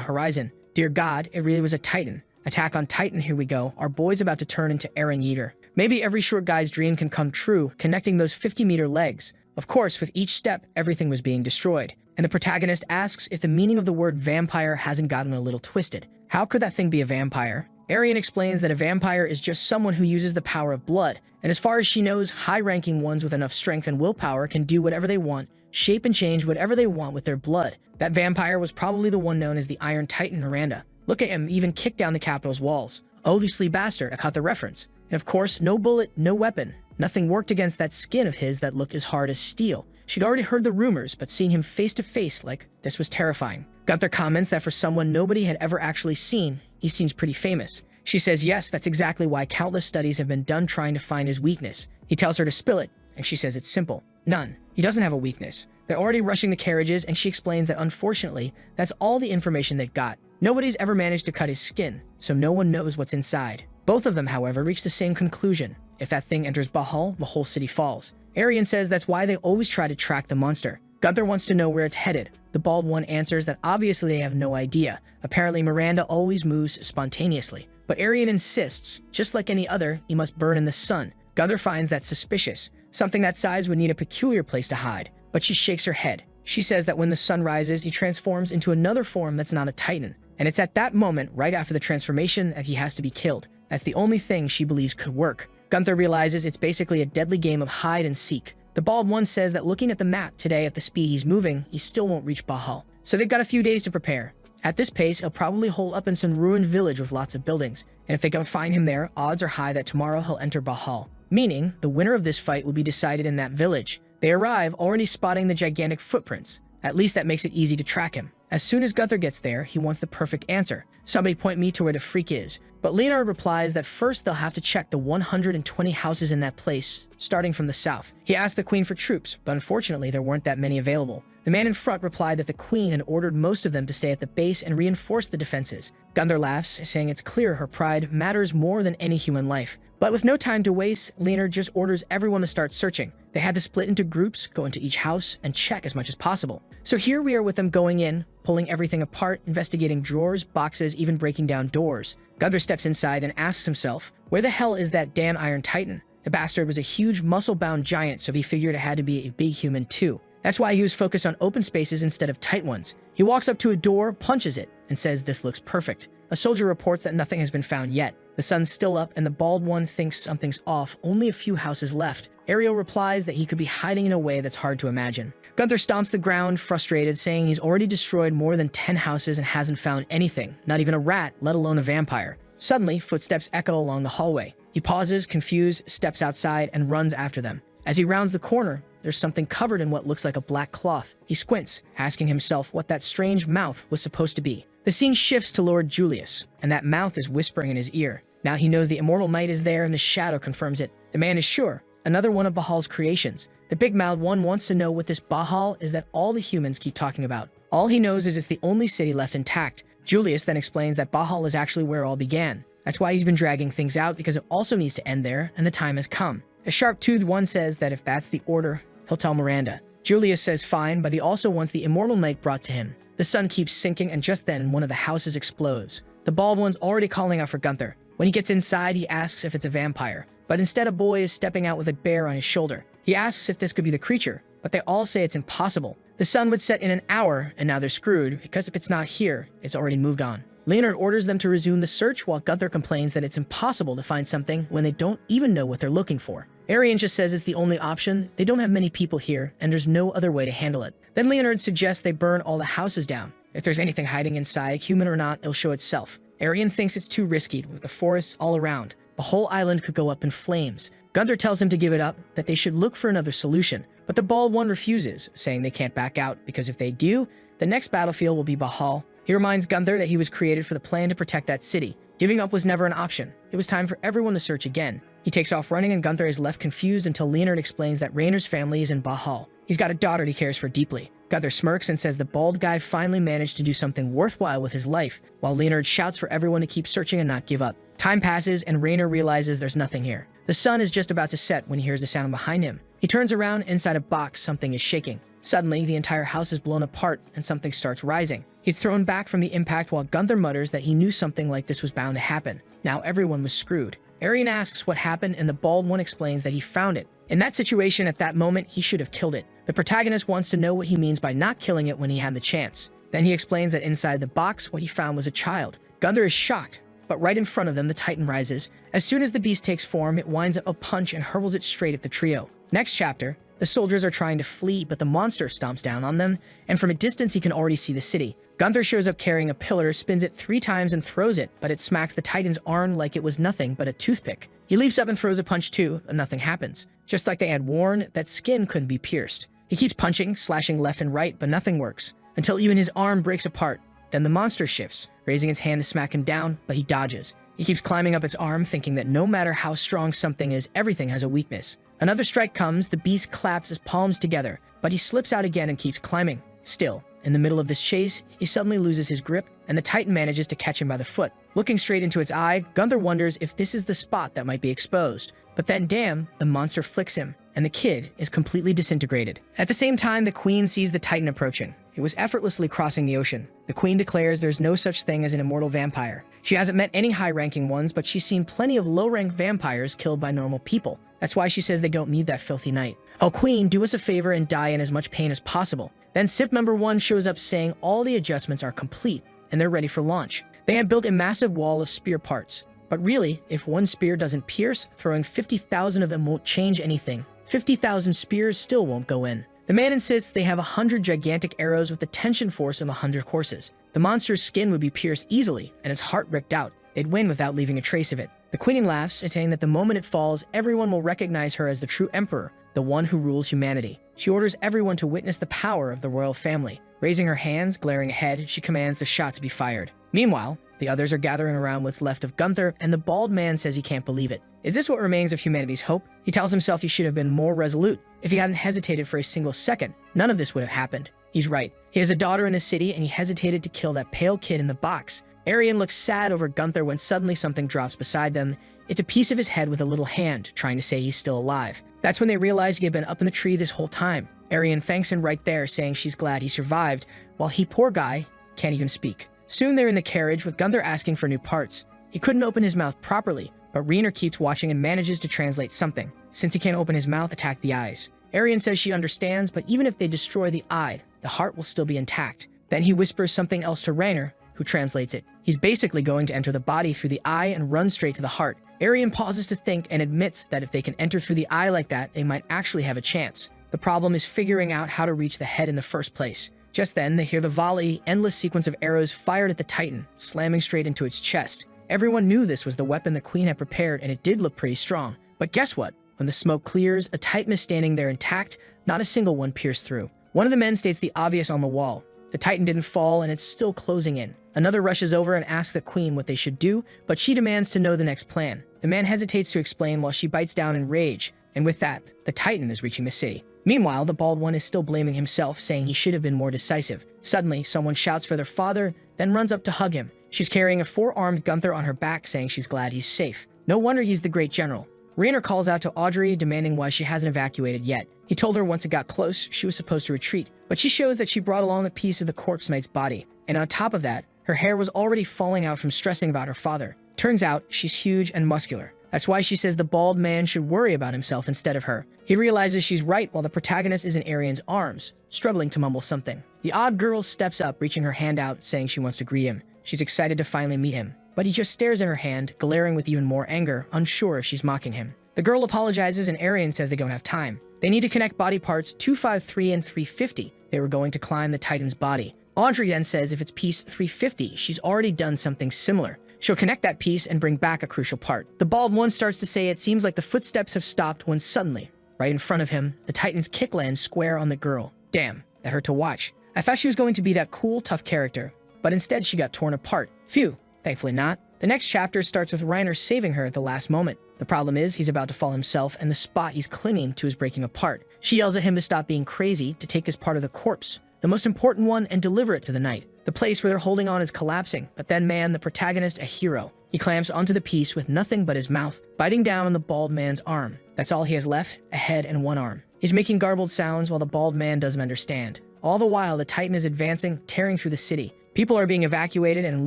horizon. Dear God, it really was a Titan. Attack on Titan, here we go. Our boy's about to turn into Eren Yeager. Maybe every short guy's dream can come true, connecting those 50-meter legs. Of course, with each step, everything was being destroyed. And the protagonist asks if the meaning of the word vampire hasn't gotten a little twisted. How could that thing be a vampire? Arian explains that a vampire is just someone who uses the power of blood. And as far as she knows, high-ranking ones with enough strength and willpower can do whatever they want, shape and change whatever they want with their blood. That vampire was probably the one known as the Iron Titan Miranda. Look at him, even kicked down the capital's walls. Oh, you sleep bastard, I caught the reference. And of course, no bullet, no weapon. Nothing worked against that skin of his that looked as hard as steel. She'd already heard the rumors, but seeing him face to face like this was terrifying. Gunther comments that for someone nobody had ever actually seen, he seems pretty famous. She says yes, that's exactly why countless studies have been done trying to find his weakness. He tells her to spill it, and she says it's simple. None. He doesn't have a weakness. They're already rushing the carriages, and she explains that unfortunately, that's all the information they've got. Nobody's ever managed to cut his skin, so no one knows what's inside. Both of them, however, reach the same conclusion. If that thing enters Bahal, the whole city falls. Arian says that's why they always try to track the monster. Gunther wants to know where it's headed. The bald one answers that obviously they have no idea. Apparently Miranda always moves spontaneously. But Arian insists, just like any other, he must burn in the sun. Gunther finds that suspicious. Something that size would need a peculiar place to hide. But she shakes her head. She says that when the sun rises, he transforms into another form that's not a Titan. And it's at that moment, right after the transformation, that he has to be killed. That's the only thing she believes could work. Gunther realizes it's basically a deadly game of hide and seek. The bald one says that looking at the map today at the speed he's moving, he still won't reach Bahal. So they've got a few days to prepare. At this pace, he'll probably hole up in some ruined village with lots of buildings. And if they can find him there, odds are high that tomorrow he'll enter Bahal. Meaning, the winner of this fight will be decided in that village. They arrive already spotting the gigantic footprints. At least that makes it easy to track him. As soon as Gunther gets there, he wants the perfect answer. Somebody point me to where the freak is. But Leonard replies that first they'll have to check the 120 houses in that place, starting from the south. He asked the queen for troops, but unfortunately there weren't that many available. The man in front replied that the queen had ordered most of them to stay at the base and reinforce the defenses. Gunther laughs, saying it's clear her pride matters more than any human life. But with no time to waste, Leonard just orders everyone to start searching. They had to split into groups, go into each house, and check as much as possible. So here we are with them going in, pulling everything apart, investigating drawers, boxes, even breaking down doors. Gunther steps inside and asks himself, where the hell is that damn Iron Titan? The bastard was a huge, muscle-bound giant, so he figured it had to be a big human too. That's why he was focused on open spaces instead of tight ones. He walks up to a door, punches it, and says this looks perfect. A soldier reports that nothing has been found yet. The sun's still up, and the bald one thinks something's off, only a few houses left. Ariel replies that he could be hiding in a way that's hard to imagine. Gunther stomps the ground, frustrated, saying he's already destroyed more than 10 houses and hasn't found anything, not even a rat, let alone a vampire. Suddenly, footsteps echo along the hallway. He pauses, confused, steps outside, and runs after them. As he rounds the corner, there's something covered in what looks like a black cloth. He squints, asking himself what that strange mouth was supposed to be. The scene shifts to Lord Julius, and that mouth is whispering in his ear. Now he knows the immortal knight is there and the shadow confirms it. The man is sure. Another one of Bahal's creations. The big-mouthed one wants to know what this Bahal is that all the humans keep talking about. All he knows is it's the only city left intact. Julius then explains that Bahal is actually where it all began. That's why he's been dragging things out, because it also needs to end there, and the time has come. The sharp-toothed one says that if that's the order, he'll tell Miranda. Julius says fine, but he also wants the immortal knight brought to him. The sun keeps sinking, and just then one of the houses explodes. The bald one's already calling out for Gunther. When he gets inside, he asks if it's a vampire. But instead, a boy is stepping out with a bear on his shoulder. He asks if this could be the creature, but they all say it's impossible. The sun would set in an hour, and now they're screwed, because if it's not here, it's already moved on. Leonard orders them to resume the search while Gunther complains that it's impossible to find something when they don't even know what they're looking for. Arian just says it's the only option, they don't have many people here, and there's no other way to handle it. Then Leonard suggests they burn all the houses down. If there's anything hiding inside, human or not, it'll show itself. Arian thinks it's too risky with the forests all around. The whole island could go up in flames. Gunther tells him to give it up, that they should look for another solution. But the bald one refuses, saying they can't back out, because if they do, the next battlefield will be Bahal. He reminds Gunther that he was created for the plan to protect that city. Giving up was never an option. It was time for everyone to search again. He takes off running and Gunther is left confused until Leonard explains that Rainer's family is in Bahal. He's got a daughter he cares for deeply. Gunther smirks and says the bald guy finally managed to do something worthwhile with his life, while Leonard shouts for everyone to keep searching and not give up. Time passes and Rainer realizes there's nothing here. The sun is just about to set when he hears a sound behind him. He turns around. Inside a box, something is shaking. Suddenly, the entire house is blown apart and something starts rising. He's thrown back from the impact while Gunther mutters that he knew something like this was bound to happen. Now everyone was screwed. Arian asks what happened and the bald one explains that he found it. In that situation, at that moment, he should have killed it. The protagonist wants to know what he means by not killing it when he had the chance. Then he explains that inside the box, what he found was a child. Gunther is shocked, but right in front of them, the Titan rises. As soon as the beast takes form, it winds up a punch and hurls it straight at the trio. Next chapter, the soldiers are trying to flee, but the monster stomps down on them, and from a distance he can already see the city. Gunther shows up carrying a pillar, spins it 3 times and throws it, but it smacks the Titan's arm like it was nothing but a toothpick. He leaps up and throws a punch too, and nothing happens. Just like they had warned, that skin couldn't be pierced. He keeps punching, slashing left and right, but nothing works, until even his arm breaks apart. Then the monster shifts, raising its hand to smack him down, but he dodges. He keeps climbing up its arm, thinking that no matter how strong something is, everything has a weakness. Another strike comes, the beast claps his palms together, but he slips out again and keeps climbing. Still, in the middle of this chase, he suddenly loses his grip, and the Titan manages to catch him by the foot. Looking straight into its eye, Gunther wonders if this is the spot that might be exposed. But then, damn, the monster flicks him, and the kid is completely disintegrated. At the same time, the Queen sees the Titan approaching. It was effortlessly crossing the ocean. The Queen declares there's no such thing as an immortal vampire. She hasn't met any high-ranking ones, but she's seen plenty of low-ranked vampires killed by normal people. That's why she says they don't need that filthy night. Oh, Queen, do us a favor and die in as much pain as possible. Then SIP member 1 shows up saying all the adjustments are complete, and they're ready for launch. They have built a massive wall of spear parts. But really, if one spear doesn't pierce, throwing 50,000 of them won't change anything. 50,000 spears still won't go in. The man insists they have 100 gigantic arrows with a tension force of 100 horses. The monster's skin would be pierced easily, and its heart ripped out. They'd win without leaving a trace of it. The Queen laughs, saying that the moment it falls, everyone will recognize her as the true emperor, the one who rules humanity. She orders everyone to witness the power of the royal family. Raising her hands, glaring ahead, she commands the shot to be fired. Meanwhile, the others are gathering around what's left of Gunther, and the bald man says he can't believe it. Is this what remains of humanity's hope? He tells himself he should have been more resolute. If he hadn't hesitated for a single second, none of this would have happened. He's right. He has a daughter in the city, and he hesitated to kill that pale kid in the box. Arian looks sad over Gunther when suddenly something drops beside them. It's a piece of his head with a little hand, trying to say he's still alive. That's when they realize he had been up in the tree this whole time. Arian thanks him right there, saying she's glad he survived, while he, poor guy, can't even speak. Soon they're in the carriage, with Gunther asking for new parts. He couldn't open his mouth properly, but Rainer keeps watching and manages to translate something. Since he can't open his mouth, attack the eyes. Arian says she understands, but even if they destroy the eye, the heart will still be intact. Then he whispers something else to Rainer, who translates it. He's basically going to enter the body through the eye and run straight to the heart. Arian pauses to think and admits that if they can enter through the eye like that, they might actually have a chance. The problem is figuring out how to reach the head in the first place. Just then, they hear the volley, endless sequence of arrows fired at the Titan, slamming straight into its chest. Everyone knew this was the weapon the Queen had prepared, and it did look pretty strong. But guess what? When the smoke clears, a Titan is standing there intact, not a single one pierced through. One of the men states the obvious on the wall. The Titan didn't fall, and it's still closing in. Another rushes over and asks the Queen what they should do, but she demands to know the next plan. The man hesitates to explain while she bites down in rage, and with that, the Titan is reaching the city. Meanwhile, the bald one is still blaming himself, saying he should have been more decisive. Suddenly, someone shouts for their father, then runs up to hug him. She's carrying a 4-armed Gunther on her back, saying she's glad he's safe. No wonder he's the great general. Rainer calls out to Audrey, demanding why she hasn't evacuated yet. He told her once it got close, she was supposed to retreat, but she shows that she brought along a piece of the corpse knight's body. And on top of that, her hair was already falling out from stressing about her father. Turns out, she's huge and muscular. That's why she says the bald man should worry about himself instead of her. He realizes she's right while the protagonist is in Arian's arms, struggling to mumble something. The odd girl steps up, reaching her hand out, saying she wants to greet him. She's excited to finally meet him, but he just stares at her hand, glaring with even more anger, unsure if she's mocking him. The girl apologizes and Arian says they don't have time. They need to connect body parts 253 and 350. They were going to climb the Titan's body. Audrey then says if it's piece 350, she's already done something similar. She'll connect that piece and bring back a crucial part. The bald one starts to say it seems like the footsteps have stopped when suddenly, right in front of him, the Titan's kick lands square on the girl. Damn, that hurt to watch. I thought she was going to be that cool, tough character, but instead she got torn apart. Phew, thankfully not. The next chapter starts with Reiner saving her at the last moment. The problem is he's about to fall himself and the spot he's clinging to is breaking apart. She yells at him to stop being crazy, to take this part of the corpse, the most important one, and deliver it to the knight. The place where they're holding on is collapsing, but then man, the protagonist, a hero. He clamps onto the piece with nothing but his mouth, biting down on the bald man's arm. That's all he has left, a head and one arm. He's making garbled sounds while the bald man doesn't understand. All the while, the Titan is advancing, tearing through the city. People are being evacuated and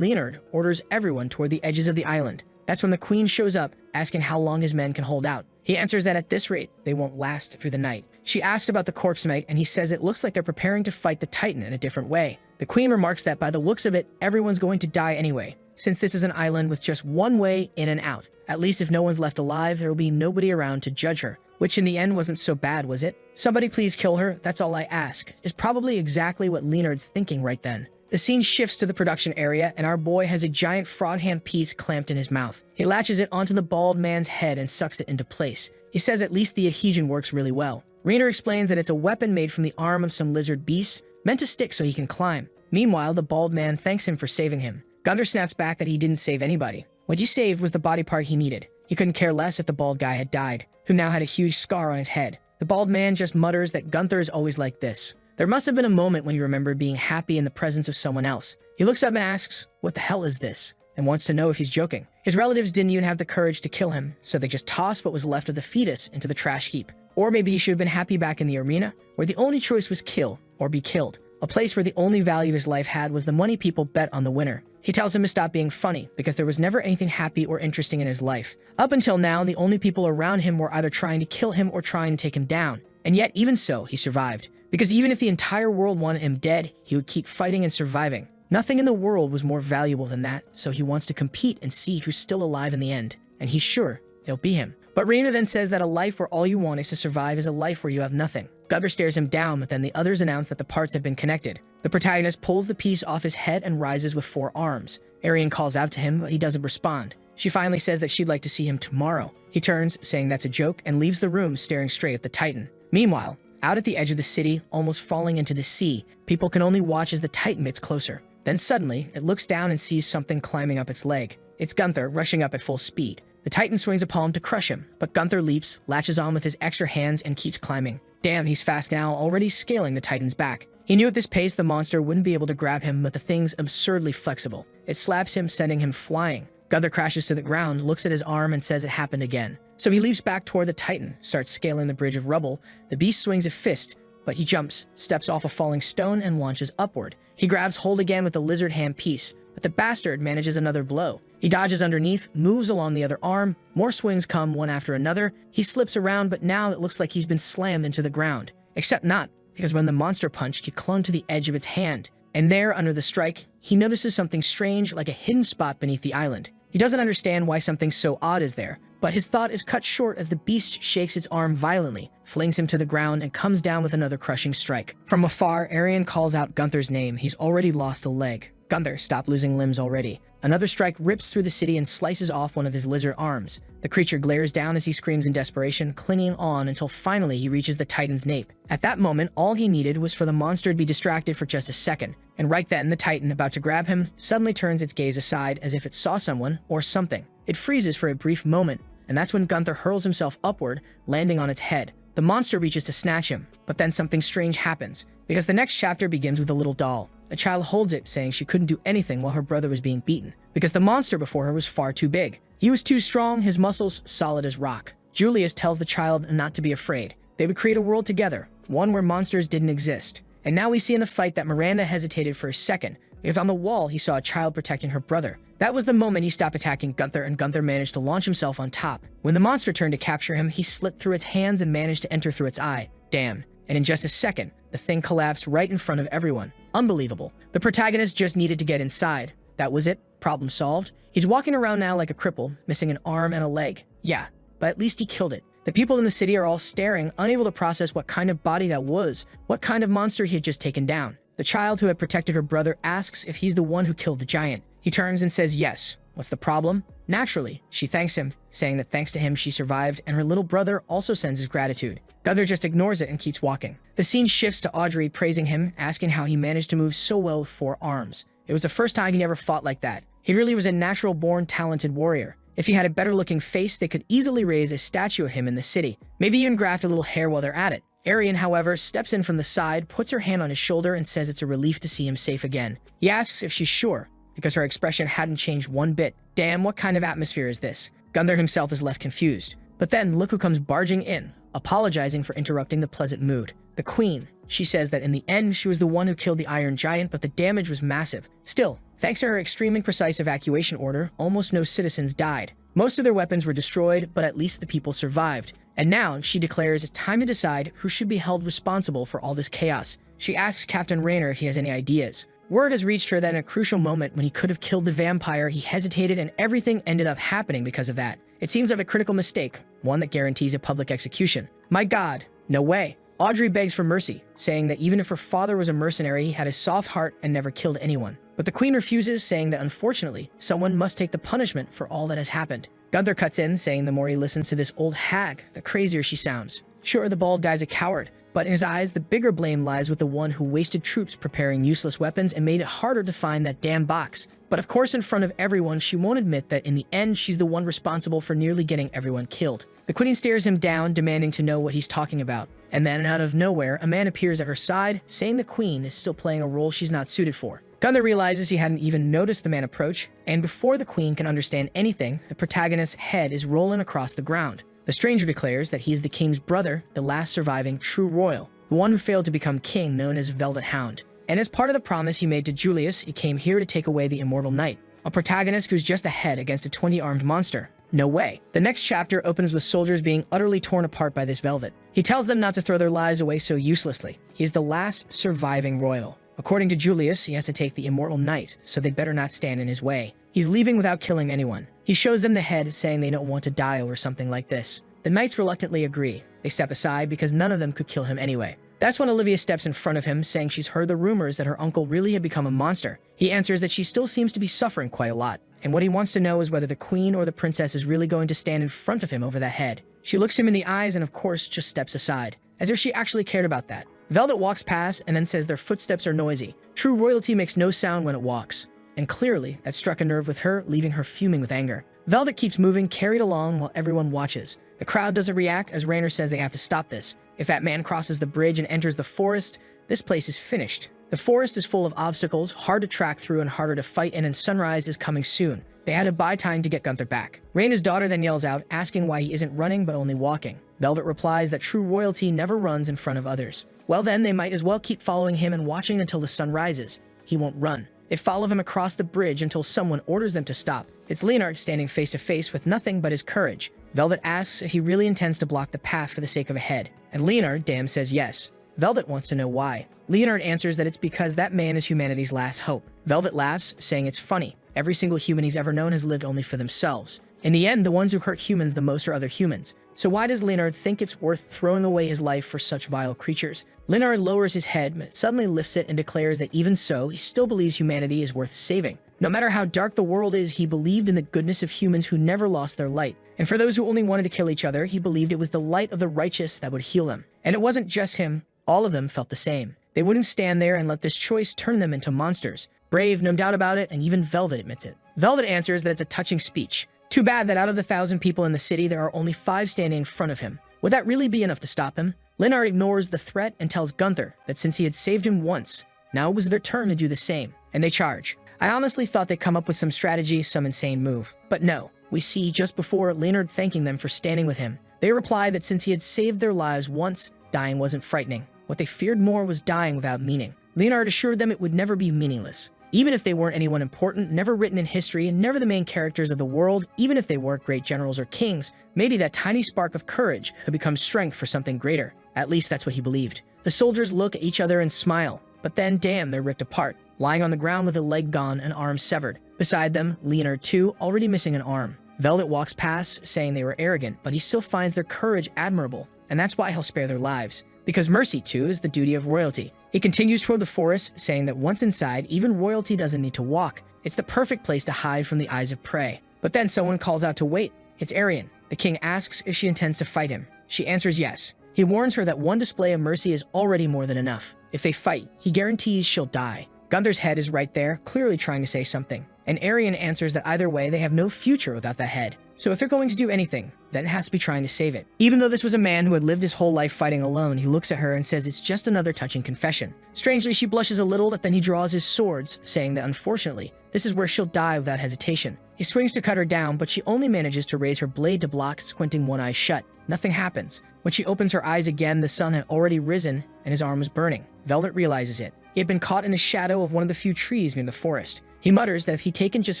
Leonard orders everyone toward the edges of the island. That's when the queen shows up, asking how long his men can hold out. He answers that at this rate, they won't last through the night. She asked about the corpse knight, and he says it looks like they're preparing to fight the Titan in a different way. The queen remarks that by the looks of it, everyone's going to die anyway, since this is an island with just one way in and out. At least if no one's left alive, there will be nobody around to judge her. Which in the end wasn't so bad, was it? Somebody please kill her, that's all I ask, is probably exactly what Leonard's thinking right then. The scene shifts to the production area, and our boy has a giant frog hand piece clamped in his mouth. He latches it onto the bald man's head and sucks it into place. He says at least the adhesion works really well. Reiner explains that it's a weapon made from the arm of some lizard beast, meant to stick so he can climb. Meanwhile, the bald man thanks him for saving him. Gunther snaps back that he didn't save anybody. What he saved was the body part he needed. He couldn't care less if the bald guy had died, who now had a huge scar on his head. The bald man just mutters that Gunther is always like this. There must have been a moment when he remembered being happy in the presence of someone else. He looks up and asks, "What the hell is this?" and wants to know if he's joking. His relatives didn't even have the courage to kill him, so they just tossed what was left of the fetus into the trash heap. Or maybe he should have been happy back in the arena, where the only choice was kill or be killed. A place where the only value his life had was the money people bet on the winner. He tells him to stop being funny, because there was never anything happy or interesting in his life. Up until now, the only people around him were either trying to kill him or trying to take him down. And yet, even so, he survived. Because even if the entire world wanted him dead, he would keep fighting and surviving. Nothing in the world was more valuable than that, so he wants to compete and see who's still alive in the end. And he's sure it'll be him. But Reiner then says that a life where all you want is to survive is a life where you have nothing. Gunther stares him down, but then the others announce that the parts have been connected. The protagonist pulls the piece off his head and rises with 4 arms. Arian calls out to him, but he doesn't respond. She finally says that she'd like to see him tomorrow. He turns, saying that's a joke, and leaves the room staring straight at the Titan. Meanwhile, out at the edge of the city, almost falling into the sea, people can only watch as the Titan gets closer. Then suddenly, it looks down and sees something climbing up its leg. It's Gunther, rushing up at full speed. The Titan swings a palm to crush him, but Gunther leaps, latches on with his extra hands, and keeps climbing. Damn, he's fast now, already scaling the Titan's back. He knew at this pace the monster wouldn't be able to grab him, but the thing's absurdly flexible. It slaps him, sending him flying. Gunther crashes to the ground, looks at his arm, and says it happened again. So he leaps back toward the Titan, starts scaling the bridge of rubble. The beast swings a fist, but he jumps, steps off a falling stone, and launches upward. He grabs hold again with the lizard hand piece, but the bastard manages another blow. He dodges underneath, moves along the other arm, more swings come one after another. He slips around, but now it looks like he's been slammed into the ground. Except not, because when the monster punched, he clung to the edge of its hand. And there, under the strike, he notices something strange, like a hidden spot beneath the island. He doesn't understand why something so odd is there, but his thought is cut short as the beast shakes its arm violently, flings him to the ground, and comes down with another crushing strike. From afar, Arian calls out Gunther's name. He's already lost a leg. Gunther, stop losing limbs already. Another strike rips through the city and slices off one of his lizard arms. The creature glares down as he screams in desperation, clinging on until finally he reaches the Titan's nape. At that moment, all he needed was for the monster to be distracted for just a second. And right then, the Titan, about to grab him, suddenly turns its gaze aside as if it saw someone or something. It freezes for a brief moment, and that's when Gunther hurls himself upward, landing on its head. The monster reaches to snatch him, but then something strange happens, because the next chapter begins with a little doll. The child holds it, saying she couldn't do anything while her brother was being beaten, because the monster before her was far too big. He was too strong, his muscles solid as rock. Julius tells the child not to be afraid. They would create a world together, one where monsters didn't exist. And now we see in the fight that Miranda hesitated for a second, because on the wall he saw a child protecting her brother. That was the moment he stopped attacking Gunther, and Gunther managed to launch himself on top. When the monster turned to capture him, he slipped through its hands and managed to enter through its eye. Damn. And in just a second, the thing collapsed right in front of everyone. Unbelievable. The protagonist just needed to get inside, That was it? Problem solved? He's walking around now like a cripple, missing an arm and a leg. Yeah, but at least he killed it. The people in the city are all staring, unable to process what kind of body that was, what kind of monster he had just taken down. The child who had protected her brother asks if he's the one who killed the giant. He turns and says yes. What's the problem? Naturally, she thanks him, saying that thanks to him she survived, and her little brother also sends his gratitude. Gunther just ignores it and keeps walking. The scene shifts to Audrey praising him, asking how he managed to move so well with 4 arms. It was the first time he never fought like that. He really was a natural-born talented warrior. If he had a better-looking face, they could easily raise a statue of him in the city. Maybe even graft a little hair while they're at it. Arian, however, steps in from the side, puts her hand on his shoulder, and says it's a relief to see him safe again. He asks if she's sure, because her expression hadn't changed one bit. Damn, what kind of atmosphere is this? Gunther himself is left confused. But then, look who comes barging in, apologizing for interrupting the pleasant mood. The Queen. She says that in the end, she was the one who killed the Iron Giant, but the damage was massive. Still, thanks to her extremely precise evacuation order, almost no citizens died. Most of their weapons were destroyed, but at least the people survived. And now, she declares it's time to decide who should be held responsible for all this chaos. She asks Captain Raynor if he has any ideas. Word has reached her that in a crucial moment when he could have killed the vampire, he hesitated and everything ended up happening because of that. It seems like a critical mistake, one that guarantees a public execution. My God, no way. Audrey begs for mercy, saying that even if her father was a mercenary, he had a soft heart and never killed anyone. But the Queen refuses, saying that unfortunately, someone must take the punishment for all that has happened. Gunther cuts in, saying the more he listens to this old hag, the crazier she sounds. Sure, the bald guy's a coward, but in his eyes, the bigger blame lies with the one who wasted troops preparing useless weapons and made it harder to find that damn box. But of course, in front of everyone, she won't admit that in the end, she's the one responsible for nearly getting everyone killed. The Queen stares him down, demanding to know what he's talking about. And then, out of nowhere, a man appears at her side, saying the Queen is still playing a role she's not suited for. Gunther realizes he hadn't even noticed the man approach, and before the Queen can understand anything, the protagonist's head is rolling across the ground. The stranger declares that he is the king's brother, the last surviving true royal, the one who failed to become king, known as Velvet Hound. And as part of the promise he made to Julius, he came here to take away the immortal knight, a protagonist who's just a head against a 20-armed monster. No way. The next chapter opens with soldiers being utterly torn apart by this Velvet. He tells them not to throw their lives away so uselessly. He's the last surviving royal. According to Julius, he has to take the immortal knight, so they better not stand in his way. He's leaving without killing anyone. He shows them the head, saying they don't want to die over something like this. The knights reluctantly agree. They step aside because none of them could kill him anyway. That's when Olivia steps in front of him, saying she's heard the rumors that her uncle really had become a monster. He answers that she still seems to be suffering quite a lot, and what he wants to know is whether the Queen or the princess is really going to stand in front of him over that head. She looks him in the eyes and of course just steps aside, as if she actually cared about that. Velvet walks past and then says their footsteps are noisy. True royalty makes no sound when it walks. And clearly, that struck a nerve with her, leaving her fuming with anger. Velvet keeps moving, carried along while everyone watches. The crowd doesn't react as Raynor says they have to stop this. If that man crosses the bridge and enters the forest, this place is finished. The forest is full of obstacles, hard to track through and harder to fight, and sunrise is coming soon. They had to buy time to get Gunther back. Raynor's daughter then yells out, asking why he isn't running but only walking. Velvet replies that true royalty never runs in front of others. Well then, they might as well keep following him and watching until the sun rises. He won't run. They follow him across the bridge until someone orders them to stop. It's Leonard standing face to face with nothing but his courage. Velvet asks if he really intends to block the path for the sake of a head. And Leonard, damn, says yes. Velvet wants to know why. Leonard answers that it's because that man is humanity's last hope. Velvet laughs, saying it's funny. Every single human he's ever known has lived only for themselves. In the end, the ones who hurt humans the most are other humans. So why does Leonard think it's worth throwing away his life for such vile creatures? Leonard lowers his head, but suddenly lifts it and declares that even so, he still believes humanity is worth saving. No matter how dark the world is, he believed in the goodness of humans who never lost their light. And for those who only wanted to kill each other, he believed it was the light of the righteous that would heal them. And it wasn't just him. All of them felt the same. They wouldn't stand there and let this choice turn them into monsters. Brave, no doubt about it, and even Velvet admits it. Velvet answers that it's a touching speech. Too bad that out of the 1,000 people in the city, there are only 5 standing in front of him. Would that really be enough to stop him? Leonard ignores the threat and tells Gunther that since he had saved him once, now it was their turn to do the same. And they charge. I honestly thought they'd come up with some strategy, some insane move. But no, we see just before Leonard thanking them for standing with him. They reply that since he had saved their lives once, dying wasn't frightening. What they feared more was dying without meaning. Leonard assured them it would never be meaningless. Even if they weren't anyone important, never written in history, and never the main characters of the world, even if they weren't great generals or kings, maybe that tiny spark of courage could become strength for something greater. At least that's what he believed. The soldiers look at each other and smile, but then, damn, they're ripped apart. lying on the ground with a leg gone and arm severed. Beside them, Leonard too, already missing an arm. Velvet walks past, saying they were arrogant, but he still finds their courage admirable, and that's why he'll spare their lives. Because mercy, too, is the duty of royalty. He continues toward the forest, saying that once inside, even royalty doesn't need to walk. It's the perfect place to hide from the eyes of prey. But then someone calls out to wait. It's Arian. The king asks if she intends to fight him. She answers yes. He warns her that one display of mercy is already more than enough. If they fight, he guarantees she'll die. Gunther's head is right there, clearly trying to say something. And Arian answers that either way, they have no future without that head. So if they're going to do anything, then it has to be trying to save it. Even though this was a man who had lived his whole life fighting alone, he looks at her and says it's just another touching confession. Strangely, she blushes a little, but then he draws his swords, saying that unfortunately, this is where she'll die without hesitation. He swings to cut her down, but she only manages to raise her blade to block, squinting one eye shut. Nothing happens. When she opens her eyes again, the sun had already risen and his arm was burning. Velvet realizes it. He had been caught in the shadow of one of the few trees near the forest. He mutters that if he'd taken just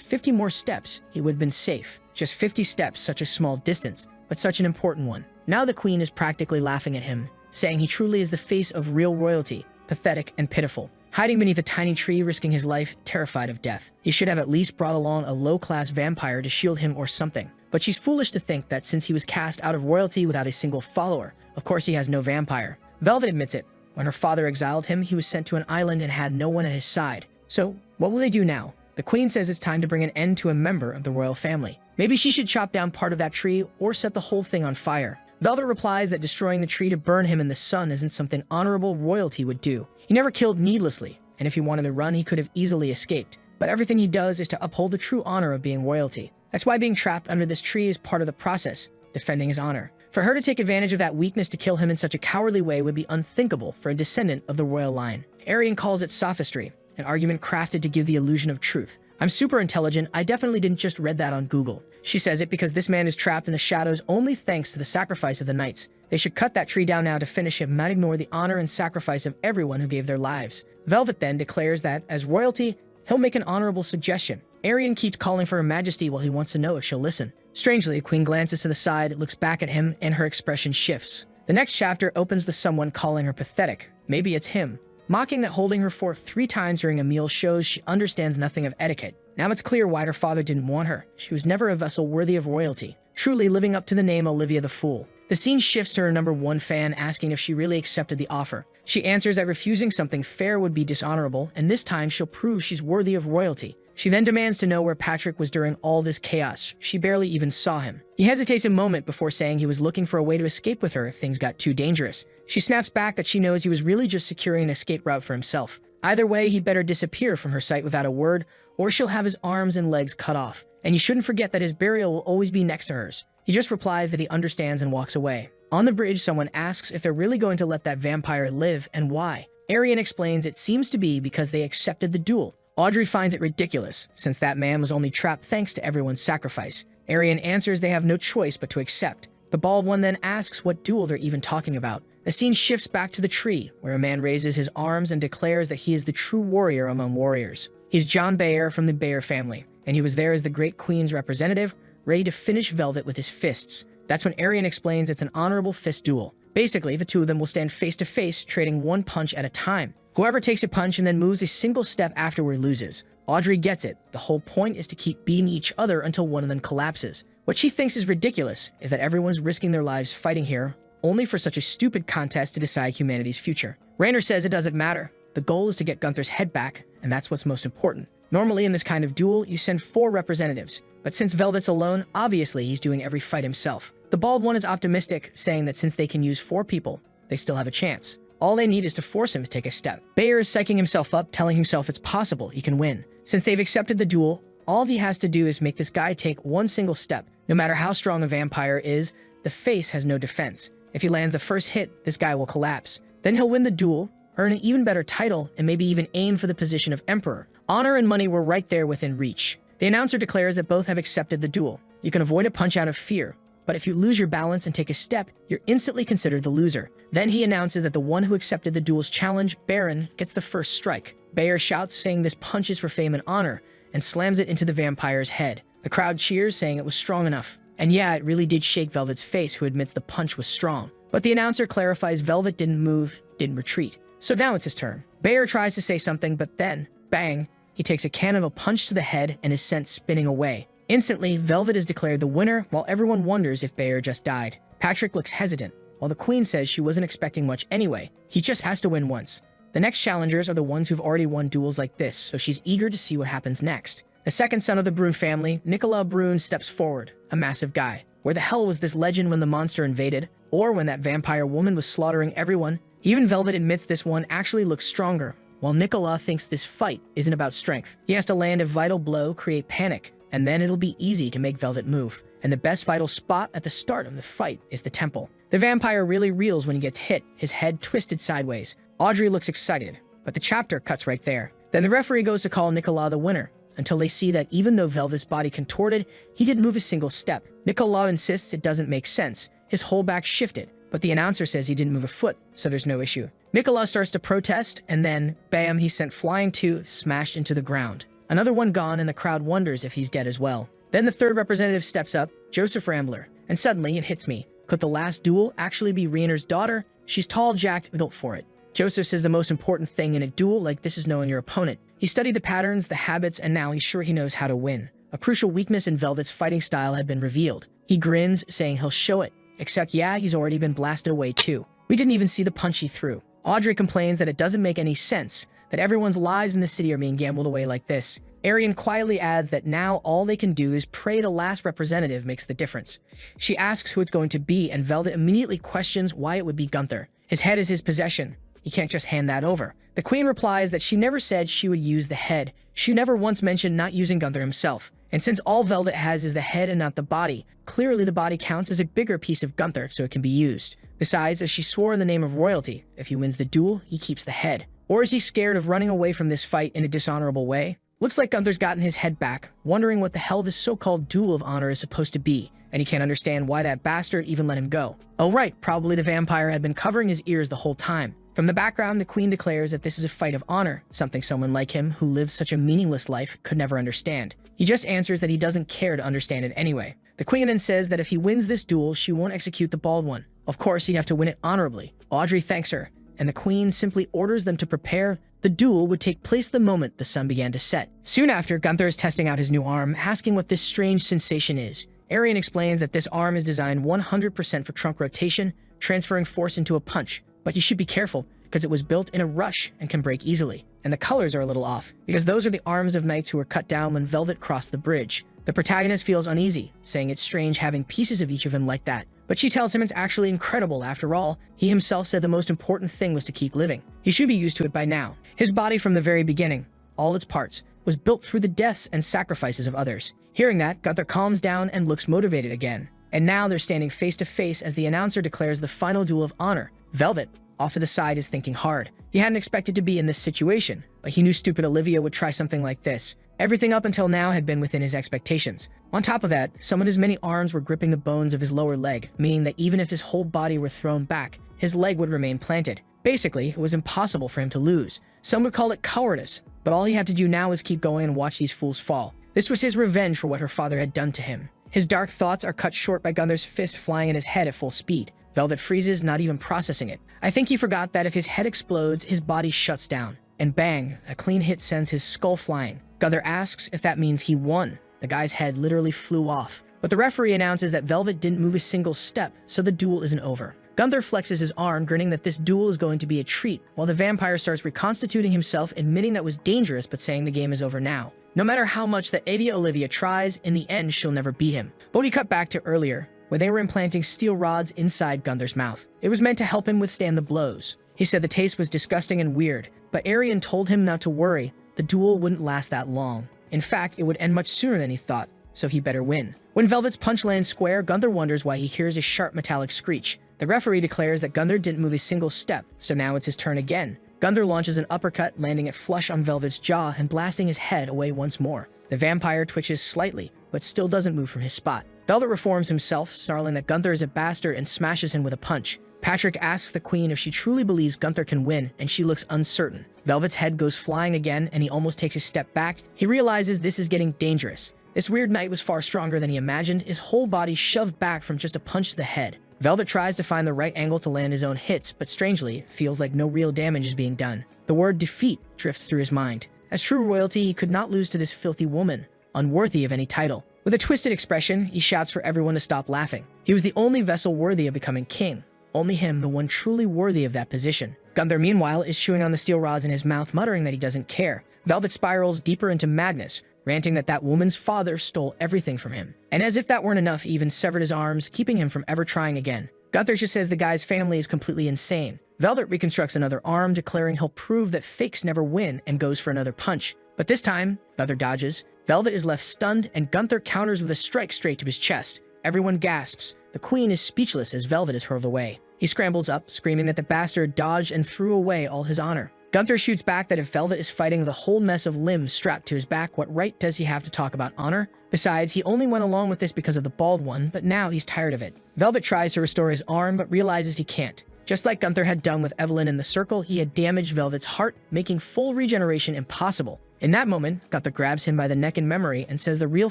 50 more steps, he would have been safe. Just 50 steps, such a small distance, but such an important one. Now the queen is practically laughing at him, saying he truly is the face of real royalty, pathetic and pitiful. Hiding beneath a tiny tree, risking his life, terrified of death. He should have at least brought along a low-class vampire to shield him or something. But she's foolish to think that since he was cast out of royalty without a single follower, of course he has no vampire. Velvet admits it. When her father exiled him, he was sent to an island and had no one at his side. So, what will they do now? The queen says it's time to bring an end to a member of the royal family. Maybe she should chop down part of that tree or set the whole thing on fire. Velvet replies that destroying the tree to burn him in the sun isn't something honorable royalty would do. He never killed needlessly, and if he wanted to run, he could have easily escaped. But everything he does is to uphold the true honor of being royalty. That's why being trapped under this tree is part of the process, defending his honor. For her to take advantage of that weakness to kill him in such a cowardly way would be unthinkable for a descendant of the royal line. Arian calls it sophistry, an argument crafted to give the illusion of truth. I'm super intelligent, I definitely didn't just read that on Google. She says it because this man is trapped in the shadows only thanks to the sacrifice of the knights. They should cut that tree down now to finish him, not ignore the honor and sacrifice of everyone who gave their lives. Velvet then declares that, as royalty, he'll make an honorable suggestion. Arian keeps calling for Her Majesty while he wants to know if she'll listen. Strangely, the queen glances to the side, looks back at him, and her expression shifts. The next chapter opens with someone calling her pathetic. Maybe it's him. Mocking that holding her fork 3 times during a meal shows she understands nothing of etiquette. Now it's clear why her father didn't want her. She was never a vessel worthy of royalty, truly living up to the name Olivia the Fool. The scene shifts to her #1 fan asking if she really accepted the offer. She answers that refusing something fair would be dishonorable, and this time she'll prove she's worthy of royalty. She then demands to know where Patrick was during all this chaos. She barely even saw him. He hesitates a moment before saying he was looking for a way to escape with her if things got too dangerous. She snaps back that she knows he was really just securing an escape route for himself. Either way, he'd better disappear from her sight without a word, or she'll have his arms and legs cut off. And you shouldn't forget that his burial will always be next to hers. He just replies that he understands and walks away. On the bridge, someone asks if they're really going to let that vampire live and why. Arian explains it seems to be because they accepted the duel. Audrey finds it ridiculous, since that man was only trapped thanks to everyone's sacrifice. Arian answers they have no choice but to accept. The bald one then asks what duel they're even talking about. The scene shifts back to the tree, where a man raises his arms and declares that he is the true warrior among warriors. He's John Bayer from the Bayer family, and he was there as the Great Queen's representative, ready to finish Velvet with his fists. That's when Arian explains it's an honorable fist duel. Basically, the two of them will stand face to face, trading one punch at a time. Whoever takes a punch and then moves a single step afterward loses. Audrey gets it. The whole point is to keep beating each other until one of them collapses. What she thinks is ridiculous is that everyone's risking their lives fighting here, only for such a stupid contest to decide humanity's future. Rainer says it doesn't matter. The goal is to get Gunther's head back, and that's what's most important. Normally in this kind of duel, you send 4 representatives, but since Velvet's alone, obviously he's doing every fight himself. The bald one is optimistic, saying that since they can use 4 people, they still have a chance. All they need is to force him to take a step. Bayer is psyching himself up, telling himself it's possible he can win. Since they've accepted the duel, all he has to do is make this guy take one single step. No matter how strong a vampire is, the face has no defense. If he lands the first hit, this guy will collapse. Then he'll win the duel, earn an even better title, and maybe even aim for the position of emperor. Honor and money were right there within reach. The announcer declares that both have accepted the duel. You can avoid a punch out of fear, but if you lose your balance and take a step, you're instantly considered the loser. Then he announces that the one who accepted the duel's challenge, Baron, gets the first strike. Bayer shouts, saying this punch is for fame and honor, and slams it into the vampire's head. The crowd cheers, saying it was strong enough. And yeah, it really did shake Velvet's face, who admits the punch was strong. But the announcer clarifies Velvet didn't move, didn't retreat. So now it's his turn. Bayer tries to say something, but then bang, he takes a cannon of a punch to the head and is sent spinning away. Instantly, Velvet is declared the winner, while everyone wonders if Bayer just died. Patrick looks hesitant, while the queen says she wasn't expecting much anyway. He just has to win once. The next challengers are the ones who've already won duels like this, so she's eager to see what happens next. The second son of the Brune family, Nicolas Brune, steps forward, a massive guy. Where the hell was this legend when the monster invaded? Or when that vampire woman was slaughtering everyone? Even Velvet admits this one actually looks stronger, while Nicolas thinks this fight isn't about strength. He has to land a vital blow, create panic, and then it'll be easy to make Velvet move. And the best vital spot at the start of the fight is the temple. The vampire really reels when he gets hit, his head twisted sideways. Audrey looks excited, but the chapter cuts right there. Then the referee goes to call Nicolas the winner, until they see that even though Velvet's body contorted, he didn't move a single step. Nicolas insists it doesn't make sense. His whole back shifted, but the announcer says he didn't move a foot, so there's no issue. Nicolas starts to protest, and then, bam, he's sent flying too, smashed into the ground. Another one gone, and the crowd wonders if he's dead as well. Then the third representative steps up, Joseph Rambler, and suddenly it hits me. Could the last duel actually be Rainer's daughter? She's tall, jacked, built for it. Joseph says the most important thing in a duel like this is knowing your opponent. He studied the patterns, the habits, and now he's sure he knows how to win. A crucial weakness in Velvet's fighting style had been revealed. He grins, saying he'll show it. Except, yeah, he's already been blasted away too. We didn't even see the punch he threw. Audrey complains that it doesn't make any sense, that everyone's lives in the city are being gambled away like this. Arian quietly adds that now all they can do is pray the last representative makes the difference. She asks who it's going to be, and Velvet immediately questions why it would be Gunther. His head is his possession. He can't just hand that over. The queen replies that she never said she would use the head. She never once mentioned not using Gunther himself. And since all Velvet has is the head and not the body, clearly the body counts as a bigger piece of Gunther, so it can be used. Besides, as she swore in the name of royalty, if he wins the duel, he keeps the head. Or is he scared of running away from this fight in a dishonorable way? Looks like Gunther's gotten his head back, wondering what the hell this so-called duel of honor is supposed to be, and he can't understand why that bastard even let him go. Oh right, probably the vampire had been covering his ears the whole time. From the background, the queen declares that this is a fight of honor, something someone like him, who lives such a meaningless life, could never understand. He just answers that he doesn't care to understand it anyway. The queen then says that if he wins this duel, she won't execute the bald one. Of course, he'd have to win it honorably. Audrey thanks her, and the queen simply orders them to prepare. The duel would take place the moment the sun began to set. Soon after, Gunther is testing out his new arm, asking what this strange sensation is. Arian explains that this arm is designed 100% for trunk rotation, transferring force into a punch. But you should be careful, because it was built in a rush and can break easily. And the colors are a little off, because those are the arms of knights who were cut down when Velvet crossed the bridge. The protagonist feels uneasy, saying it's strange having pieces of each of him like that. But she tells him it's actually incredible after all. He himself said the most important thing was to keep living. He should be used to it by now. His body from the very beginning, all its parts, was built through the deaths and sacrifices of others. Hearing that, Gunther calms down and looks motivated again. And now they're standing face to face as the announcer declares the final duel of honor. Velvet, off to the side, is thinking hard. He hadn't expected to be in this situation, but he knew stupid Olivia would try something like this. Everything up until now had been within his expectations. On top of that, some of his many arms were gripping the bones of his lower leg, meaning that even if his whole body were thrown back, his leg would remain planted. Basically, it was impossible for him to lose. Some would call it cowardice, but all he had to do now was keep going and watch these fools fall. This was his revenge for what her father had done to him. His dark thoughts are cut short by Gunther's fist flying in his head at full speed. Velvet freezes, not even processing it. I think he forgot that if his head explodes, his body shuts down. And bang, a clean hit sends his skull flying. Gunther asks if that means he won. The guy's head literally flew off. But the referee announces that Velvet didn't move a single step, so the duel isn't over. Gunther flexes his arm, grinning that this duel is going to be a treat, while the vampire starts reconstituting himself, admitting that was dangerous but saying the game is over now. No matter how much that idiot Olivia tries, in the end she'll never beat him. But we cut back to earlier, where they were implanting steel rods inside Gunther's mouth. It was meant to help him withstand the blows. He said the taste was disgusting and weird, but Arian told him not to worry. The duel wouldn't last that long. In fact, it would end much sooner than he thought, so he better win. When Velvet's punch lands square, Gunther wonders why he hears a sharp metallic screech. The referee declares that Gunther didn't move a single step, so now it's his turn again. Gunther launches an uppercut, landing it flush on Velvet's jaw and blasting his head away once more. The vampire twitches slightly, but still doesn't move from his spot. Velvet reforms himself, snarling that Gunther is a bastard, and smashes him with a punch. Patrick asks the queen if she truly believes Gunther can win, and she looks uncertain. Velvet's head goes flying again, and he almost takes a step back. He realizes this is getting dangerous. This weird knight was far stronger than he imagined, his whole body shoved back from just a punch to the head. Velvet tries to find the right angle to land his own hits, but strangely, it feels like no real damage is being done. The word defeat drifts through his mind. As true royalty, he could not lose to this filthy woman, unworthy of any title. With a twisted expression, he shouts for everyone to stop laughing. He was the only vessel worthy of becoming king. Only him, the one truly worthy of that position. Gunther, meanwhile, is chewing on the steel rods in his mouth, muttering that he doesn't care. Velvet spirals deeper into madness, ranting that that woman's father stole everything from him. And as if that weren't enough, he even severed his arms, keeping him from ever trying again. Gunther just says the guy's family is completely insane. Velvet reconstructs another arm, declaring he'll prove that fakes never win, and goes for another punch. But this time, Gunther dodges. Velvet is left stunned, and Gunther counters with a strike straight to his chest. Everyone gasps. The queen is speechless as Velvet is hurled away. He scrambles up, screaming that the bastard dodged and threw away all his honor. Gunther shoots back that if Velvet is fighting the whole mess of limbs strapped to his back, what right does he have to talk about honor? Besides, he only went along with this because of the bald one, but now he's tired of it. Velvet tries to restore his arm, but realizes he can't. Just like Gunther had done with Evelyn in the circle, he had damaged Velvet's heart, making full regeneration impossible. In that moment, Gunther grabs him by the neck in memory and says the real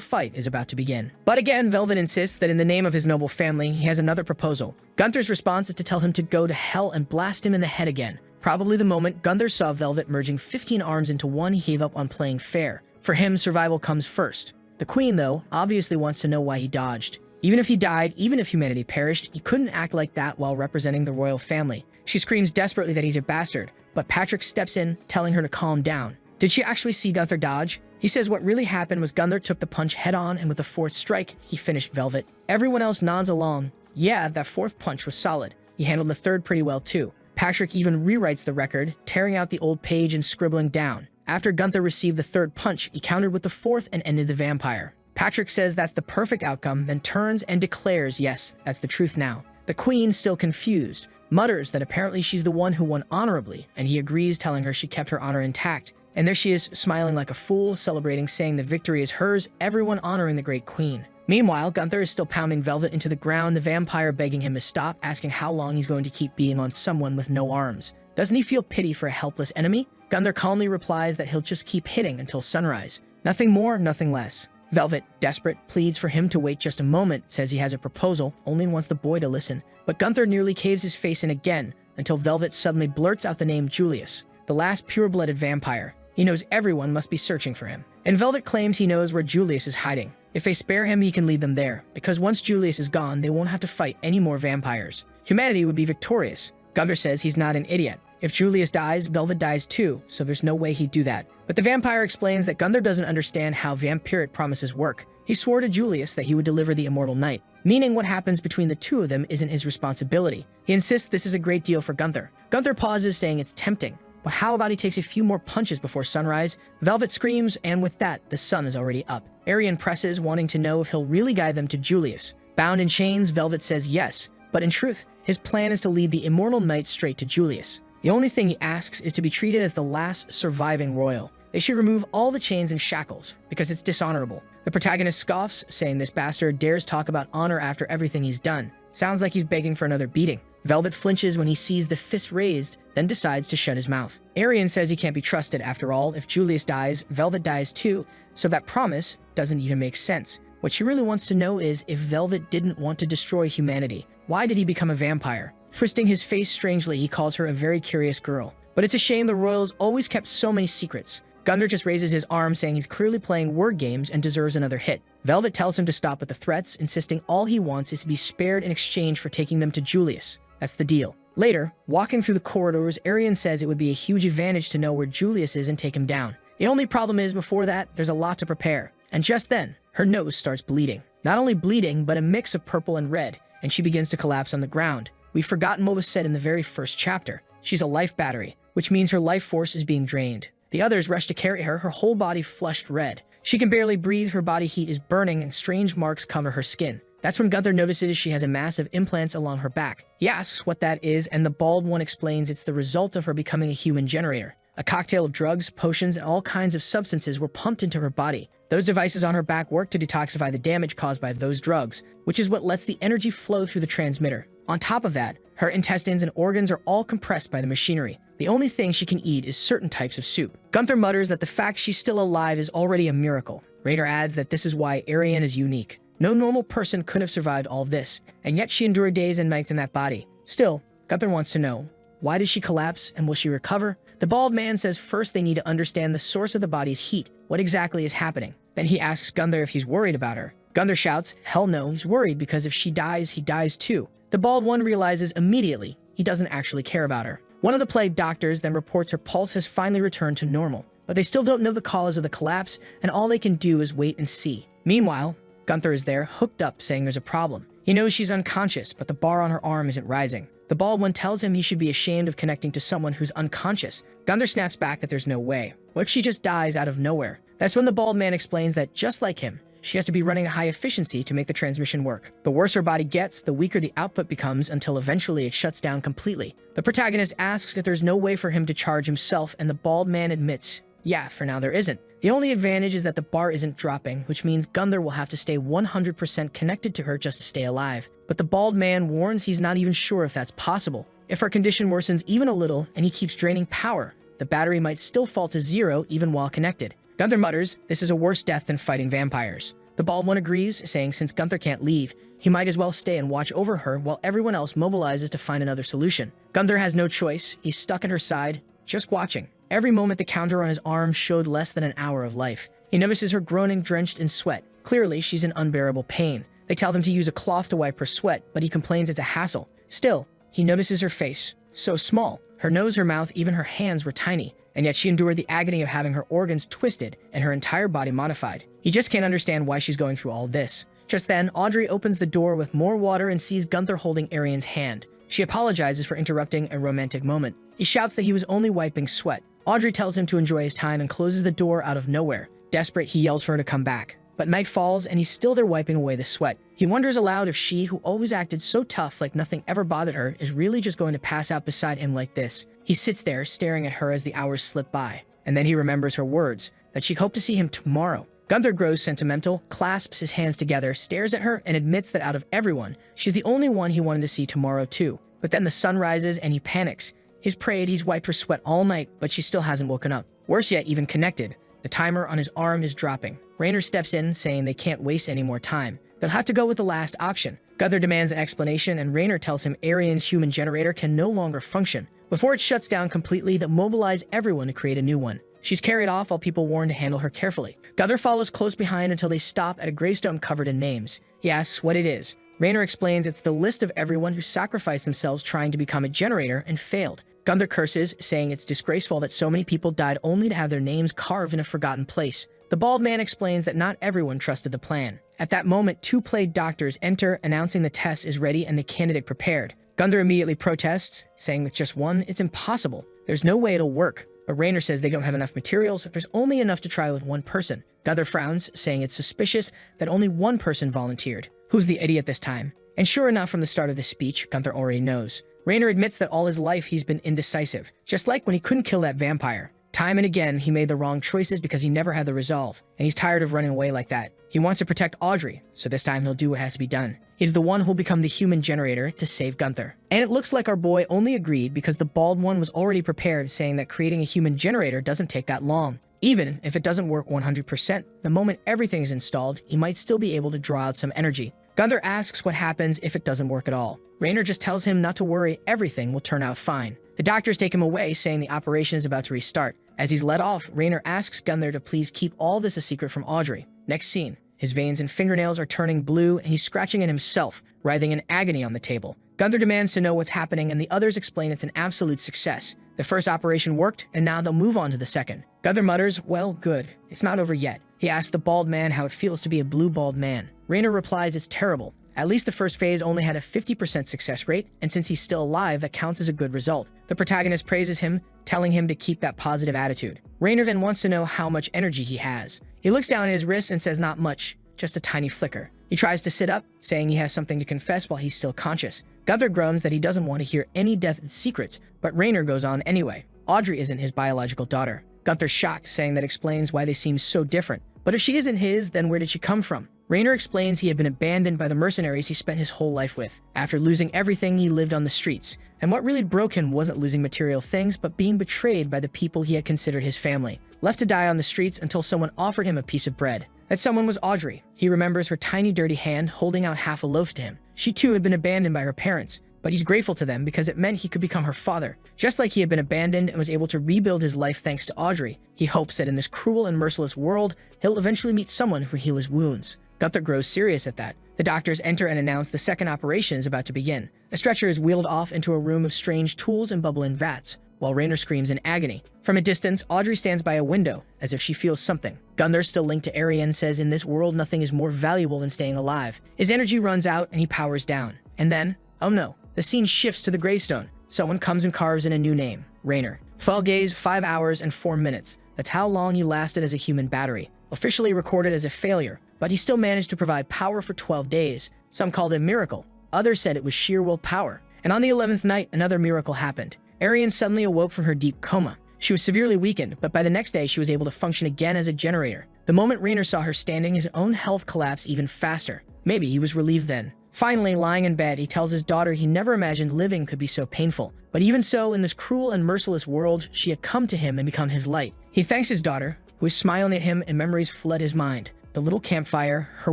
fight is about to begin. But again, Velvet insists that in the name of his noble family, he has another proposal. Gunther's response is to tell him to go to hell and blast him in the head again. Probably the moment Gunther saw Velvet merging 15 arms into one, he gave up on playing fair. For him, survival comes first. The queen, though, obviously wants to know why he dodged. Even if he died, even if humanity perished, he couldn't act like that while representing the royal family. She screams desperately that he's a bastard, but Patrick steps in, telling her to calm down. Did she actually see Gunther dodge? He says what really happened was Gunther took the punch head on, and with the fourth strike, he finished Velvet. Everyone else nods along. Yeah, that fourth punch was solid. He handled the third pretty well too. Patrick even rewrites the record, tearing out the old page and scribbling down. After Gunther received the third punch, he countered with the fourth and ended the vampire. Patrick says that's the perfect outcome, then turns and declares, yes, that's the truth now. The queen, still confused, mutters that apparently she's the one who won honorably, and he agrees, telling her she kept her honor intact. And there she is, smiling like a fool, celebrating, saying the victory is hers, everyone honoring the great queen. Meanwhile, Gunther is still pounding Velvet into the ground, the vampire begging him to stop, asking how long he's going to keep beating on someone with no arms. Doesn't he feel pity for a helpless enemy? Gunther calmly replies that he'll just keep hitting until sunrise. Nothing more, nothing less. Velvet, desperate, pleads for him to wait just a moment, says he has a proposal, only wants the boy to listen. But Gunther nearly caves his face in again, until Velvet suddenly blurts out the name Julius, the last pure-blooded vampire. He knows everyone must be searching for him. And Velvet claims he knows where Julius is hiding. If they spare him, he can lead them there, because once Julius is gone, they won't have to fight any more vampires. Humanity would be victorious. Gunther says he's not an idiot. If Julius dies, Velvet dies too, so there's no way he'd do that. But the vampire explains that Gunther doesn't understand how vampiric promises work. He swore to Julius that he would deliver the immortal night, meaning what happens between the two of them isn't his responsibility. He insists this is a great deal for Gunther. Gunther pauses, saying it's tempting. But how about he takes a few more punches before sunrise? Velvet screams, and with that, the sun is already up. Arian presses, wanting to know if he'll really guide them to Julius. Bound in chains, Velvet says yes, but in truth, his plan is to lead the immortal knight straight to Julius. The only thing he asks is to be treated as the last surviving royal. They should remove all the chains and shackles, because it's dishonorable. The protagonist scoffs, saying this bastard dares talk about honor after everything he's done. Sounds like he's begging for another beating. Velvet flinches when he sees the fist raised, then decides to shut his mouth. Arian says he can't be trusted after all. If Julius dies, Velvet dies too, so that promise doesn't even make sense. What she really wants to know is if Velvet didn't want to destroy humanity, why did he become a vampire? Twisting his face strangely, he calls her a very curious girl. But it's a shame the royals always kept so many secrets. Gunther just raises his arm, saying he's clearly playing word games and deserves another hit. Velvet tells him to stop with the threats, insisting all he wants is to be spared in exchange for taking them to Julius. That's the deal. Later, walking through the corridors, Arian says it would be a huge advantage to know where Julius is and take him down. The only problem is, before that, there's a lot to prepare. And just then, her nose starts bleeding. Not only bleeding, but a mix of purple and red, and she begins to collapse on the ground. We've forgotten what was said in the very first chapter. She's a life battery, which means her life force is being drained. The others rush to carry her, her whole body flushed red. She can barely breathe, her body heat is burning, and strange marks cover her skin. That's when Gunther notices she has a massive implants along her back. He asks what that is, and the bald one explains it's the result of her becoming a human generator. A cocktail of drugs, potions, and all kinds of substances were pumped into her body. Those devices on her back work to detoxify the damage caused by those drugs, which is what lets the energy flow through the transmitter. On top of that, her intestines and organs are all compressed by the machinery. The only thing she can eat is certain types of soup. Gunther mutters that the fact she's still alive is already a miracle. Raynor adds that this is why Arian is unique. No normal person could have survived all this, and yet she endured days and nights in that body. Still, Gunther wants to know, why did she collapse and will she recover? The bald man says first they need to understand the source of the body's heat, what exactly is happening. Then he asks Gunther if he's worried about her. Gunther shouts, hell no, he's worried because if she dies, he dies too. The bald one realizes immediately he doesn't actually care about her. One of the plague doctors then reports her pulse has finally returned to normal, but they still don't know the cause of the collapse, and all they can do is wait and see. Meanwhile, Gunther is there, hooked up, saying there's a problem. He knows she's unconscious, but the bar on her arm isn't rising. The bald one tells him he should be ashamed of connecting to someone who's unconscious. Gunther snaps back that there's no way. What if she just dies out of nowhere? That's when the bald man explains that, just like him, she has to be running at high efficiency to make the transmission work. The worse her body gets, the weaker the output becomes until eventually it shuts down completely. The protagonist asks if there's no way for him to charge himself, and the bald man admits, yeah, for now there isn't. The only advantage is that the bar isn't dropping, which means Gunther will have to stay 100% connected to her just to stay alive. But the bald man warns he's not even sure if that's possible. If her condition worsens even a little and he keeps draining power, the battery might still fall to zero even while connected. Gunther mutters, this is a worse death than fighting vampires. The bald one agrees, saying since Gunther can't leave, he might as well stay and watch over her while everyone else mobilizes to find another solution. Gunther has no choice. He's stuck at her side, just watching. Every moment the counter on his arm showed less than an hour of life. He notices her groaning, drenched in sweat. Clearly, she's in unbearable pain. They tell him to use a cloth to wipe her sweat, but he complains it's a hassle. Still, he notices her face. So small. Her nose, her mouth, even her hands were tiny. And yet she endured the agony of having her organs twisted and her entire body modified. He just can't understand why she's going through all this. Just then, Audrey opens the door with more water and sees Gunther holding Arian's hand. She apologizes for interrupting a romantic moment. He shouts that he was only wiping sweat. Audrey tells him to enjoy his time and closes the door out of nowhere. Desperate, he yells for her to come back. But night falls and he's still there wiping away the sweat. He wonders aloud if she, who always acted so tough like nothing ever bothered her, is really just going to pass out beside him like this. He sits there staring at her as the hours slip by. And then he remembers her words, that she'd hope to see him tomorrow. Gunther grows sentimental, clasps his hands together, stares at her, and admits that out of everyone, she's the only one he wanted to see tomorrow too. But then the sun rises and he panics. He's prayed, he's wiped her sweat all night, but she still hasn't woken up. Worse yet, even connected. The timer on his arm is dropping. Rainer steps in, saying they can't waste any more time. They'll have to go with the last option. Gunther demands an explanation, and Rainer tells him Arian's human generator can no longer function. Before it shuts down completely, they'll mobilize everyone to create a new one. She's carried off while people warn to handle her carefully. Gunther follows close behind until they stop at a gravestone covered in names. He asks what it is. Rainer explains it's the list of everyone who sacrificed themselves trying to become a generator and failed. Gunther curses, saying it's disgraceful that so many people died only to have their names carved in a forgotten place. The bald man explains that not everyone trusted the plan. At that moment, 2 plague doctors enter, announcing the test is ready and the candidate prepared. Gunther immediately protests, saying with just one, it's impossible. There's no way it'll work. But Rainer says they don't have enough materials. There's only enough to try with one person. Gunther frowns, saying it's suspicious that only one person volunteered. Who's the idiot this time? And sure enough, from the start of the speech, Gunther already knows. Rainer admits that all his life he's been indecisive, just like when he couldn't kill that vampire. Time and again, he made the wrong choices because he never had the resolve, and he's tired of running away like that. He wants to protect Audrey, so this time he'll do what has to be done. He's the one who'll become the human generator to save Gunther. And it looks like our boy only agreed because the bald one was already prepared, saying that creating a human generator doesn't take that long. Even if it doesn't work 100%, the moment everything is installed, he might still be able to draw out some energy. Gunther asks what happens if it doesn't work at all. Rainer just tells him not to worry, everything will turn out fine. The doctors take him away, saying the operation is about to restart. As he's let off, Rainer asks Gunther to please keep all this a secret from Audrey. Next scene, his veins and fingernails are turning blue and he's scratching at himself, writhing in agony on the table. Gunther demands to know what's happening and the others explain it's an absolute success. The first operation worked and now they'll move on to the second. Gunther mutters, well, good. It's not over yet. He asks the bald man how it feels to be a blue bald man. Rainer replies it's terrible. At least the first phase only had a 50% success rate, and since he's still alive, that counts as a good result. The protagonist praises him, telling him to keep that positive attitude. Rainer then wants to know how much energy he has. He looks down at his wrist and says not much, just a tiny flicker. He tries to sit up, saying he has something to confess while he's still conscious. Gunther groans that he doesn't want to hear any death secrets, but Rainer goes on anyway. Audrey isn't his biological daughter. Gunther's shocked, saying that explains why they seem so different. But if she isn't his, then where did she come from? Rainer explains he had been abandoned by the mercenaries he spent his whole life with. After losing everything, he lived on the streets. And what really broke him wasn't losing material things, but being betrayed by the people he had considered his family. Left to die on the streets until someone offered him a piece of bread. That someone was Audrey. He remembers her tiny dirty hand holding out half a loaf to him. She too had been abandoned by her parents. but he's grateful to them because it meant he could become her father. Just like he had been abandoned and was able to rebuild his life thanks to Audrey, he hopes that in this cruel and merciless world, he'll eventually meet someone who will heal his wounds. Gunther grows serious at that. The doctors enter and announce the second operation is about to begin. A stretcher is wheeled off into a room of strange tools and bubbling vats, while Rainer screams in agony. From a distance, Audrey stands by a window, as if she feels something. Gunther, still linked to Arian, says in this world nothing is more valuable than staying alive. His energy runs out and he powers down. And then, oh no, the scene shifts to the gravestone. Someone comes and carves in a new name, Rainer. Fall gaze, 5 hours and 4 minutes. That's how long he lasted as a human battery. Officially recorded as a failure, but he still managed to provide power for 12 days. Some called it a miracle. Others said it was sheer willpower. And on the 11th night, another miracle happened. Arian suddenly awoke from her deep coma. She was severely weakened, but by the next day she was able to function again as a generator. The moment Rainer saw her standing, his own health collapsed even faster. Maybe he was relieved then. Finally, lying in bed, he tells his daughter he never imagined living could be so painful. But even so, in this cruel and merciless world, she had come to him and become his light. He thanks his daughter, who is smiling at him, and memories flood his mind. The little campfire, her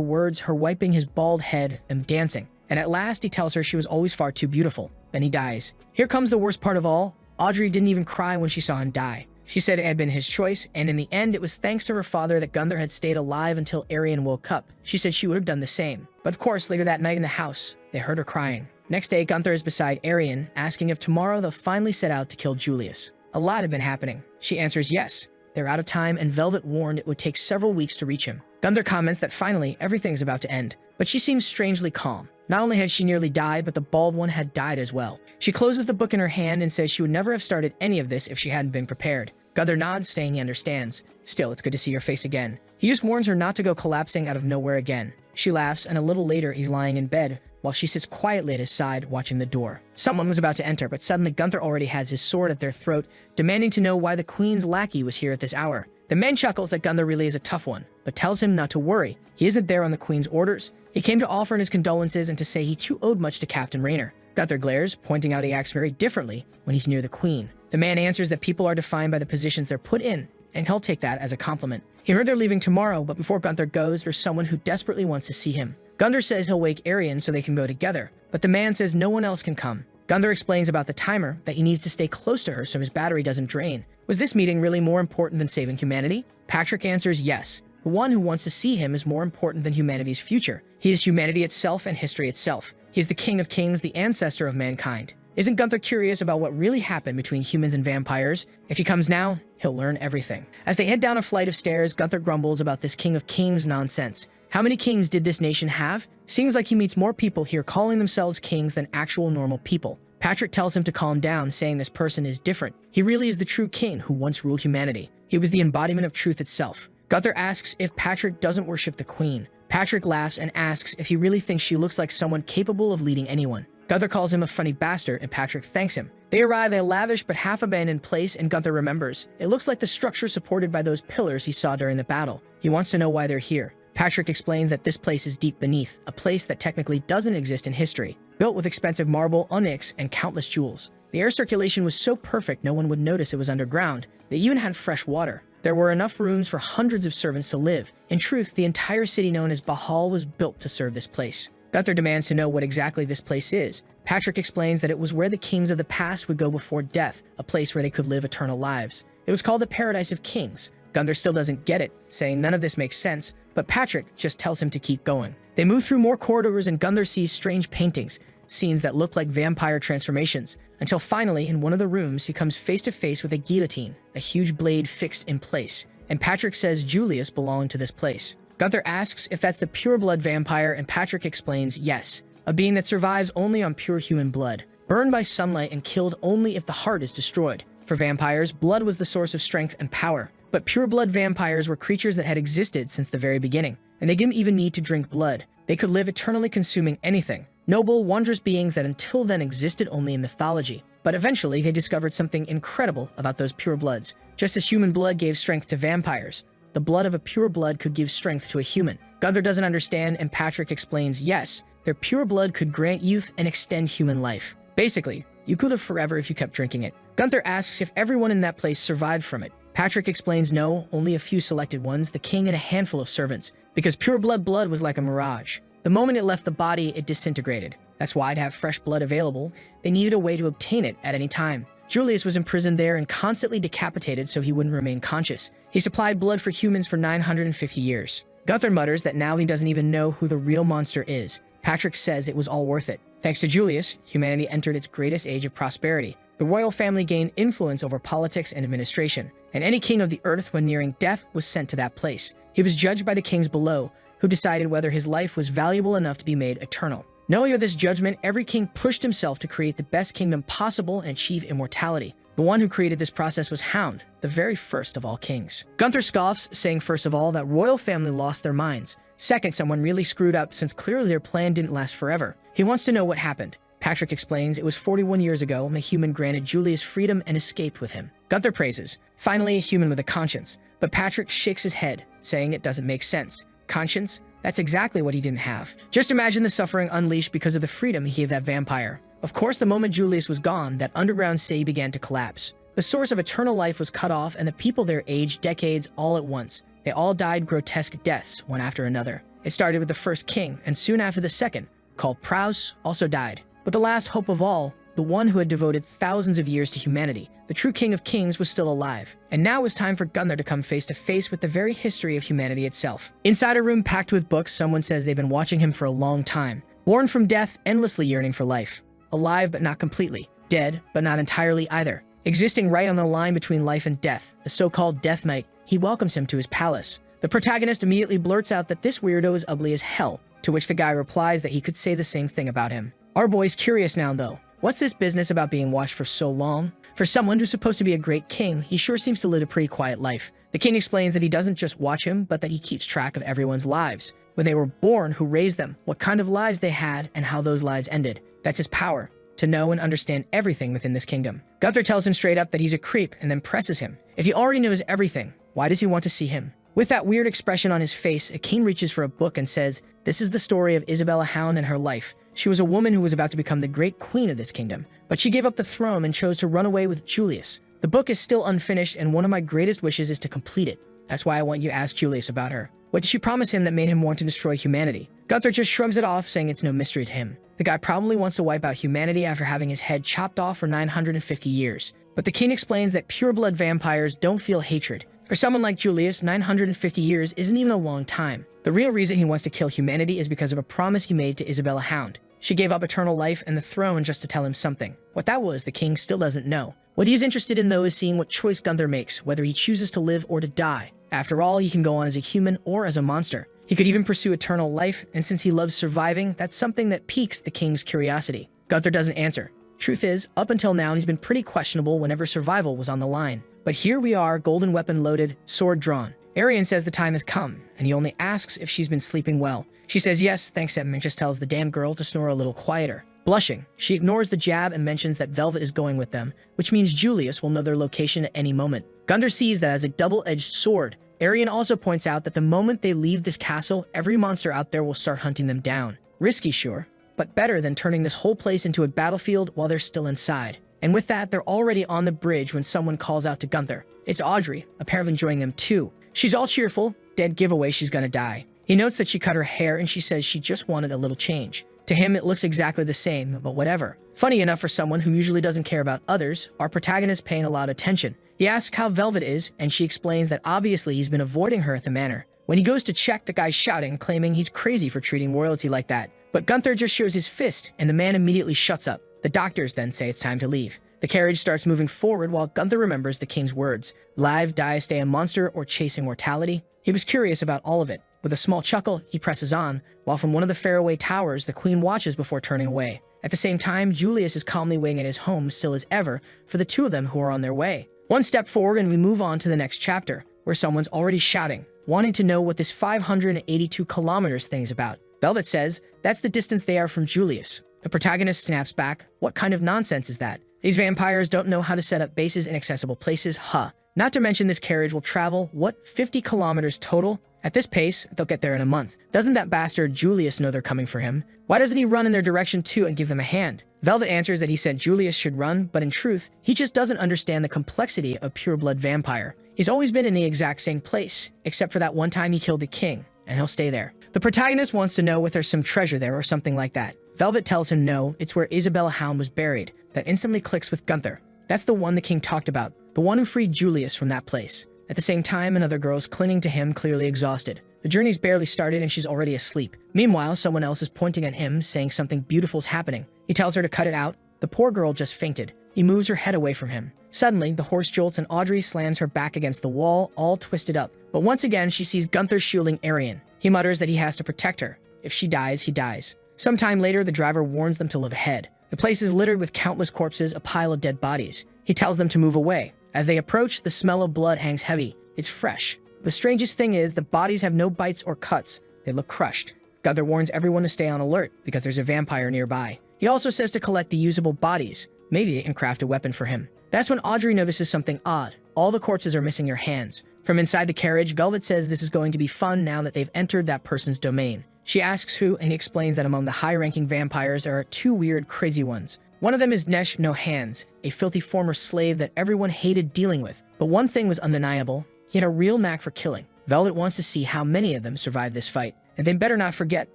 words, her wiping his bald head, them dancing. And at last, he tells her she was always far too beautiful. Then he dies. Here comes the worst part of all. Audrey didn't even cry when she saw him die. She said it had been his choice, and in the end, it was thanks to her father that Gunther had stayed alive until Arian woke up. She said she would have done the same. But of course, later that night in the house, they heard her crying. Next day, Gunther is beside Arian, asking if tomorrow they'll finally set out to kill Julius. A lot had been happening. She answers yes. They're out of time, and Velvet warned it would take several weeks to reach him. Gunther comments that finally, everything's about to end. But she seems strangely calm. Not only had she nearly died, but the bald one had died as well. She closes the book in her hand and says she would never have started any of this if she hadn't been prepared. Gunther nods, saying he understands. Still, it's good to see your face again. He just warns her not to go collapsing out of nowhere again. She laughs, and a little later he's lying in bed, while she sits quietly at his side, watching the door. Someone was about to enter, but suddenly Gunther already has his sword at their throat, demanding to know why the Queen's lackey was here at this hour. The man chuckles that Gunther really is a tough one, but tells him not to worry. He isn't there on the Queen's orders. He came to offer his condolences and to say he too owed much to Captain Rainer. Gunther glares, pointing out he acts very differently when he's near the Queen. The man answers that people are defined by the positions they're put in, and he'll take that as a compliment. He heard they're leaving tomorrow, but before Gunther goes, there's someone who desperately wants to see him. Gunther says he'll wake Arian so they can go together, but the man says no one else can come. Gunther explains about the timer, that he needs to stay close to her so his battery doesn't drain. Was this meeting really more important than saving humanity? Patrick answers yes. The one who wants to see him is more important than humanity's future. He is humanity itself and history itself. He is the king of kings, the ancestor of mankind. Isn't Gunther curious about what really happened between humans and vampires? If he comes now, he'll learn everything. As they head down a flight of stairs, Gunther grumbles about this king of kings nonsense. How many kings did this nation have? Seems like he meets more people here calling themselves kings than actual normal people. Patrick tells him to calm down, saying this person is different. He really is the true king who once ruled humanity. He was the embodiment of truth itself. Gunther asks if Patrick doesn't worship the Queen. Patrick laughs and asks if he really thinks she looks like someone capable of leading anyone. Gunther calls him a funny bastard, and Patrick thanks him. They arrive at a lavish but half-abandoned place, and Gunther remembers. It looks like the structure supported by those pillars he saw during the battle. He wants to know why they're here. Patrick explains that this place is deep beneath, a place that technically doesn't exist in history, built with expensive marble, onyx, and countless jewels. The air circulation was so perfect no one would notice it was underground. They even had fresh water. There were enough rooms for hundreds of servants to live. In truth, the entire city known as Bahal was built to serve this place. Gunther demands to know what exactly this place is. Patrick explains that it was where the kings of the past would go before death, a place where they could live eternal lives. It was called the Paradise of Kings. Gunther still doesn't get it, saying none of this makes sense, but Patrick just tells him to keep going. They move through more corridors and Gunther sees strange paintings, scenes that look like vampire transformations, until finally, in one of the rooms, he comes face to face with a guillotine, a huge blade fixed in place, and Patrick says Julius belonged to this place. Gunther asks if that's the pure-blood vampire, and Patrick explains yes, a being that survives only on pure human blood, burned by sunlight and killed only if the heart is destroyed. For vampires, blood was the source of strength and power, but pure-blood vampires were creatures that had existed since the very beginning, and they didn't even need to drink blood. They could live eternally consuming anything. Noble, wondrous beings that until then existed only in mythology. But eventually, they discovered something incredible about those pure bloods. Just as human blood gave strength to vampires, the blood of a pure blood could give strength to a human. Gunther doesn't understand, and Patrick explains yes, their pure blood could grant youth and extend human life. Basically, you could live forever if you kept drinking it. Gunther asks if everyone in that place survived from it. Patrick explains no, only a few selected ones, the king and a handful of servants, because pure blood was like a mirage. The moment it left the body, it disintegrated. That's why to have fresh blood available, they needed a way to obtain it at any time. Julius was imprisoned there and constantly decapitated so he wouldn't remain conscious. He supplied blood for humans for 950 years. Gunther mutters that now he doesn't even know who the real monster is. Patrick says it was all worth it. Thanks to Julius, humanity entered its greatest age of prosperity. The royal family gained influence over politics and administration, and any king of the earth when nearing death was sent to that place. He was judged by the kings below, who decided whether his life was valuable enough to be made eternal. Knowing of this judgment, every king pushed himself to create the best kingdom possible and achieve immortality. The one who created this process was Hound, the very first of all kings. Gunther scoffs, saying first of all that royal family lost their minds. Second, someone really screwed up since clearly their plan didn't last forever. He wants to know what happened. Patrick explains it was 41 years ago when a human granted Julius freedom and escaped with him. Gunther praises, finally a human with a conscience. But Patrick shakes his head, saying it doesn't make sense. Conscience? That's exactly what he didn't have. Just imagine the suffering unleashed because of the freedom he gave that vampire. Of course, the moment Julius was gone, that underground city began to collapse. The source of eternal life was cut off, and the people there aged decades all at once. They all died grotesque deaths, one after another. It started with the first king, and soon after the second, called Praus, also died. But the last hope of all, the one who had devoted thousands of years to humanity, the true king of kings, was still alive. And now it was time for Gunther to come face to face with the very history of humanity itself. Inside a room packed with books, someone says they've been watching him for a long time. Born from death, endlessly yearning for life. Alive but not completely. Dead but not entirely either. Existing right on the line between life and death, the so-called Death Knight, he welcomes him to his palace. The protagonist immediately blurts out that this weirdo is ugly as hell, to which the guy replies that he could say the same thing about him. Our boy's curious now though. What's this business about being watched for so long? For someone who's supposed to be a great king, he sure seems to live a pretty quiet life. The king explains that he doesn't just watch him, but that he keeps track of everyone's lives. When they were born, who raised them, what kind of lives they had, and how those lives ended. That's his power, to know and understand everything within this kingdom. Gunther tells him straight up that he's a creep and then presses him. If he already knows everything, why does he want to see him? With that weird expression on his face, Akane reaches for a book and says, this is the story of Isabella Hound and her life. She was a woman who was about to become the great queen of this kingdom, but she gave up the throne and chose to run away with Julius. The book is still unfinished, and one of my greatest wishes is to complete it. That's why I want you to ask Julius about her. What did she promise him that made him want to destroy humanity? Gunther just shrugs it off, saying it's no mystery to him. The guy probably wants to wipe out humanity after having his head chopped off for 950 years. But the king explains that pure-blood vampires don't feel hatred. For someone like Julius, 950 years isn't even a long time. The real reason he wants to kill humanity is because of a promise he made to Isabella Hound. She gave up eternal life and the throne just to tell him something. What that was, the king still doesn't know. What he's interested in, though, is seeing what choice Gunther makes, whether he chooses to live or to die. After all, he can go on as a human or as a monster. He could even pursue eternal life, and since he loves surviving, that's something that piques the king's curiosity. Gunther doesn't answer. Truth is, up until now, he's been pretty questionable whenever survival was on the line. But here we are, golden weapon loaded, sword drawn. Arian says the time has come, and he only asks if she's been sleeping well. She says yes, thanks him, and just tells the damn girl to snore a little quieter. Blushing, she ignores the jab and mentions that Velvet is going with them, which means Julius will know their location at any moment. Gunther sees that as a double-edged sword. Arian also points out that the moment they leave this castle, every monster out there will start hunting them down. Risky, sure, but better than turning this whole place into a battlefield while they're still inside. And with that, they're already on the bridge when someone calls out to Gunther. It's Audrey, apparently enjoying them too. She's all cheerful, dead giveaway she's gonna die. He notes that she cut her hair and she says she just wanted a little change. To him, it looks exactly the same, but whatever. Funny enough for someone who usually doesn't care about others, our protagonist paying a lot of attention. He asks how Velvet is, and she explains that obviously he's been avoiding her at the manor. When he goes to check, the guy's shouting, claiming he's crazy for treating royalty like that. But Gunther just shows his fist, and the man immediately shuts up. The doctors then say it's time to leave. The carriage starts moving forward while Gunther remembers the king's words. Live, die, stay a monster, or chase immortality. He was curious about all of it. With a small chuckle, he presses on, while from one of the faraway towers, the queen watches before turning away. At the same time, Julius is calmly waiting at his home, still as ever, for the two of them who are on their way. One step forward and we move on to the next chapter, where someone's already shouting, wanting to know what this 582 kilometers thing's about. Velvet says, that's the distance they are from Julius. The protagonist snaps back, what kind of nonsense is that? These vampires don't know how to set up bases in accessible places, huh? Not to mention this carriage will travel, what, 50 kilometers total? At this pace, they'll get there in a month. Doesn't that bastard Julius know they're coming for him? Why doesn't he run in their direction too and give them a hand? Velvet answers that he said Julius should run, but in truth, he just doesn't understand the complexity of pure-blood vampire. He's always been in the exact same place, except for that one time he killed the king, and he'll stay there. The protagonist wants to know if there's some treasure there or something like that. Velvet tells him no, it's where Isabella Hound was buried. That instantly clicks with Gunther. That's the one the king talked about, the one who freed Julius from that place. At the same time, another girl's clinging to him, clearly exhausted. The journey's barely started and she's already asleep. Meanwhile, someone else is pointing at him, saying something beautiful's happening. He tells her to cut it out. The poor girl just fainted. He moves her head away from him. Suddenly, the horse jolts and Audrey slams her back against the wall, all twisted up. But once again, she sees Gunther shielding Arian. He mutters that he has to protect her. If she dies, he dies. Sometime later, the driver warns them to look ahead. The place is littered with countless corpses, a pile of dead bodies. He tells them to move away. As they approach, the smell of blood hangs heavy. It's fresh. The strangest thing is, the bodies have no bites or cuts. They look crushed. Gunther warns everyone to stay on alert, because there's a vampire nearby. He also says to collect the usable bodies. Maybe they can craft a weapon for him. That's when Audrey notices something odd. All the corpses are missing their hands. From inside the carriage, Velvet says this is going to be fun now that they've entered that person's domain. She asks who, and he explains that among the high-ranking vampires, there are two weird, crazy ones. One of them is Nesh No Hands, a filthy former slave that everyone hated dealing with. But one thing was undeniable. He had a real knack for killing. Velvet wants to see how many of them survive this fight. And they better not forget,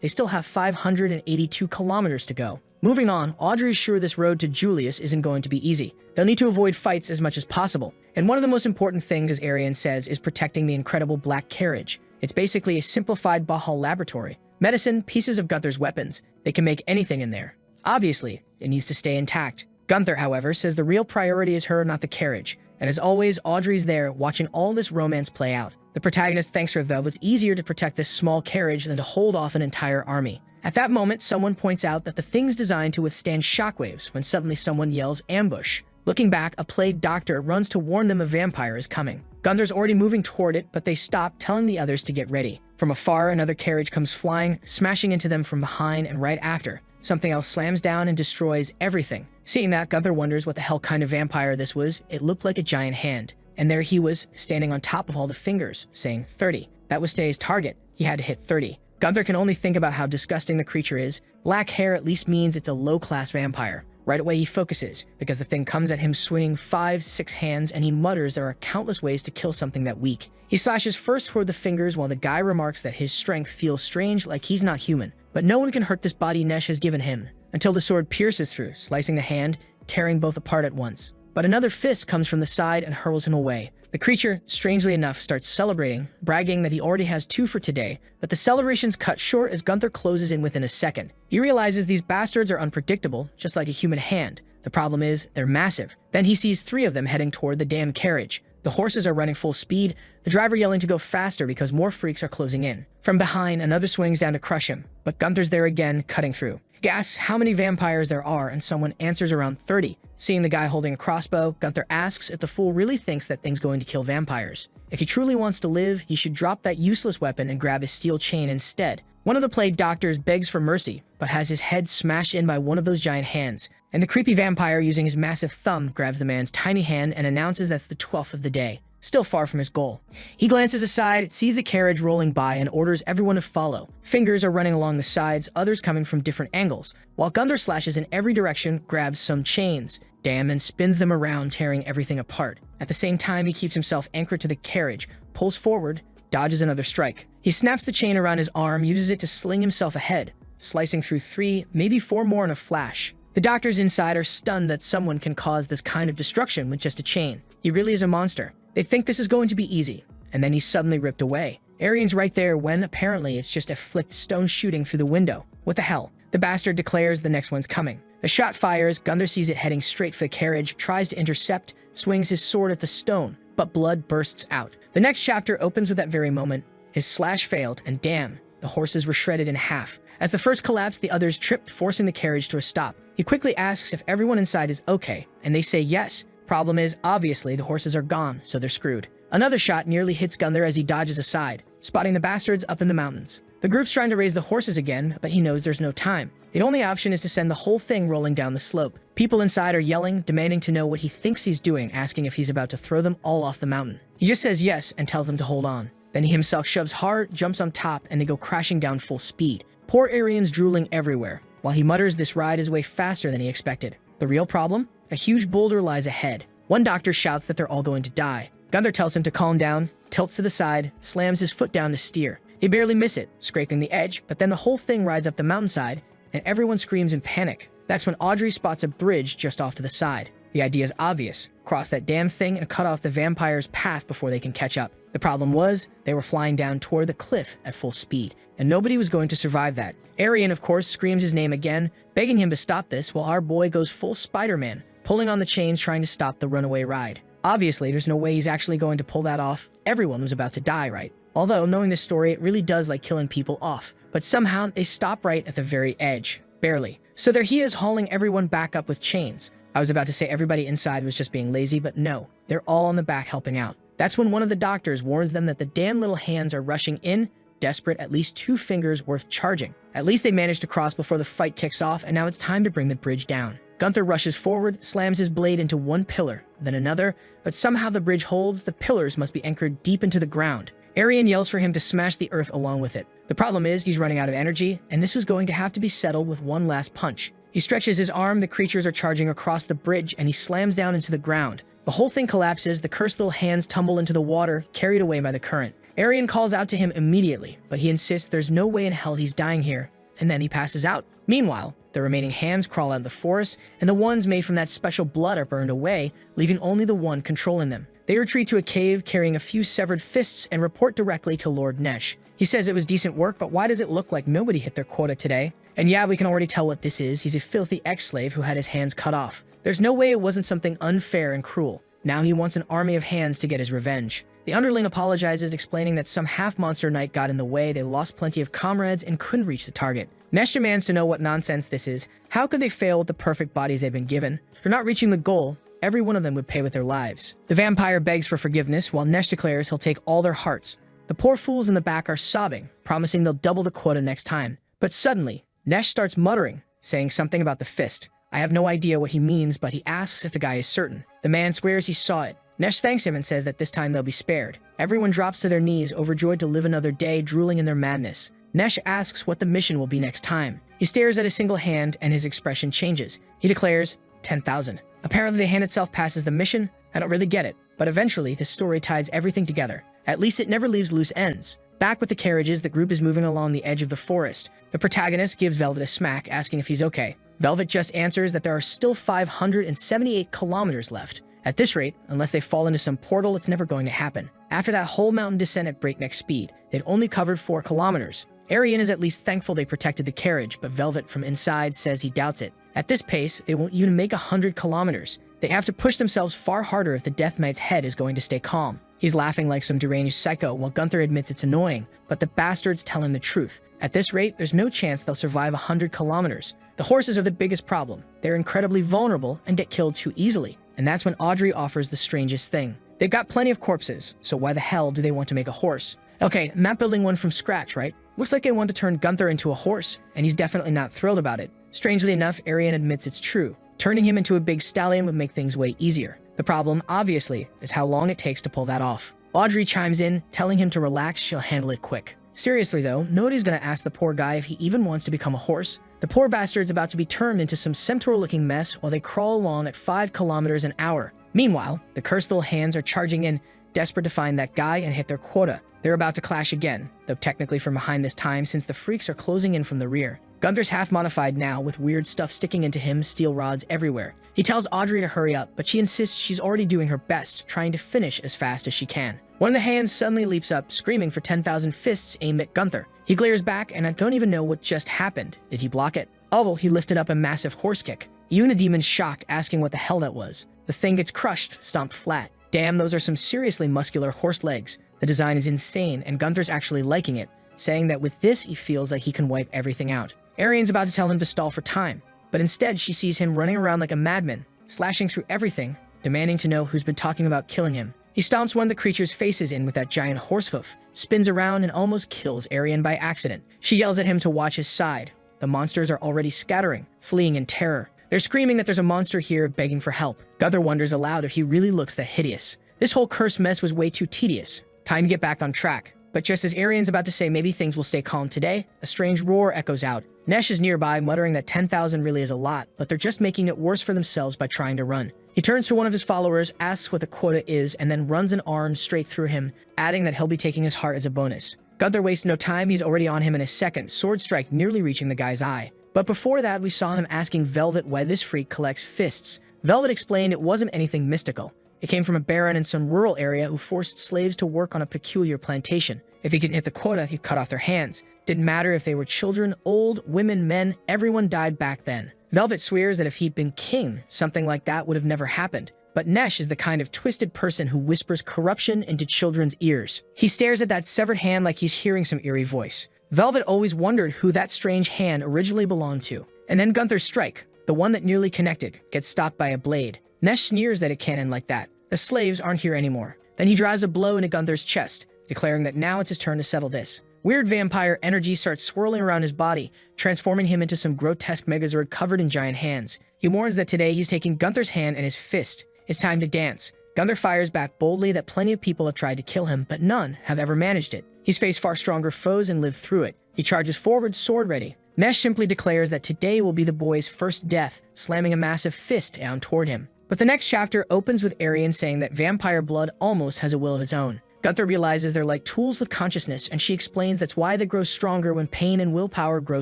they still have 582 kilometers to go. Moving on, Audrey is sure this road to Julius isn't going to be easy. They'll need to avoid fights as much as possible. And one of the most important things, as Arian says, is protecting the incredible black carriage. It's basically a simplified Bahal laboratory. Medicine, pieces of Gunther's weapons. They can make anything in there. Obviously, it needs to stay intact. Gunther, however, says the real priority is her, not the carriage. And as always, Audrey's there, watching all this romance play out. The protagonist thanks her, though, it's easier to protect this small carriage than to hold off an entire army. At that moment, someone points out that the thing's designed to withstand shockwaves when suddenly someone yells, "Ambush." Looking back, a plagued doctor runs to warn them a vampire is coming. Gunther's already moving toward it, but they stop, telling the others to get ready. From afar, another carriage comes flying, smashing into them from behind and right after. Something else slams down and destroys everything. Seeing that, Gunther wonders what the hell kind of vampire this was. It looked like a giant hand. And there he was, standing on top of all the fingers, saying 30. That was today's target. He had to hit 30. Gunther can only think about how disgusting the creature is. Black hair at least means it's a low-class vampire. Right away he focuses, because the thing comes at him swinging 5-6 hands, and he mutters there are countless ways to kill something that weak. He slashes first toward the fingers while the guy remarks that his strength feels strange, like he's not human. But no one can hurt this body Nesh has given him, until the sword pierces through, slicing the hand, tearing both apart at once. But another fist comes from the side and hurls him away. The creature, strangely enough, starts celebrating, bragging that he already has 2 for today, but the celebration's cut short as Gunther closes in within a second. He realizes these bastards are unpredictable, just like a human hand. The problem is, they're massive. Then he sees 3 of them heading toward the damn carriage. The horses are running full speed, the driver yelling to go faster because more freaks are closing in. From behind, another swings down to crush him, but Gunther's there again, cutting through. He asks how many vampires there are, and someone answers around 30. Seeing the guy holding a crossbow, Gunther asks if the fool really thinks that thing's going to kill vampires. If he truly wants to live, he should drop that useless weapon and grab his steel chain instead. One of the plague doctors begs for mercy, but has his head smashed in by one of those giant hands. And the creepy vampire, using his massive thumb, grabs the man's tiny hand and announces that's the 12th of the day. Still far from his goal. He glances aside, sees the carriage rolling by, and orders everyone to follow. Fingers are running along the sides, others coming from different angles, while Gunther slashes in every direction, grabs some chains, and spins them around, tearing everything apart. At the same time, he keeps himself anchored to the carriage, pulls forward, dodges another strike. He snaps the chain around his arm, uses it to sling himself ahead, slicing through 3, maybe 4 more in a flash. The doctors inside are stunned that someone can cause this kind of destruction with just a chain. He really is a monster. They think this is going to be easy, and then he's suddenly ripped away. Arian's right there when, apparently, it's just a flicked stone shooting through the window. What the hell? The bastard declares the next one's coming. The shot fires, Gunther sees it heading straight for the carriage, tries to intercept, swings his sword at the stone, but blood bursts out. The next chapter opens with that very moment. His slash failed, and damn, the horses were shredded in half. As the first collapsed, the others tripped, forcing the carriage to a stop. He quickly asks if everyone inside is okay, and they say yes. Problem is, obviously, the horses are gone, so they're screwed. Another shot nearly hits Gunther as he dodges aside, spotting the bastards up in the mountains. The group's trying to raise the horses again, but he knows there's no time. The only option is to send the whole thing rolling down the slope. People inside are yelling, demanding to know what he thinks he's doing, asking if he's about to throw them all off the mountain. He just says yes and tells them to hold on. Then he himself shoves hard, jumps on top, and they go crashing down full speed. Poor Arian's drooling everywhere, while he mutters this ride is way faster than he expected. The real problem? A huge boulder lies ahead. One doctor shouts that they're all going to die. Gunther tells him to calm down, tilts to the side, slams his foot down to steer. They barely miss it, scraping the edge, but then the whole thing rides up the mountainside, and everyone screams in panic. That's when Audrey spots a bridge just off to the side. The idea is obvious. Cross that damn thing and cut off the vampire's path before they can catch up. The problem was, they were flying down toward the cliff at full speed, and nobody was going to survive that. Arian, of course, screams his name again, begging him to stop this, while our boy goes full Spider-Man, pulling on the chains trying to stop the runaway ride. Obviously, there's no way he's actually going to pull that off. Everyone was about to die, right? Although, knowing this story, it really does like killing people off. But somehow, they stop right at the very edge. Barely. So there he is hauling everyone back up with chains. I was about to say everybody inside was just being lazy, but no. They're all on the back helping out. That's when one of the doctors warns them that the damn little hands are rushing in, desperate, at least 2 fingers worth charging. At least they managed to cross before the fight kicks off, and now it's time to bring the bridge down. Gunther rushes forward, slams his blade into one pillar, then another, but somehow the bridge holds. The pillars must be anchored deep into the ground. Arian yells for him to smash the earth along with it. The problem is he's running out of energy, and this was going to have to be settled with one last punch. He stretches his arm, the creatures are charging across the bridge, and he slams down into the ground. The whole thing collapses, the cursed little hands tumble into the water, carried away by the current. Arian calls out to him immediately, but he insists there's no way in hell he's dying here, and then he passes out. Meanwhile, the remaining hands crawl out of the forest, and the ones made from that special blood are burned away, leaving only the one controlling them. They retreat to a cave, carrying a few severed fists, and report directly to Lord Nesh. He says it was decent work, but why does it look like nobody hit their quota today? And yeah, we can already tell what this is. He's a filthy ex-slave who had his hands cut off. There's no way it wasn't something unfair and cruel. Now he wants an army of hands to get his revenge. The underling apologizes, explaining that some half-monster knight got in the way, they lost plenty of comrades, and couldn't reach the target. Nesh demands to know what nonsense this is. How could they fail with the perfect bodies they've been given? For not reaching the goal, every one of them would pay with their lives. The vampire begs for forgiveness, while Nesh declares he'll take all their hearts. The poor fools in the back are sobbing, promising they'll double the quota next time. But suddenly, Nesh starts muttering, saying something about the fist. I have no idea what he means, but he asks if the guy is certain. The man swears he saw it. Nesh thanks him and says that this time they'll be spared. Everyone drops to their knees, overjoyed to live another day, drooling in their madness. Nesh asks what the mission will be next time. He stares at a single hand, and his expression changes. He declares, 10,000. Apparently the hand itself passes the mission. I don't really get it, but eventually this story ties everything together. At least it never leaves loose ends. Back with the carriages, the group is moving along the edge of the forest. The protagonist gives Velvet a smack, asking if he's okay. Velvet just answers that there are still 578 kilometers left. At this rate, unless they fall into some portal, it's never going to happen. After that whole mountain descent at breakneck speed, they've only covered 4 kilometers. Arian is at least thankful they protected the carriage, but Velvet from inside says he doubts it. At this pace, they won't even make 100 kilometers. They have to push themselves far harder if the Death Knight's head is going to stay calm. He's laughing like some deranged psycho, while Gunther admits it's annoying, but the bastards tell him the truth. At this rate, there's no chance they'll survive 100 kilometers. The horses are the biggest problem. They're incredibly vulnerable and get killed too easily. And that's when Audrey offers the strangest thing. They've got plenty of corpses, so why the hell do they want to make a horse? Okay, not building one from scratch, right? Looks like they want to turn Gunther into a horse, and he's definitely not thrilled about it. Strangely enough, Arian admits it's true. Turning him into a big stallion would make things way easier. The problem, obviously, is how long it takes to pull that off. Audrey chimes in, telling him to relax, she'll handle it quick. Seriously though, nobody's gonna ask the poor guy if he even wants to become a horse. The poor bastard's about to be turned into some centaur-looking mess while they crawl along at 5 kilometers an hour. Meanwhile, the cursed little hands are charging in, desperate to find that guy and hit their quota. They're about to clash again, though technically from behind this time since the freaks are closing in from the rear. Gunther's half-modified now, with weird stuff sticking into him, steel rods everywhere. He tells Audrey to hurry up, but she insists she's already doing her best, trying to finish as fast as she can. One of the hands suddenly leaps up, screaming for 10,000 fists aimed at Gunther. He glares back, and I don't even know what just happened. Did he block it? Oh, he lifted up a massive horse kick. Even the demon's shocked, asking what the hell that was. The thing gets crushed, stomped flat. Damn, those are some seriously muscular horse legs. The design is insane, and Gunther's actually liking it, saying that with this he feels like he can wipe everything out. Arian's about to tell him to stall for time, but instead she sees him running around like a madman, slashing through everything, demanding to know who's been talking about killing him. He stomps one of the creature's faces in with that giant horse hoof, spins around and almost kills Arian by accident. She yells at him to watch his side. The monsters are already scattering, fleeing in terror. They're screaming that there's a monster here begging for help. Gunther wonders aloud if he really looks that hideous. This whole cursed mess was way too tedious. Time to get back on track. But just as Arian's about to say maybe things will stay calm today, a strange roar echoes out. Nesh is nearby, muttering that 10,000 really is a lot, but they're just making it worse for themselves by trying to run. He turns to one of his followers, asks what the quota is, and then runs an arm straight through him, adding that he'll be taking his heart as a bonus. Gunther wastes no time, he's already on him in a second, sword strike nearly reaching the guy's eye. But before that, we saw him asking Velvet why this freak collects fists. Velvet explained it wasn't anything mystical. It came from a baron in some rural area who forced slaves to work on a peculiar plantation. If he didn't hit the quota, he'd cut off their hands. Didn't matter if they were children, old, women, men, everyone died back then. Velvet swears that if he'd been king, something like that would have never happened. But Nesh is the kind of twisted person who whispers corruption into children's ears. He stares at that severed hand like he's hearing some eerie voice. Velvet always wondered who that strange hand originally belonged to. And then Gunther's strike, the one that nearly connected, gets stopped by a blade. Nesh sneers that it can't end like that. The slaves aren't here anymore. Then he drives a blow into Gunther's chest, declaring that now it's his turn to settle this. Weird vampire energy starts swirling around his body, transforming him into some grotesque Megazord covered in giant hands. He warns that today he's taking Gunther's hand and his fist. It's time to dance. Gunther fires back boldly that plenty of people have tried to kill him, but none have ever managed it. He's faced far stronger foes and lived through it. He charges forward, sword ready. Nesh simply declares that today will be the boy's first death, slamming a massive fist down toward him. But the next chapter opens with Arian saying that vampire blood almost has a will of its own. Gunther realizes they're like tools with consciousness, and she explains that's why they grow stronger when pain and willpower grow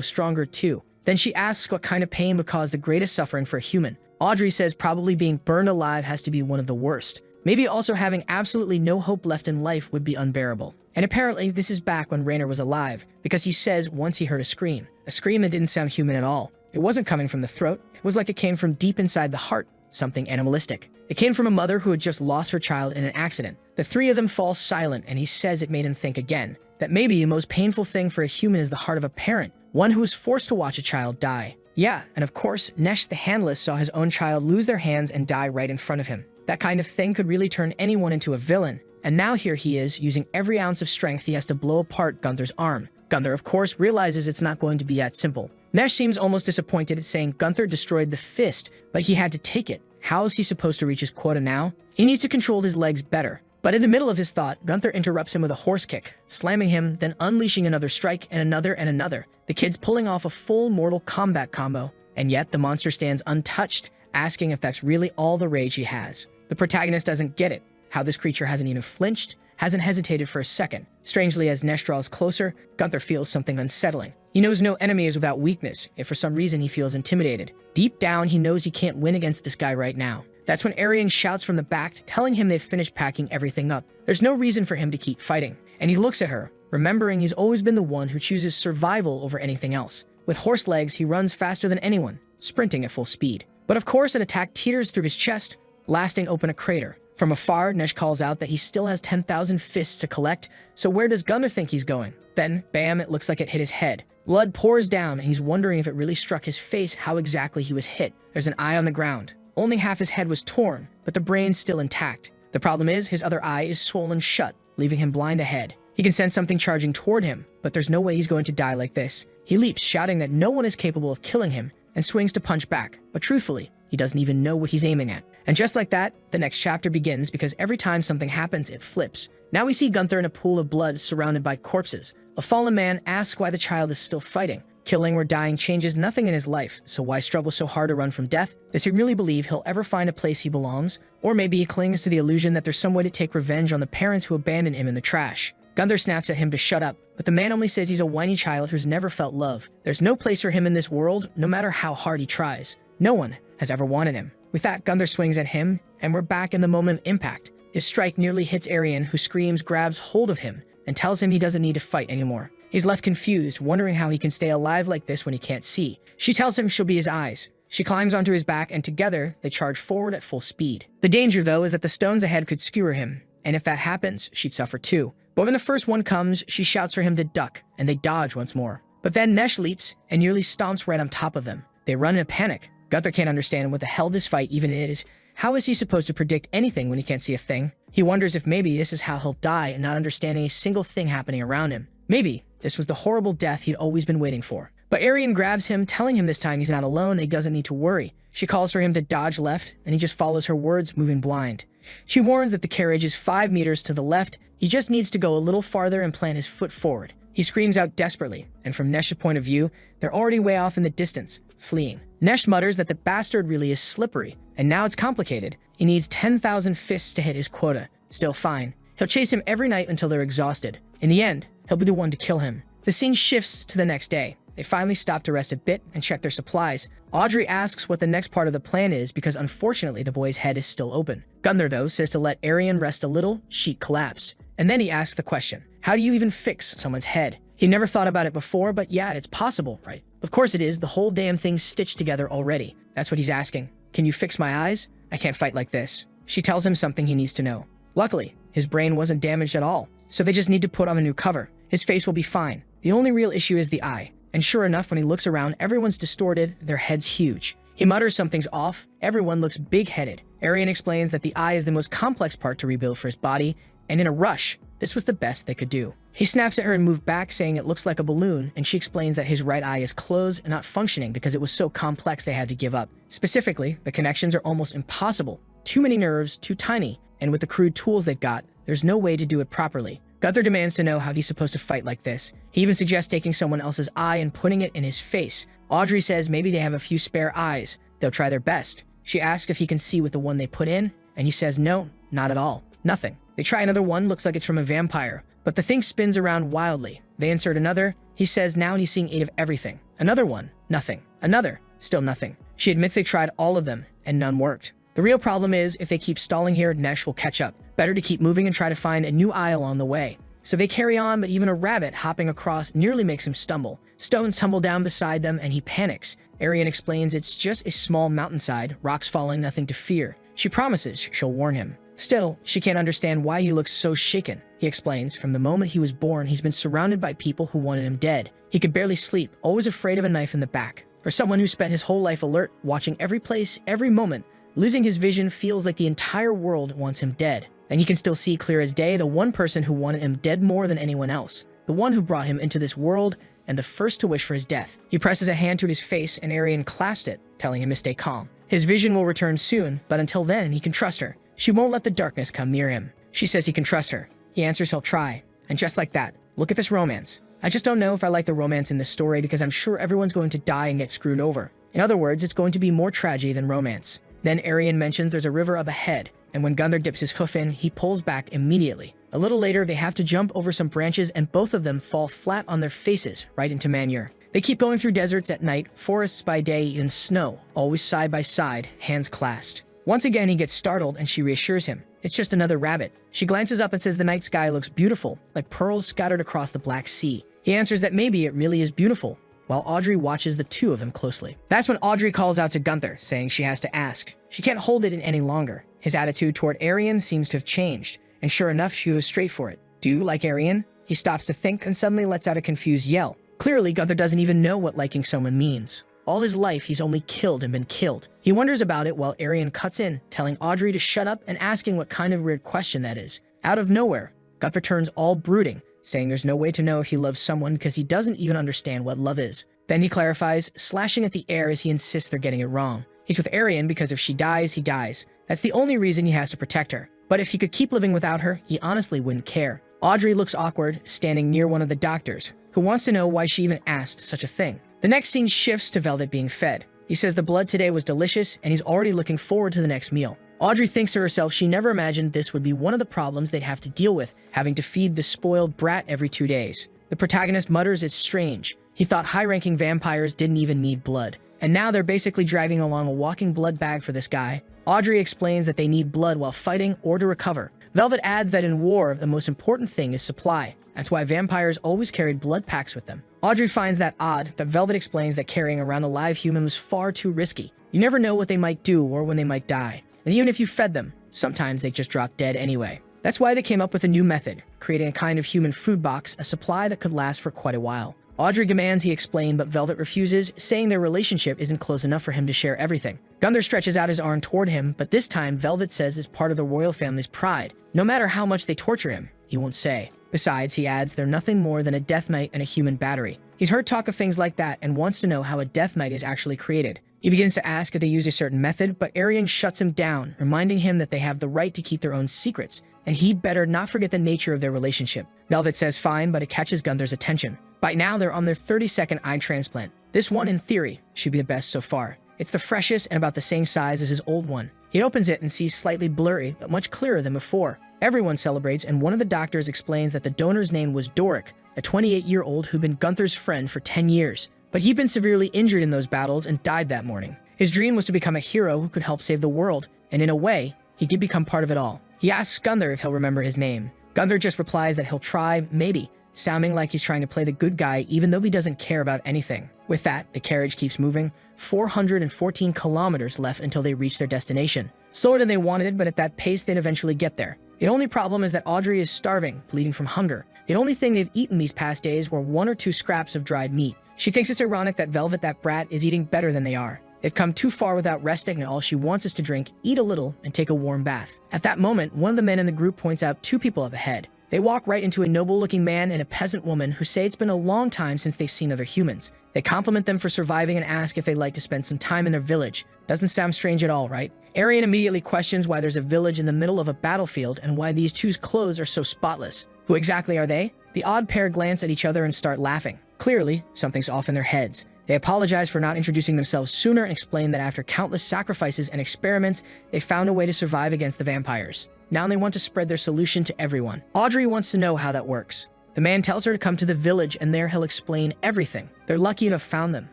stronger too. Then she asks what kind of pain would cause the greatest suffering for a human. Audrey says probably being burned alive has to be one of the worst. Maybe also having absolutely no hope left in life would be unbearable. And apparently this is back when Raynor was alive, because he says once he heard a scream that didn't sound human at all. It wasn't coming from the throat, it was like it came from deep inside the heart, something animalistic. It came from a mother who had just lost her child in an accident. The three of them fall silent, and he says it made him think again, that maybe the most painful thing for a human is the heart of a parent, one who was forced to watch a child die. Yeah, and of course, Nesh the Handless saw his own child lose their hands and die right in front of him. That kind of thing could really turn anyone into a villain. And now here he is, using every ounce of strength he has to blow apart Gunther's arm. Gunther, of course, realizes it's not going to be that simple. Nesh seems almost disappointed, saying Gunther destroyed the fist, but he had to take it. How is he supposed to reach his quota now? He needs to control his legs better. But in the middle of his thought, Gunther interrupts him with a horse kick, slamming him, then unleashing another strike and another and another. The kid's pulling off a full Mortal Kombat combo, and yet the monster stands untouched, asking if that's really all the rage he has. The protagonist doesn't get it, how this creature hasn't even flinched, hasn't hesitated for a second. Strangely, as Nesh draws closer, Gunther feels something unsettling. He knows no enemy is without weakness, if for some reason he feels intimidated. Deep down, he knows he can't win against this guy right now. That's when Arian shouts from the back, telling him they've finished packing everything up. There's no reason for him to keep fighting. And he looks at her, remembering he's always been the one who chooses survival over anything else. With horse legs, he runs faster than anyone, sprinting at full speed. But of course, an attack teeters through his chest, blasting open a crater. From afar, Nesh calls out that he still has 10,000 fists to collect, so where does Gunther think he's going? Then, bam, it looks like it hit his head. Blood pours down, and he's wondering if it really struck his face, how exactly he was hit. There's an eye on the ground. Only half his head was torn, but the brain's still intact. The problem is, his other eye is swollen shut, leaving him blind ahead. He can sense something charging toward him, but there's no way he's going to die like this. He leaps, shouting that no one is capable of killing him, and swings to punch back, but truthfully, he doesn't even know what he's aiming at. And just like that, the next chapter begins because every time something happens, it flips. Now we see Gunther in a pool of blood surrounded by corpses. A fallen man asks why the child is still fighting. Killing or dying changes nothing in his life, so why struggle so hard to run from death? Does he really believe he'll ever find a place he belongs? Or maybe he clings to the illusion that there's some way to take revenge on the parents who abandoned him in the trash. Gunther snaps at him to shut up, but the man only says he's a whiny child who's never felt love. There's no place for him in this world, no matter how hard he tries. No one has ever wanted him. With that, Gunther swings at him, and we're back in the moment of impact. His strike nearly hits Arian, who screams, grabs hold of him, and tells him he doesn't need to fight anymore. He's left confused, wondering how he can stay alive like this when he can't see. She tells him she'll be his eyes. She climbs onto his back, and together, they charge forward at full speed. The danger, though, is that the stones ahead could skewer him, and if that happens, she'd suffer too. But when the first one comes, she shouts for him to duck, and they dodge once more. But then Nesh leaps, and nearly stomps right on top of them. They run in a panic. Gunther can't understand what the hell this fight even is. How is he supposed to predict anything when he can't see a thing? He wonders if maybe this is how he'll die and not understanding a single thing happening around him. Maybe this was the horrible death he'd always been waiting for. But Arian grabs him, telling him this time he's not alone and he doesn't need to worry. She calls for him to dodge left, and he just follows her words, moving blind. She warns that the carriage is 5 meters to the left. He just needs to go a little farther and plant his foot forward. He screams out desperately, and from Nesh's point of view, they're already way off in the distance, fleeing. Nesh mutters that the bastard really is slippery, and now it's complicated. He needs 10,000 fists to hit his quota. Still fine. He'll chase him every night until they're exhausted. In the end, he'll be the one to kill him. The scene shifts to the next day. They finally stop to rest a bit and check their supplies. Audrey asks what the next part of the plan is because unfortunately the boy's head is still open. Gunther, though, says to let Arian rest a little. Sheet collapsed. And then he asks the question, how do you even fix someone's head? He never thought about it before, but yeah, it's possible, right? Of course it is. The whole damn thing's stitched together already. That's what he's asking. Can you fix my eyes? I can't fight like this. She tells him something he needs to know. Luckily, his brain wasn't damaged at all, so they just need to put on a new cover. His face will be fine. The only real issue is the eye. And sure enough, when he looks around, everyone's distorted, their head's huge. He mutters something's off, everyone looks big-headed. Arian explains that the eye is the most complex part to rebuild for his body, and in a rush, this was the best they could do. He snaps at her and moves back, saying it looks like a balloon, and she explains that his right eye is closed and not functioning because it was so complex they had to give up. Specifically, the connections are almost impossible. Too many nerves, too tiny, and with the crude tools they've got, there's no way to do it properly. Gunther demands to know how he's supposed to fight like this. He even suggests taking someone else's eye and putting it in his face. Audrey says maybe they have a few spare eyes. They'll try their best. She asks if he can see with the one they put in, and he says no, not at all. Nothing. They try another one, looks like it's from a vampire, but the thing spins around wildly. They insert another. He says now he's seeing 8 of everything. Another one, nothing. Another, still nothing. She admits they tried all of them, and none worked. The real problem is, if they keep stalling here, Nesh will catch up. Better to keep moving and try to find a new eye along the way. So they carry on, but even a rabbit hopping across nearly makes him stumble. Stones tumble down beside them, and he panics. Arian explains it's just a small mountainside, rocks falling, nothing to fear. She promises she'll warn him. Still, she can't understand why he looks so shaken. He explains from the moment he was born, he's been surrounded by people who wanted him dead. He could barely sleep, always afraid of a knife in the back. For someone who spent his whole life alert, watching every place, every moment, losing his vision feels like the entire world wants him dead. And he can still see clear as day the one person who wanted him dead more than anyone else. The one who brought him into this world and the first to wish for his death. He presses a hand to his face and Arian clasped it, telling him to stay calm. His vision will return soon, but until then, he can trust her. She won't let the darkness come near him. She says he can trust her. He answers he'll try. And just like that, look at this romance. I just don't know if I like the romance in this story because I'm sure everyone's going to die and get screwed over. In other words, it's going to be more tragedy than romance. Then Arian mentions there's a river up ahead, and when Gunther dips his hoof in, he pulls back immediately. A little later, they have to jump over some branches and both of them fall flat on their faces right into Manhwa. They keep going through deserts at night, forests by day, and snow, always side by side, hands clasped. Once again, he gets startled and she reassures him. It's just another rabbit. She glances up and says the night sky looks beautiful, like pearls scattered across the Black Sea. He answers that maybe it really is beautiful, while Audrey watches the two of them closely. That's when Audrey calls out to Gunther, saying she has to ask. She can't hold it in any longer. His attitude toward Arian seems to have changed, and sure enough, she goes straight for it. Do you like Arian? He stops to think and suddenly lets out a confused yell. Clearly, Gunther doesn't even know what liking someone means. All his life, he's only killed and been killed. He wonders about it while Arian cuts in, telling Audrey to shut up and asking what kind of weird question that is. Out of nowhere, Gunther turns all brooding, saying there's no way to know if he loves someone because he doesn't even understand what love is. Then he clarifies, slashing at the air as he insists they're getting it wrong. He's with Arian because if she dies, he dies. That's the only reason he has to protect her. But if he could keep living without her, he honestly wouldn't care. Audrey looks awkward, standing near one of the doctors, who wants to know why she even asked such a thing. The next scene shifts to Velvet being fed. He says the blood today was delicious, and he's already looking forward to the next meal. Audrey thinks to herself she never imagined this would be one of the problems they'd have to deal with, having to feed the spoiled brat every 2 days. The protagonist mutters it's strange. He thought high-ranking vampires didn't even need blood. And now they're basically driving along a walking blood bag for this guy. Audrey explains that they need blood while fighting or to recover. Velvet adds that in war, the most important thing is supply. That's why vampires always carried blood packs with them. Audrey finds that odd, but Velvet explains that carrying around a live human was far too risky. You never know what they might do or when they might die. And even if you fed them, sometimes they just drop dead anyway. That's why they came up with a new method, creating a kind of human food box, a supply that could last for quite a while. Audrey demands he explain, but Velvet refuses, saying their relationship isn't close enough for him to share everything. Gunther stretches out his arm toward him, but this time Velvet says it's part of the royal family's pride. No matter how much they torture him, he won't say. Besides, he adds they're nothing more than a death knight and a human battery. He's heard talk of things like that and wants to know how a death knight is actually created. He begins to ask if they use a certain method, but Arian shuts him down, reminding him that they have the right to keep their own secrets, and he'd better not forget the nature of their relationship. Velvet says fine, but it catches Gunther's attention. By now, they're on their 32nd eye transplant. This one, in theory, should be the best so far. It's the freshest and about the same size as his old one. He opens it and sees slightly blurry, but much clearer than before. Everyone celebrates, and one of the doctors explains that the donor's name was Doric, a 28-year-old who'd been Gunther's friend for 10 years. but he'd been severely injured in those battles and died that morning. His dream was to become a hero who could help save the world, and in a way, he did become part of it all. He asks Gunther if he'll remember his name. Gunther just replies that he'll try, maybe, sounding like he's trying to play the good guy even though he doesn't care about anything. With that, the carriage keeps moving. 414 kilometers left until they reach their destination. Slower than they wanted, but at that pace they'd eventually get there. The only problem is that Audrey is starving, bleeding from hunger. The only thing they've eaten these past days were 1 or 2 scraps of dried meat. She thinks it's ironic that Velvet, that brat, is eating better than they are. They've come too far without resting, and all she wants is to drink, eat a little, and take a warm bath. At that moment, one of the men in the group points out 2 people up ahead. They walk right into a noble-looking man and a peasant woman who say it's been a long time since they've seen other humans. They compliment them for surviving and ask if they'd like to spend some time in their village. Doesn't sound strange at all, right? Arian immediately questions why there's a village in the middle of a battlefield and why these two's clothes are so spotless. Who exactly are they? The odd pair glance at each other and start laughing. Clearly, something's off in their heads. They apologize for not introducing themselves sooner and explain that after countless sacrifices and experiments, they found a way to survive against the vampires. Now they want to spread their solution to everyone. Audrey wants to know how that works. The man tells her to come to the village and there he'll explain everything. They're lucky to have found them,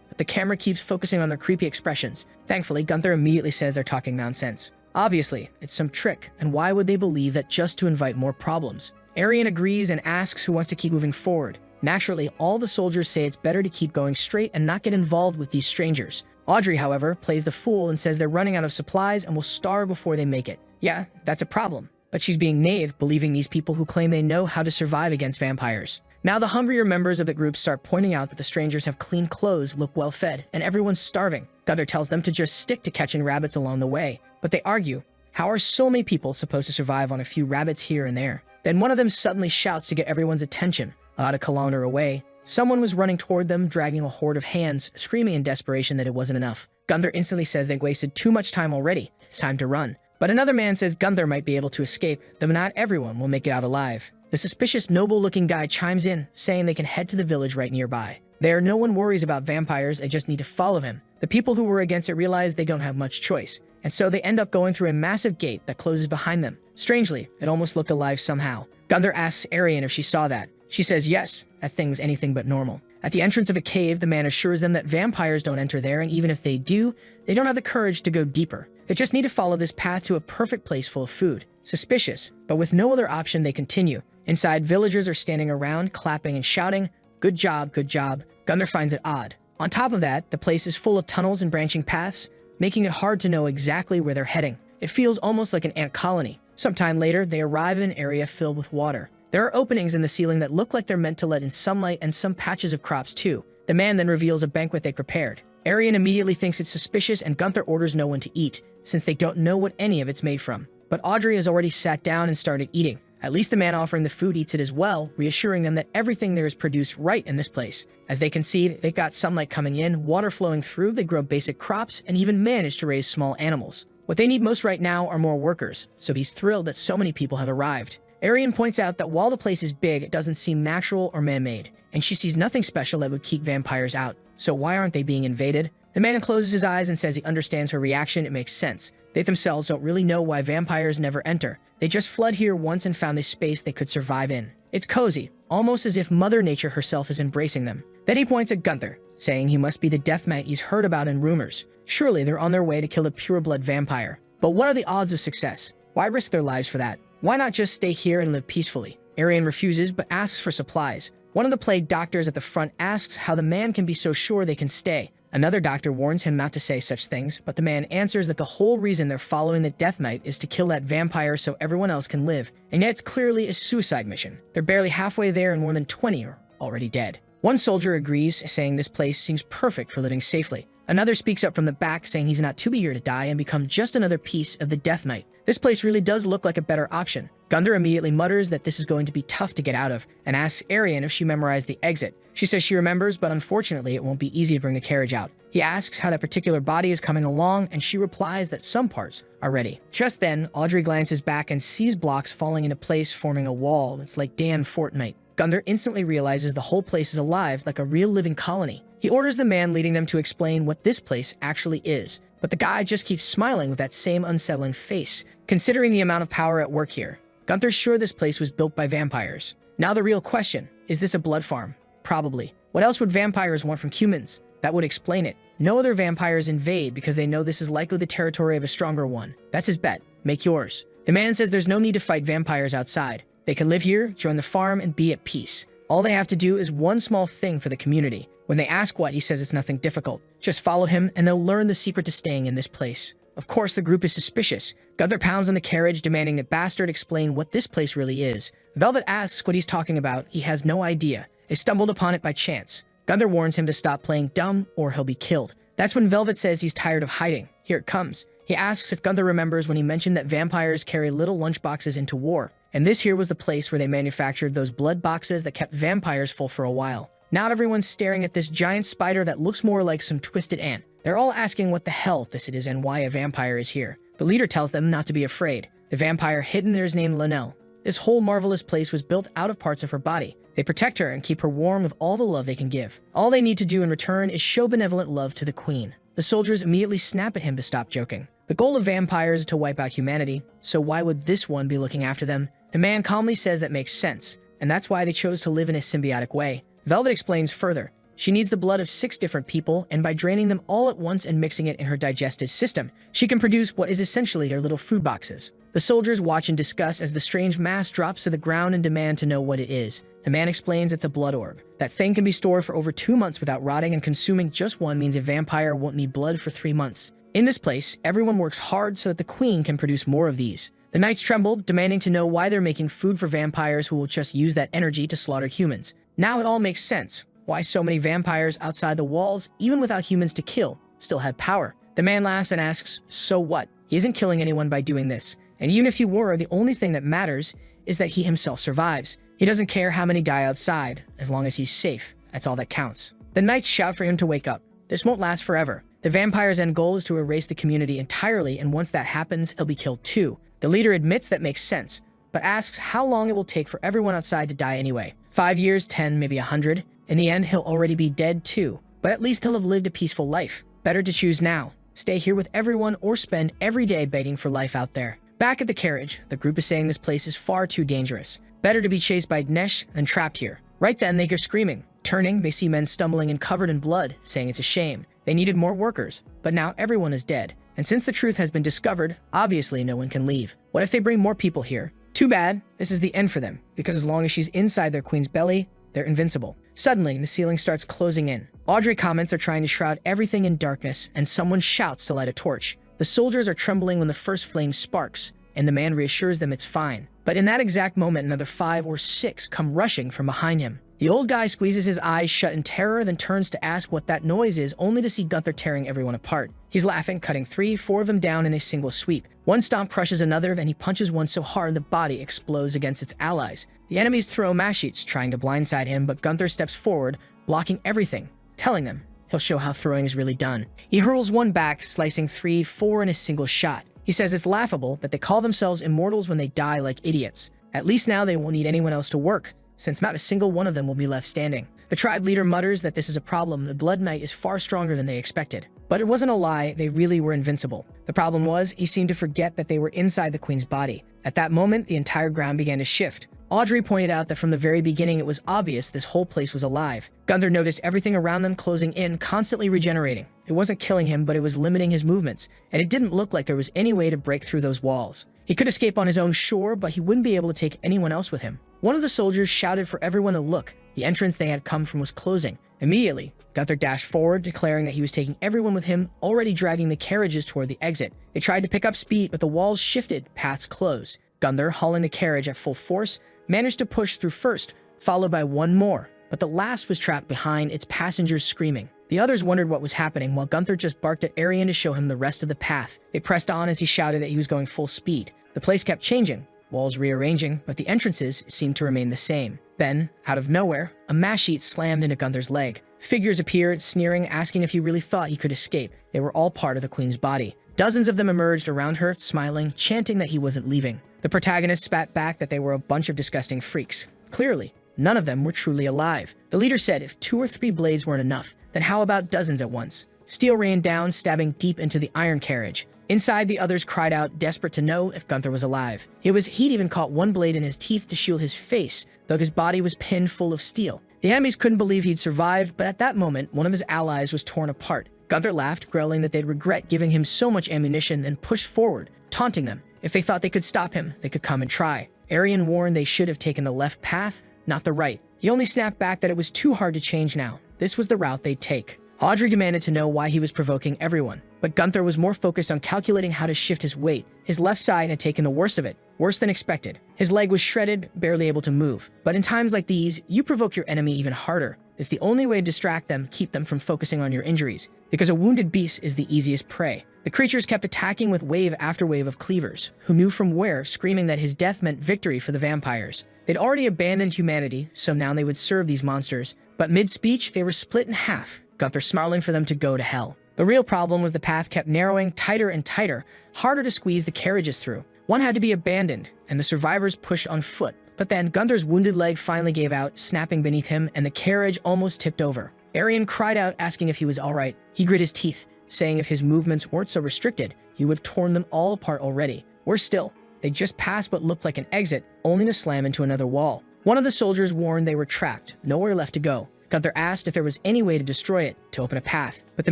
but the camera keeps focusing on their creepy expressions. Thankfully, Gunther immediately says they're talking nonsense. Obviously, it's some trick, and why would they believe that just to invite more problems? Arian agrees and asks who wants to keep moving forward. Naturally, all the soldiers say it's better to keep going straight and not get involved with these strangers. Audrey, however, plays the fool and says they're running out of supplies and will starve before they make it. Yeah, that's a problem. But she's being naive, believing these people who claim they know how to survive against vampires. Now the hungrier members of the group start pointing out that the strangers have clean clothes, look well fed, and everyone's starving. Gunther tells them to just stick to catching rabbits along the way. But they argue, how are so many people supposed to survive on a few rabbits here and there? Then one of them suddenly shouts to get everyone's attention. About a kilometer away, someone was running toward them, dragging a horde of hands, screaming in desperation that it wasn't enough. Gunther instantly says they've wasted too much time already. It's time to run. But another man says Gunther might be able to escape, though not everyone will make it out alive. The suspicious, noble-looking guy chimes in, saying they can head to the village right nearby. There, no one worries about vampires, they just need to follow him. The people who were against it realize they don't have much choice, and so they end up going through a massive gate that closes behind them. Strangely, it almost looked alive somehow. Gunther asks Arian if she saw that. She says yes, that thing's anything but normal. At the entrance of a cave, the man assures them that vampires don't enter there, and even if they do, they don't have the courage to go deeper. They just need to follow this path to a perfect place full of food. Suspicious, but with no other option, they continue. Inside, villagers are standing around, clapping and shouting, "Good job, good job." Gunther finds it odd. On top of that, the place is full of tunnels and branching paths, making it hard to know exactly where they're heading. It feels almost like an ant colony. Sometime later, they arrive in an area filled with water. There are openings in the ceiling that look like they're meant to let in sunlight and some patches of crops too. The man then reveals a banquet they prepared. Arian immediately thinks it's suspicious and Gunther orders no one to eat, since they don't know what any of it's made from. But Audrey has already sat down and started eating. At least the man offering the food eats it as well, reassuring them that everything there is produced right in this place. As they can see, they've got sunlight coming in, water flowing through, they grow basic crops, and even manage to raise small animals. What they need most right now are more workers, so he's thrilled that so many people have arrived. Arian points out that while the place is big, it doesn't seem natural or man-made, and she sees nothing special that would keep vampires out. So why aren't they being invaded? The man closes his eyes and says he understands her reaction. It makes sense. They themselves don't really know why vampires never enter. They just fled here once and found a space they could survive in. It's cozy, almost as if Mother Nature herself is embracing them. Then he points at Gunther, saying he must be the death knight he's heard about in rumors. Surely they're on their way to kill a pure-blood vampire. But what are the odds of success? Why risk their lives for that? Why not just stay here and live peacefully? Arian refuses, but asks for supplies. One of the plague doctors at the front asks how the man can be so sure they can stay. Another doctor warns him not to say such things, but the man answers that the whole reason they're following the Death Knight is to kill that vampire so everyone else can live. And yet it's clearly a suicide mission. They're barely halfway there and more than 20 are already dead. One soldier agrees, saying this place seems perfect for living safely. Another speaks up from the back, saying he's not too eager to die and become just another piece of the Death Knight. This place really does look like a better option. Gunther immediately mutters that this is going to be tough to get out of, and asks Arian if she memorized the exit. She says she remembers, but unfortunately it won't be easy to bring the carriage out. He asks how that particular body is coming along, and she replies that some parts are ready. Just then, Audrey glances back and sees blocks falling into place, forming a wall that's like Dan Fortnite. Gunther instantly realizes the whole place is alive, like a real living colony. He orders the man leading them to explain what this place actually is, but the guy just keeps smiling with that same unsettling face, considering the amount of power at work here. Gunther's sure this place was built by vampires. Now the real question, is this a blood farm? Probably. What else would vampires want from humans? That would explain it. No other vampires invade because they know this is likely the territory of a stronger one. That's his bet. Make yours. The man says there's no need to fight vampires outside. They can live here, join the farm, and be at peace. All they have to do is one small thing for the community. When they ask what, he says it's nothing difficult. Just follow him, and they'll learn the secret to staying in this place. Of course, the group is suspicious. Gunther pounds on the carriage, demanding that Bastard explain what this place really is. Velvet asks what he's talking about. He has no idea. They stumbled upon it by chance. Gunther warns him to stop playing dumb, or he'll be killed. That's when Velvet says he's tired of hiding. Here it comes. He asks if Gunther remembers when he mentioned that vampires carry little lunchboxes into war. And this here was the place where they manufactured those blood boxes that kept vampires full for a while. Now everyone's staring at this giant spider that looks more like some twisted ant. They're all asking what the hell this is and why a vampire is here. The leader tells them not to be afraid. The vampire hidden there is named Linnell. This whole marvelous place was built out of parts of her body. They protect her and keep her warm with all the love they can give. All they need to do in return is show benevolent love to the queen. The soldiers immediately snap at him to stop joking. The goal of vampires is to wipe out humanity, so why would this one be looking after them? The man calmly says that makes sense, and that's why they chose to live in a symbiotic way. Velvet explains further. She needs the blood of 6 different people, and by draining them all at once and mixing it in her digestive system, she can produce what is essentially their little food boxes. The soldiers watch in disgust as the strange mass drops to the ground and demand to know what it is. The man explains it's a blood orb. That thing can be stored for over 2 months without rotting, and consuming just one means a vampire won't need blood for 3 months. In this place, everyone works hard so that the queen can produce more of these. The knights trembled, demanding to know why they're making food for vampires who will just use that energy to slaughter humans. Now it all makes sense. Why so many vampires outside the walls, even without humans to kill, still had power. The man laughs and asks, so what? He isn't killing anyone by doing this. And even if he were, the only thing that matters is that he himself survives. He doesn't care how many die outside, as long as he's safe. That's all that counts. The knights shout for him to wake up. This won't last forever. The vampire's end goal is to erase the community entirely, and once that happens, he'll be killed too. The leader admits that makes sense, but asks how long it will take for everyone outside to die anyway. 5 years, 10, maybe 100. In the end, he'll already be dead too, but at least he'll have lived a peaceful life. Better to choose now. Stay here with everyone or spend every day begging for life out there. Back at the carriage, the group is saying this place is far too dangerous. Better to be chased by Dinesh than trapped here. Right then, they hear screaming. Turning, they see men stumbling and covered in blood, saying it's a shame. They needed more workers, but now everyone is dead. And since the truth has been discovered, obviously no one can leave. What if they bring more people here? Too bad, this is the end for them, because as long as she's inside their queen's belly, they're invincible. Suddenly, the ceiling starts closing in. Audrey comments they're trying to shroud everything in darkness, and someone shouts to light a torch. The soldiers are trembling when the first flame sparks, and the man reassures them it's fine. But in that exact moment, another 5 or 6 come rushing from behind him. The old guy squeezes his eyes shut in terror, then turns to ask what that noise is, only to see Gunther tearing everyone apart. He's laughing, cutting 3, 4 of them down in a single sweep. One stomp crushes another, then he punches one so hard the body explodes against its allies. The enemies throw mashits, trying to blindside him, but Gunther steps forward, blocking everything, telling them he'll show how throwing is really done. He hurls one back, slicing 3, 4 in a single shot. He says it's laughable that they call themselves immortals when they die like idiots. At least now they won't need anyone else to work, since not a single one of them will be left standing. The tribe leader mutters that this is a problem. The Blood Knight is far stronger than they expected. But it wasn't a lie, they really were invincible. The problem was, he seemed to forget that they were inside the queen's body. At that moment, the entire ground began to shift. Audrey pointed out that from the very beginning it was obvious this whole place was alive. Gunther noticed everything around them closing in, constantly regenerating. It wasn't killing him, but it was limiting his movements, and it didn't look like there was any way to break through those walls. He could escape on his own shore, but he wouldn't be able to take anyone else with him. One of the soldiers shouted for everyone to look. The entrance they had come from was closing. Immediately, Gunther dashed forward, declaring that he was taking everyone with him, already dragging the carriages toward the exit. They tried to pick up speed, but the walls shifted, paths closed. Gunther, hauling the carriage at full force, managed to push through first, followed by one more, but the last was trapped behind, its passengers screaming. The others wondered what was happening, while Gunther just barked at Arian to show him the rest of the path. They pressed on as he shouted that he was going full speed. The place kept changing, walls rearranging, but the entrances seemed to remain the same. Then, out of nowhere, a mashite slammed into Gunther's leg. Figures appeared, sneering, asking if he really thought he could escape. They were all part of the queen's body. Dozens of them emerged around her, smiling, chanting that he wasn't leaving. The protagonist spat back that they were a bunch of disgusting freaks. Clearly, none of them were truly alive. The leader said if 2 or 3 blades weren't enough, then how about dozens at once? Steel rained down, stabbing deep into the iron carriage. Inside, the others cried out, desperate to know if Gunther was alive. He'd even caught one blade in his teeth to shield his face, though his body was pinned full of steel. The enemies couldn't believe he'd survived, but at that moment, one of his allies was torn apart. Gunther laughed, growling that they'd regret giving him so much ammunition and pushed forward, taunting them. If they thought they could stop him, they could come and try. Arian warned they should have taken the left path, not the right. He only snapped back that it was too hard to change now. This was the route they'd take. Audrey demanded to know why he was provoking everyone, but Gunther was more focused on calculating how to shift his weight. His left side had taken the worst of it, worse than expected. His leg was shredded, barely able to move. But in times like these, you provoke your enemy even harder. It's the only way to distract them, keep them from focusing on your injuries, because a wounded beast is the easiest prey. The creatures kept attacking with wave after wave of cleavers, who knew from where, screaming that his death meant victory for the vampires. They'd already abandoned humanity, so now they would serve these monsters. But mid-speech, they were split in half, Gunther snarling for them to go to hell. The real problem was the path kept narrowing tighter and tighter, harder to squeeze the carriages through. One had to be abandoned, and the survivors pushed on foot. But then Gunther's wounded leg finally gave out, snapping beneath him, and the carriage almost tipped over. Arian cried out, asking if he was all right. He grit his teeth, saying if his movements weren't so restricted, he would have torn them all apart already. Worse still, they just passed what looked like an exit, only to slam into another wall. One of the soldiers warned they were trapped, nowhere left to go. Gunther asked if there was any way to destroy it, to open a path. But the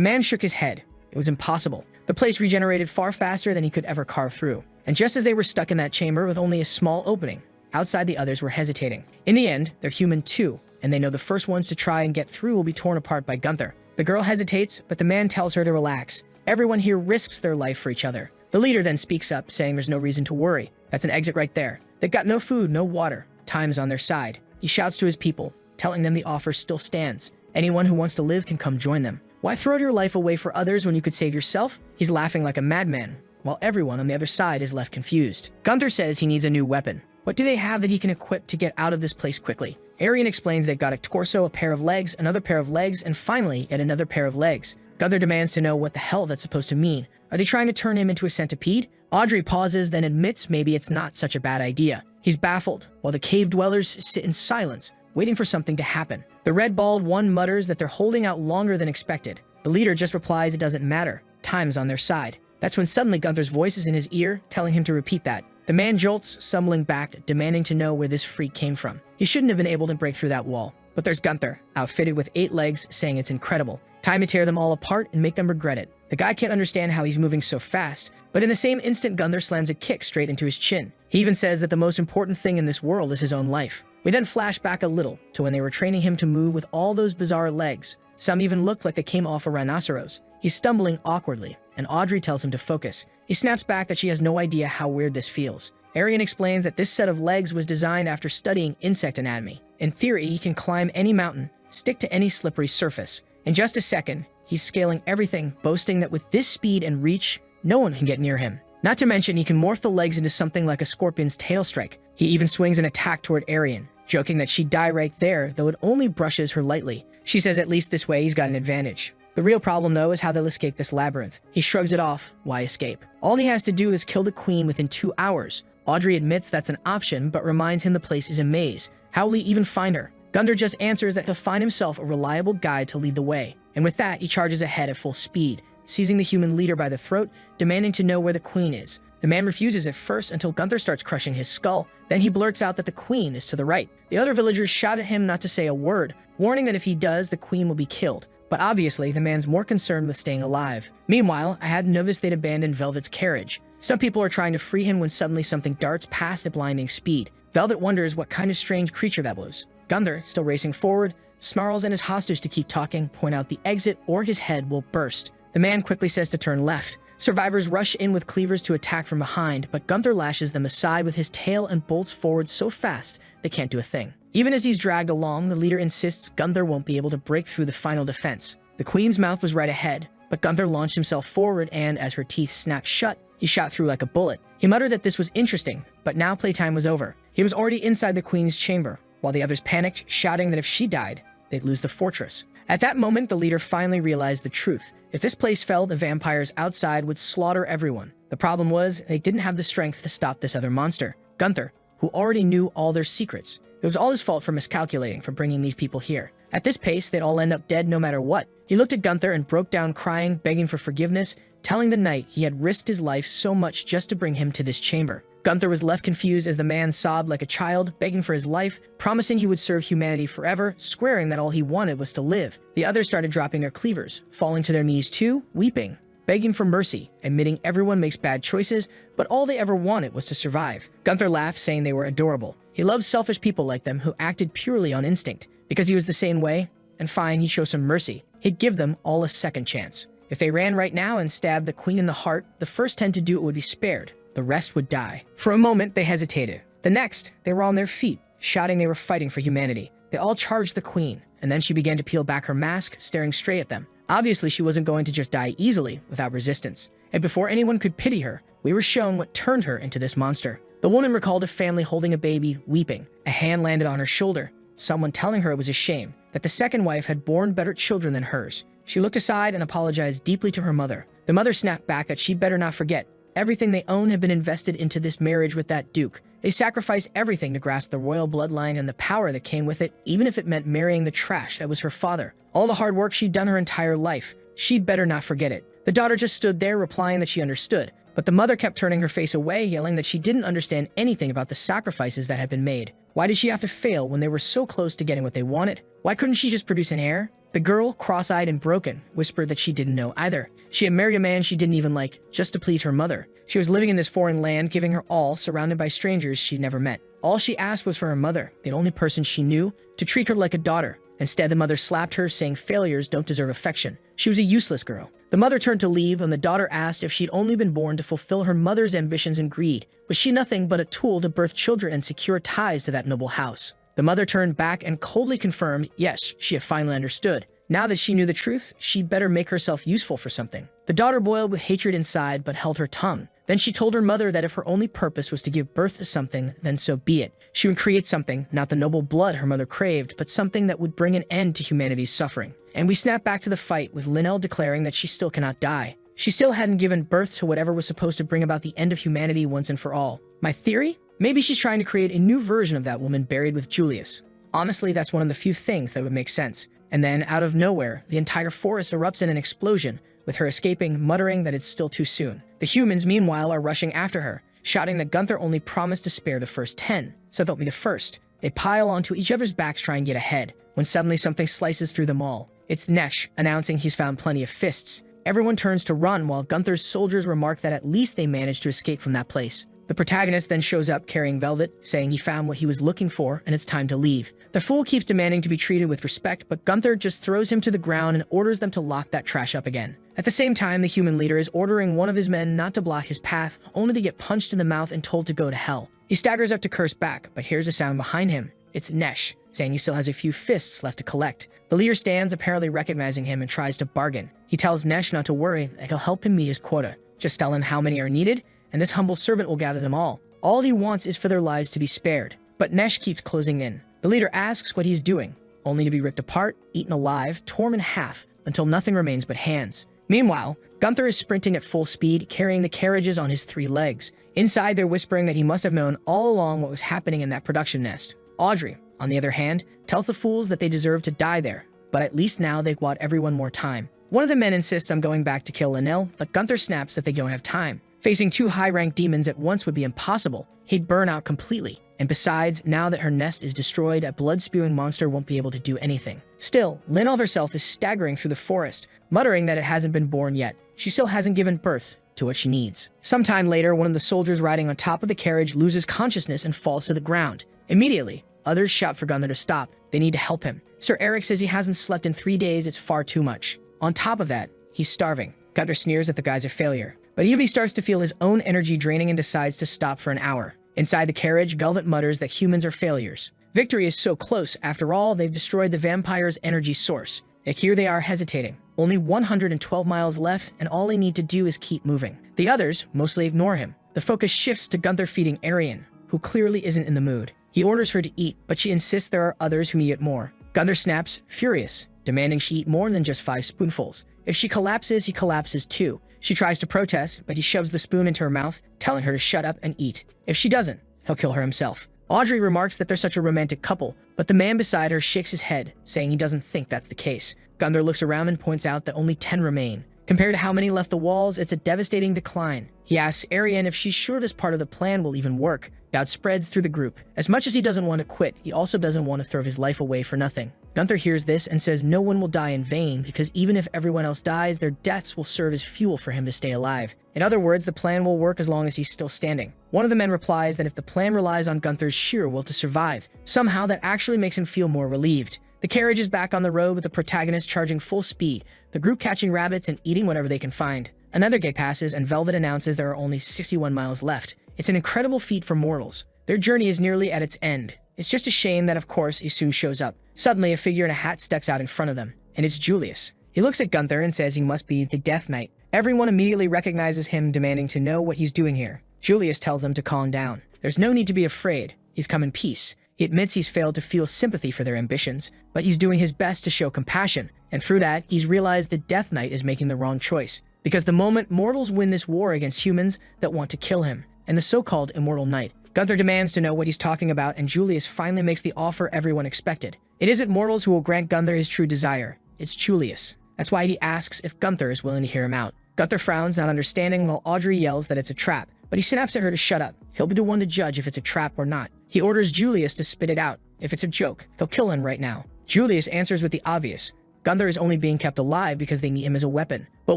man shook his head. It was impossible. The place regenerated far faster than he could ever carve through. And just as they were stuck in that chamber with only a small opening, outside the others were hesitating. In the end, they're human too, and they know the first ones to try and get through will be torn apart by Gunther. The girl hesitates, but the man tells her to relax. Everyone here risks their life for each other. The leader then speaks up, saying there's no reason to worry. That's an exit right there. They've got no food, no water. Time's on their side. He shouts to his people, telling them the offer still stands. Anyone who wants to live can come join them. Why throw your life away for others when you could save yourself? He's laughing like a madman, while everyone on the other side is left confused. Gunther says he needs a new weapon. What do they have that he can equip to get out of this place quickly? Arian explains they've got a torso, a pair of legs, another pair of legs, and finally, yet another pair of legs. Gunther demands to know what the hell that's supposed to mean. Are they trying to turn him into a centipede? Audrey pauses, then admits maybe it's not such a bad idea. He's baffled, while the cave dwellers sit in silence, waiting for something to happen. The red-balled one mutters that they're holding out longer than expected. The leader just replies it doesn't matter. Time's on their side. That's when suddenly Gunther's voice is in his ear, telling him to repeat that. The man jolts, stumbling back, demanding to know where this freak came from. He shouldn't have been able to break through that wall. But there's Gunther, outfitted with 8 legs, saying it's incredible. Time to tear them all apart and make them regret it. The guy can't understand how he's moving so fast, but in the same instant Gunther slams a kick straight into his chin. He even says that the most important thing in this world is his own life. We then flash back a little to when they were training him to move with all those bizarre legs. Some even looked like they came off a rhinoceros. He's stumbling awkwardly, and Audrey tells him to focus. He snaps back that she has no idea how weird this feels. Arian explains that this set of legs was designed after studying insect anatomy. In theory, he can climb any mountain, stick to any slippery surface. In just a second, he's scaling everything, boasting that with this speed and reach, no one can get near him. Not to mention, he can morph the legs into something like a scorpion's tail strike. He even swings an attack toward Arian, joking that she'd die right there, though it only brushes her lightly. She says at least this way he's got an advantage. The real problem, though, is how they'll escape this labyrinth. He shrugs it off. Why escape? All he has to do is kill the queen within 2 hours. Audrey admits that's an option, but reminds him the place is a maze. How will he even find her? Gunther just answers that he'll find himself a reliable guide to lead the way. And with that, he charges ahead at full speed, seizing the human leader by the throat, demanding to know where the queen is. The man refuses at first until Gunther starts crushing his skull. Then he blurts out that the queen is to the right. The other villagers shout at him not to say a word, warning that if he does, the queen will be killed. But obviously, the man's more concerned with staying alive. Meanwhile, I hadn't noticed they'd abandoned Velvet's carriage. Some people are trying to free him when suddenly something darts past at blinding speed. Velvet wonders what kind of strange creature that was. Gunther, still racing forward, snarls at his hostage to keep talking, point out the exit or his head will burst. The man quickly says to turn left. Survivors rush in with cleavers to attack from behind, but Gunther lashes them aside with his tail and bolts forward so fast they can't do a thing. Even as he's dragged along, the leader insists Gunther won't be able to break through the final defense. The queen's mouth was right ahead, but Gunther launched himself forward and, as her teeth snapped shut, he shot through like a bullet. He muttered that this was interesting, but now playtime was over. He was already inside the queen's chamber, while the others panicked, shouting that if she died, they'd lose the fortress. At that moment, the leader finally realized the truth. If this place fell, the vampires outside would slaughter everyone. The problem was, they didn't have the strength to stop this other monster, Gunther, who already knew all their secrets. It was all his fault for miscalculating, for bringing these people here. At this pace, they'd all end up dead no matter what. He looked at Gunther and broke down crying, begging for forgiveness, telling the knight he had risked his life so much just to bring him to this chamber. Gunther was left confused as the man sobbed like a child, begging for his life, promising he would serve humanity forever, swearing that all he wanted was to live. The others started dropping their cleavers, falling to their knees too, weeping, begging for mercy, admitting everyone makes bad choices, but all they ever wanted was to survive. Gunther laughed, saying they were adorable. He loved selfish people like them who acted purely on instinct. Because he was the same way, and fine, he'd show some mercy. He'd give them all a second chance. If they ran right now and stabbed the queen in the heart, the first 10 to do it would be spared. The rest would die. For a moment, they hesitated. The next, they were on their feet, shouting they were fighting for humanity. They all charged the queen, and then she began to peel back her mask, staring straight at them. Obviously, she wasn't going to just die easily, without resistance. And before anyone could pity her, we were shown what turned her into this monster. The woman recalled a family holding a baby, weeping. A hand landed on her shoulder, someone telling her it was a shame that the second wife had borne better children than hers. She looked aside and apologized deeply to her mother. The mother snapped back that she'd better not forget. Everything they own had been invested into this marriage with that duke. They sacrificed everything to grasp the royal bloodline and the power that came with it, even if it meant marrying the trash that was her father. All the hard work she'd done her entire life. She'd better not forget it. The daughter just stood there, replying that she understood. But the mother kept turning her face away, yelling that she didn't understand anything about the sacrifices that had been made. Why did she have to fail when they were so close to getting what they wanted? Why couldn't she just produce an heir? The girl, cross-eyed and broken, whispered that she didn't know either. She had married a man she didn't even like, just to please her mother. She was living in this foreign land, giving her all, surrounded by strangers she'd never met. All she asked was for her mother, the only person she knew, to treat her like a daughter. Instead, the mother slapped her, saying failures don't deserve affection. She was a useless girl. The mother turned to leave, and the daughter asked if she'd only been born to fulfill her mother's ambitions and greed. Was she nothing but a tool to birth children and secure ties to that noble house? The mother turned back and coldly confirmed, yes, she had finally understood. Now that she knew the truth, she'd better make herself useful for something. The daughter boiled with hatred inside, but held her tongue. Then she told her mother that if her only purpose was to give birth to something, then so be it. She would create something, not the noble blood her mother craved, but something that would bring an end to humanity's suffering. And we snap back to the fight, with Linnell declaring that she still cannot die. She still hadn't given birth to whatever was supposed to bring about the end of humanity once and for all. My theory? Maybe she's trying to create a new version of that woman buried with Julius. Honestly, that's one of the few things that would make sense. And then, out of nowhere, the entire forest erupts in an explosion, with her escaping, muttering that it's still too soon. The humans, meanwhile, are rushing after her, shouting that Gunther only promised to spare the first 10, so they'll be the first. They pile onto each other's backs trying to get ahead, when suddenly something slices through them all. It's Nesh, announcing he's found plenty of fists. Everyone turns to run, while Gunther's soldiers remark that at least they managed to escape from that place. The protagonist then shows up carrying Velvet, saying he found what he was looking for and it's time to leave. The fool keeps demanding to be treated with respect, but Gunther just throws him to the ground and orders them to lock that trash up again. At the same time, the human leader is ordering one of his men not to block his path, only to get punched in the mouth and told to go to hell. He staggers up to curse back, but hears a sound behind him. It's Nesh, saying he still has a few fists left to collect. The leader stands, apparently recognizing him, and tries to bargain. He tells Nesh not to worry, that he'll help him meet his quota. Just tell him how many are needed, and this humble servant will gather them all. All he wants is for their lives to be spared. But Nesh keeps closing in. The leader asks what he's doing, only to be ripped apart, eaten alive, torn in half, until nothing remains but hands. Meanwhile, Gunther is sprinting at full speed, carrying the carriages on his 3 legs. Inside, they're whispering that he must have known all along what was happening in that production nest. Audrey, on the other hand, tells the fools that they deserve to die there, but at least now they've bought everyone more time. One of the men insists on going back to kill Linnell, but Gunther snaps that they don't have time. Facing 2 high-ranked demons at once would be impossible. He'd burn out completely. And besides, now that her nest is destroyed, a blood-spewing monster won't be able to do anything. Still, Linnell herself is staggering through the forest, muttering that it hasn't been born yet. She still hasn't given birth to what she needs. Sometime later, one of the soldiers riding on top of the carriage loses consciousness and falls to the ground. Immediately, others shout for Gunther to stop. They need to help him. Sir Eric says he hasn't slept in 3 days, it's far too much. On top of that, he's starving. Gunther sneers that the guy's a failure. But even he starts to feel his own energy draining and decides to stop for an hour. Inside the carriage, Velvet mutters that humans are failures. Victory is so close. After all, they've destroyed the vampire's energy source. Yet here they are hesitating. Only 112 miles left, and all they need to do is keep moving. The others mostly ignore him. The focus shifts to Gunther feeding Arian, who clearly isn't in the mood. He orders her to eat, but she insists there are others who need it more. Gunther snaps, furious, demanding she eat more than just 5 spoonfuls. If she collapses, he collapses too. She tries to protest, but he shoves the spoon into her mouth, telling her to shut up and eat. If she doesn't, he'll kill her himself. Audrey remarks that they're such a romantic couple, but the man beside her shakes his head, saying he doesn't think that's the case. Gunther looks around and points out that only 10 remain. Compared to how many left the walls, it's a devastating decline. He asks Ariane if she's sure this part of the plan will even work. Doubt spreads through the group. As much as he doesn't want to quit, he also doesn't want to throw his life away for nothing. Gunther hears this and says no one will die in vain, because even if everyone else dies, their deaths will serve as fuel for him to stay alive. In other words, the plan will work as long as he's still standing. One of the men replies that if the plan relies on Gunther's sheer will to survive, somehow that actually makes him feel more relieved. The carriage is back on the road with the protagonist charging full speed, the group catching rabbits and eating whatever they can find. Another gate passes and Velvet announces there are only 61 miles left. It's an incredible feat for mortals. Their journey is nearly at its end. It's just a shame that, of course, he soon shows up. Suddenly, a figure in a hat steps out in front of them, and it's Julius. He looks at Gunther and says he must be the Death Knight. Everyone immediately recognizes him, demanding to know what he's doing here. Julius tells them to calm down. There's no need to be afraid. He's come in peace. He admits he's failed to feel sympathy for their ambitions, but he's doing his best to show compassion, and through that, he's realized the Death Knight is making the wrong choice. Because the moment mortals win this war against humans that want to kill him, and the so-called Immortal Knight. Gunther demands to know what he's talking about, and Julius finally makes the offer everyone expected. It isn't mortals who will grant Gunther his true desire. It's Julius. That's why he asks if Gunther is willing to hear him out. Gunther frowns, not understanding, while Audrey yells that it's a trap, but he snaps at her to shut up. He'll be the one to judge if it's a trap or not. He orders Julius to spit it out. If it's a joke, they'll kill him right now. Julius answers with the obvious. Gunther is only being kept alive because they need him as a weapon. But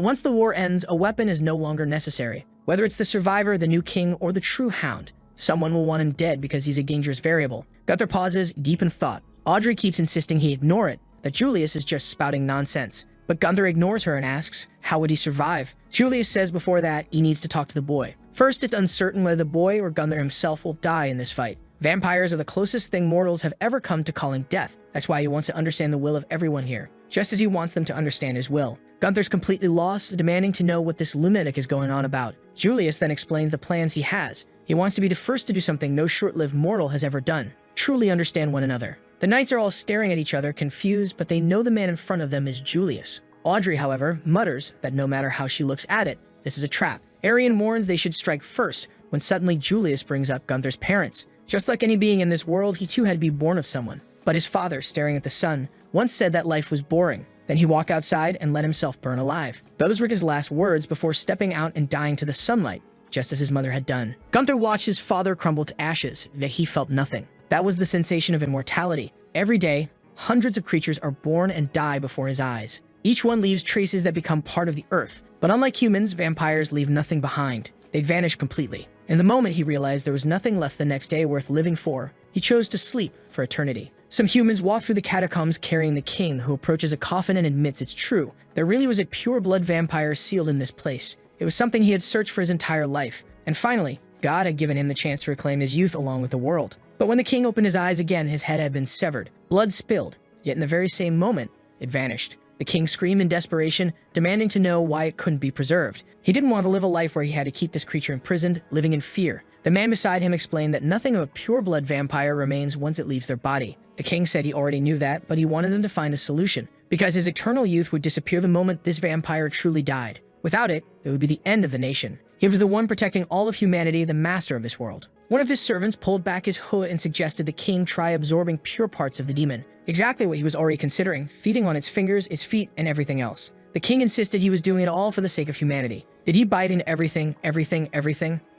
once the war ends, a weapon is no longer necessary. Whether it's the survivor, the new king, or the true hound, someone will want him dead because he's a dangerous variable. Gunther pauses, deep in thought. Audrey keeps insisting he ignore it, that Julius is just spouting nonsense. But Gunther ignores her and asks, how would he survive? Julius says before that he needs to talk to the boy. First, it's uncertain whether the boy or Gunther himself will die in this fight. Vampires are the closest thing mortals have ever come to calling death. That's why he wants to understand the will of everyone here, just as he wants them to understand his will. Gunther's completely lost, demanding to know what this lunatic is going on about. Julius then explains the plans he has. He wants to be the first to do something no short-lived mortal has ever done. Truly understand one another. The knights are all staring at each other, confused, but they know the man in front of them is Julius. Audrey, however, mutters that no matter how she looks at it, this is a trap. Ariane warns they should strike first, when suddenly Julius brings up Gunther's parents. Just like any being in this world, he too had to be born of someone. But his father, staring at the sun, once said that life was boring. Then he walked outside and let himself burn alive. Those were his last words before stepping out and dying to the sunlight, just as his mother had done. Gunther watched his father crumble to ashes, yet he felt nothing. That was the sensation of immortality. Every day, hundreds of creatures are born and die before his eyes. Each one leaves traces that become part of the earth. But unlike humans, vampires leave nothing behind. They vanish completely. In the moment he realized there was nothing left the next day worth living for, he chose to sleep for eternity. Some humans walk through the catacombs carrying the king, who approaches a coffin and admits it's true. There really was a pure-blood vampire sealed in this place. It was something he had searched for his entire life. And finally, God had given him the chance to reclaim his youth along with the world. But when the king opened his eyes again, his head had been severed. Blood spilled, yet in the very same moment, it vanished. The king screamed in desperation, demanding to know why it couldn't be preserved. He didn't want to live a life where he had to keep this creature imprisoned, living in fear. The man beside him explained that nothing of a pure-blood vampire remains once it leaves their body. The king said he already knew that, but he wanted them to find a solution, because his eternal youth would disappear the moment this vampire truly died. Without it, it would be the end of the nation. He was the one protecting all of humanity, the master of this world. One of his servants pulled back his hood and suggested the king try absorbing pure parts of the demon. Exactly what he was already considering, feeding on its fingers, its feet, and everything else. The king insisted he was doing it all for the sake of humanity. Did he bite into everything?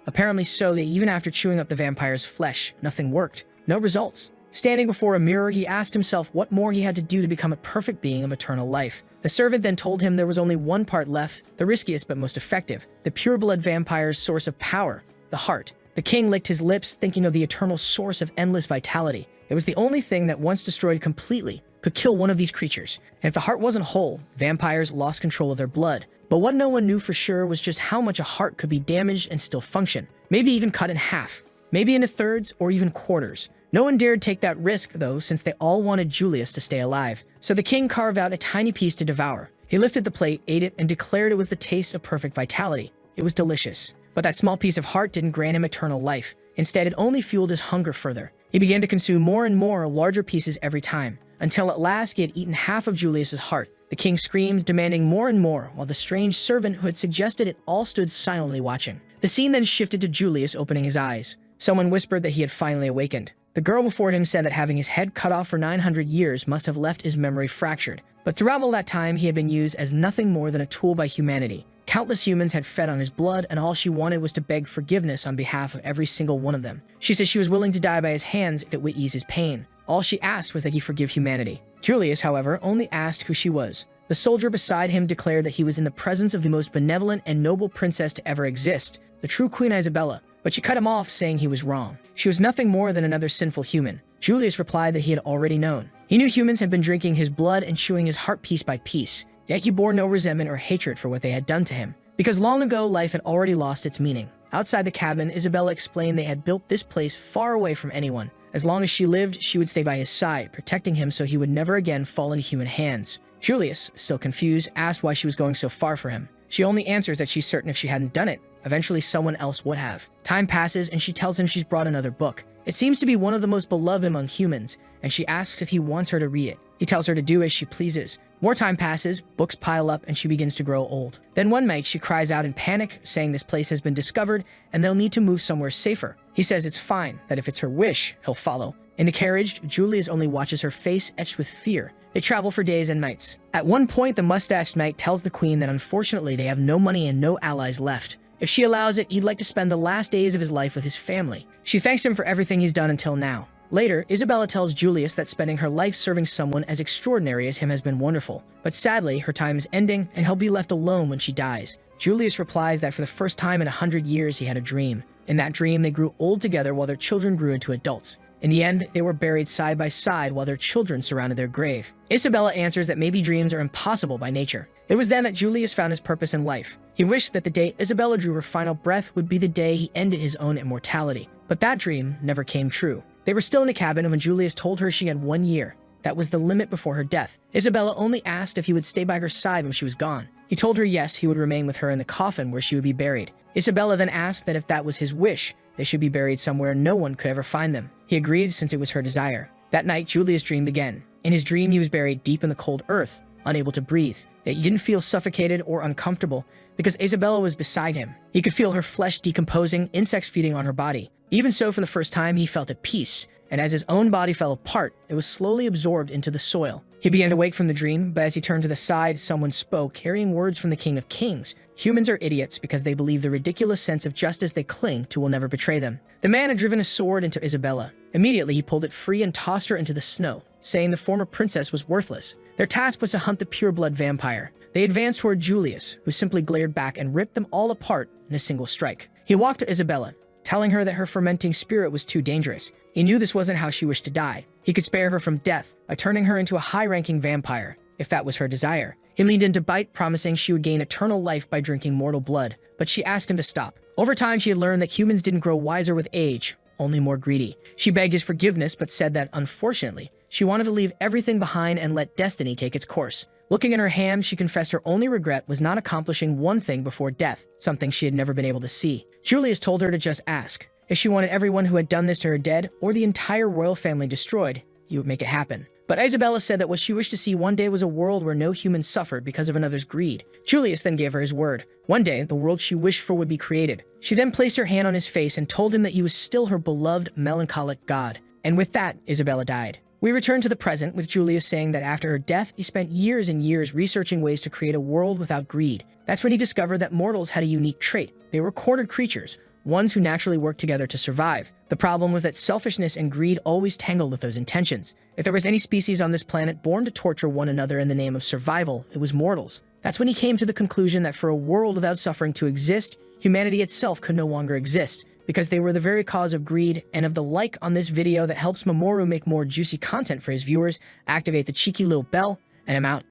Apparently so, that even after chewing up the vampire's flesh, nothing worked. No results. Standing before a mirror, he asked himself what more he had to do to become a perfect being of eternal life. The servant then told him there was only one part left, the riskiest but most effective, the pure-blood vampire's source of power, the heart. The king licked his lips, thinking of the eternal source of endless vitality. It was the only thing that, once destroyed completely, could kill one of these creatures. And if the heart wasn't whole, vampires lost control of their blood. But what no one knew for sure was just how much a heart could be damaged and still function. Maybe even cut in half. Maybe into thirds or even quarters. No one dared take that risk, though, since they all wanted Julius to stay alive. So the king carved out a tiny piece to devour. He lifted the plate, ate it, and declared it was the taste of perfect vitality. It was delicious. But that small piece of heart didn't grant him eternal life. Instead, it only fueled his hunger further. He began to consume more and more larger pieces every time, until at last he had eaten half of Julius's heart. The king screamed, demanding more and more, while the strange servant who had suggested it all stood silently watching. The scene then shifted to Julius opening his eyes. Someone whispered that he had finally awakened. The girl before him said that having his head cut off for 900 years must have left his memory fractured. But throughout all that time, he had been used as nothing more than a tool by humanity. Countless humans had fed on his blood, and all she wanted was to beg forgiveness on behalf of every single one of them. She said she was willing to die by his hands if it would ease his pain. All she asked was that he forgive humanity. Julius, however, only asked who she was. The soldier beside him declared that he was in the presence of the most benevolent and noble princess to ever exist, the true Queen Isabella, but she cut him off, saying he was wrong. She was nothing more than another sinful human. Julius replied that he had already known. He knew humans had been drinking his blood and chewing his heart piece by piece, yet he bore no resentment or hatred for what they had done to him, because long ago life had already lost its meaning. Outside the cabin, Isabella explained they had built this place far away from anyone. As long as she lived, she would stay by his side, protecting him so he would never again fall into human hands. Julius, still confused, asked why she was going so far for him. She only answers that she's certain if she hadn't done it, eventually someone else would have. Time passes and she tells him she's brought another book. It seems to be one of the most beloved among humans, and she asks if he wants her to read it. He tells her to do as she pleases. More time passes, books pile up, and she begins to grow old. Then one night she cries out in panic, saying this place has been discovered and they'll need to move somewhere safer. He says it's fine, that if it's her wish, he'll follow. In the carriage, Julius only watches her face etched with fear. They travel for days and nights. At one point, the mustached knight tells the queen that unfortunately they have no money and no allies left. If she allows it, he'd like to spend the last days of his life with his family. She thanks him for everything he's done until now. Later, Isabella tells Julius that spending her life serving someone as extraordinary as him has been wonderful. But sadly, her time is ending and he'll be left alone when she dies. Julius replies that for the first time in 100 years he had a dream. In that dream, they grew old together while their children grew into adults. In the end, they were buried side by side while their children surrounded their grave. Isabella answers that maybe dreams are impossible by nature. It was then that Julius found his purpose in life. He wished that the day Isabella drew her final breath would be the day he ended his own immortality. But that dream never came true. They were still in the cabin when Julius told her she had 1 year. That was the limit before her death. Isabella only asked if he would stay by her side when she was gone. He told her yes, he would remain with her in the coffin where she would be buried. Isabella then asked that if that was his wish, they should be buried somewhere no one could ever find them. He agreed since it was her desire. That night, Julius dreamed again. In his dream, he was buried deep in the cold earth, unable to breathe. Yet he didn't feel suffocated or uncomfortable because Isabella was beside him. He could feel her flesh decomposing, insects feeding on her body. Even so, for the first time, he felt at peace. And as his own body fell apart, it was slowly absorbed into the soil. He began to wake from the dream, but as he turned to the side, someone spoke, carrying words from the King of Kings. Humans are idiots because they believe the ridiculous sense of justice they cling to will never betray them. The man had driven a sword into Isabella. Immediately, he pulled it free and tossed her into the snow, saying the former princess was worthless. Their task was to hunt the pure-blood vampire. They advanced toward Julius, who simply glared back and ripped them all apart in a single strike. He walked to Isabella, telling her that her fermenting spirit was too dangerous. He knew this wasn't how she wished to die. He could spare her from death by turning her into a high-ranking vampire, if that was her desire. He leaned in to bite, promising she would gain eternal life by drinking mortal blood, but she asked him to stop. Over time, she had learned that humans didn't grow wiser with age, only more greedy. She begged his forgiveness, but said that, unfortunately, she wanted to leave everything behind and let destiny take its course. Looking at her hand, she confessed her only regret was not accomplishing one thing before death, something she had never been able to see. Julius told her to just ask. If she wanted everyone who had done this to her dead, or the entire royal family destroyed, he would make it happen. But Isabella said that what she wished to see one day was a world where no humans suffered because of another's greed. Julius then gave her his word. One day, the world she wished for would be created. She then placed her hand on his face and told him that he was still her beloved, melancholic god. And with that, Isabella died. We return to the present, with Julius saying that after her death, he spent years and years researching ways to create a world without greed. That's when he discovered that mortals had a unique trait. They were quartered creatures, ones who naturally work together to survive. The problem was that selfishness and greed always tangled with those intentions. If there was any species on this planet born to torture one another in the name of survival, it was mortals. That's when he came to the conclusion that for a world without suffering to exist, humanity itself could no longer exist, because they were the very cause of greed. And of the like on this video that helps Mamoru make more juicy content for his viewers, activate the cheeky little bell, and I'm out.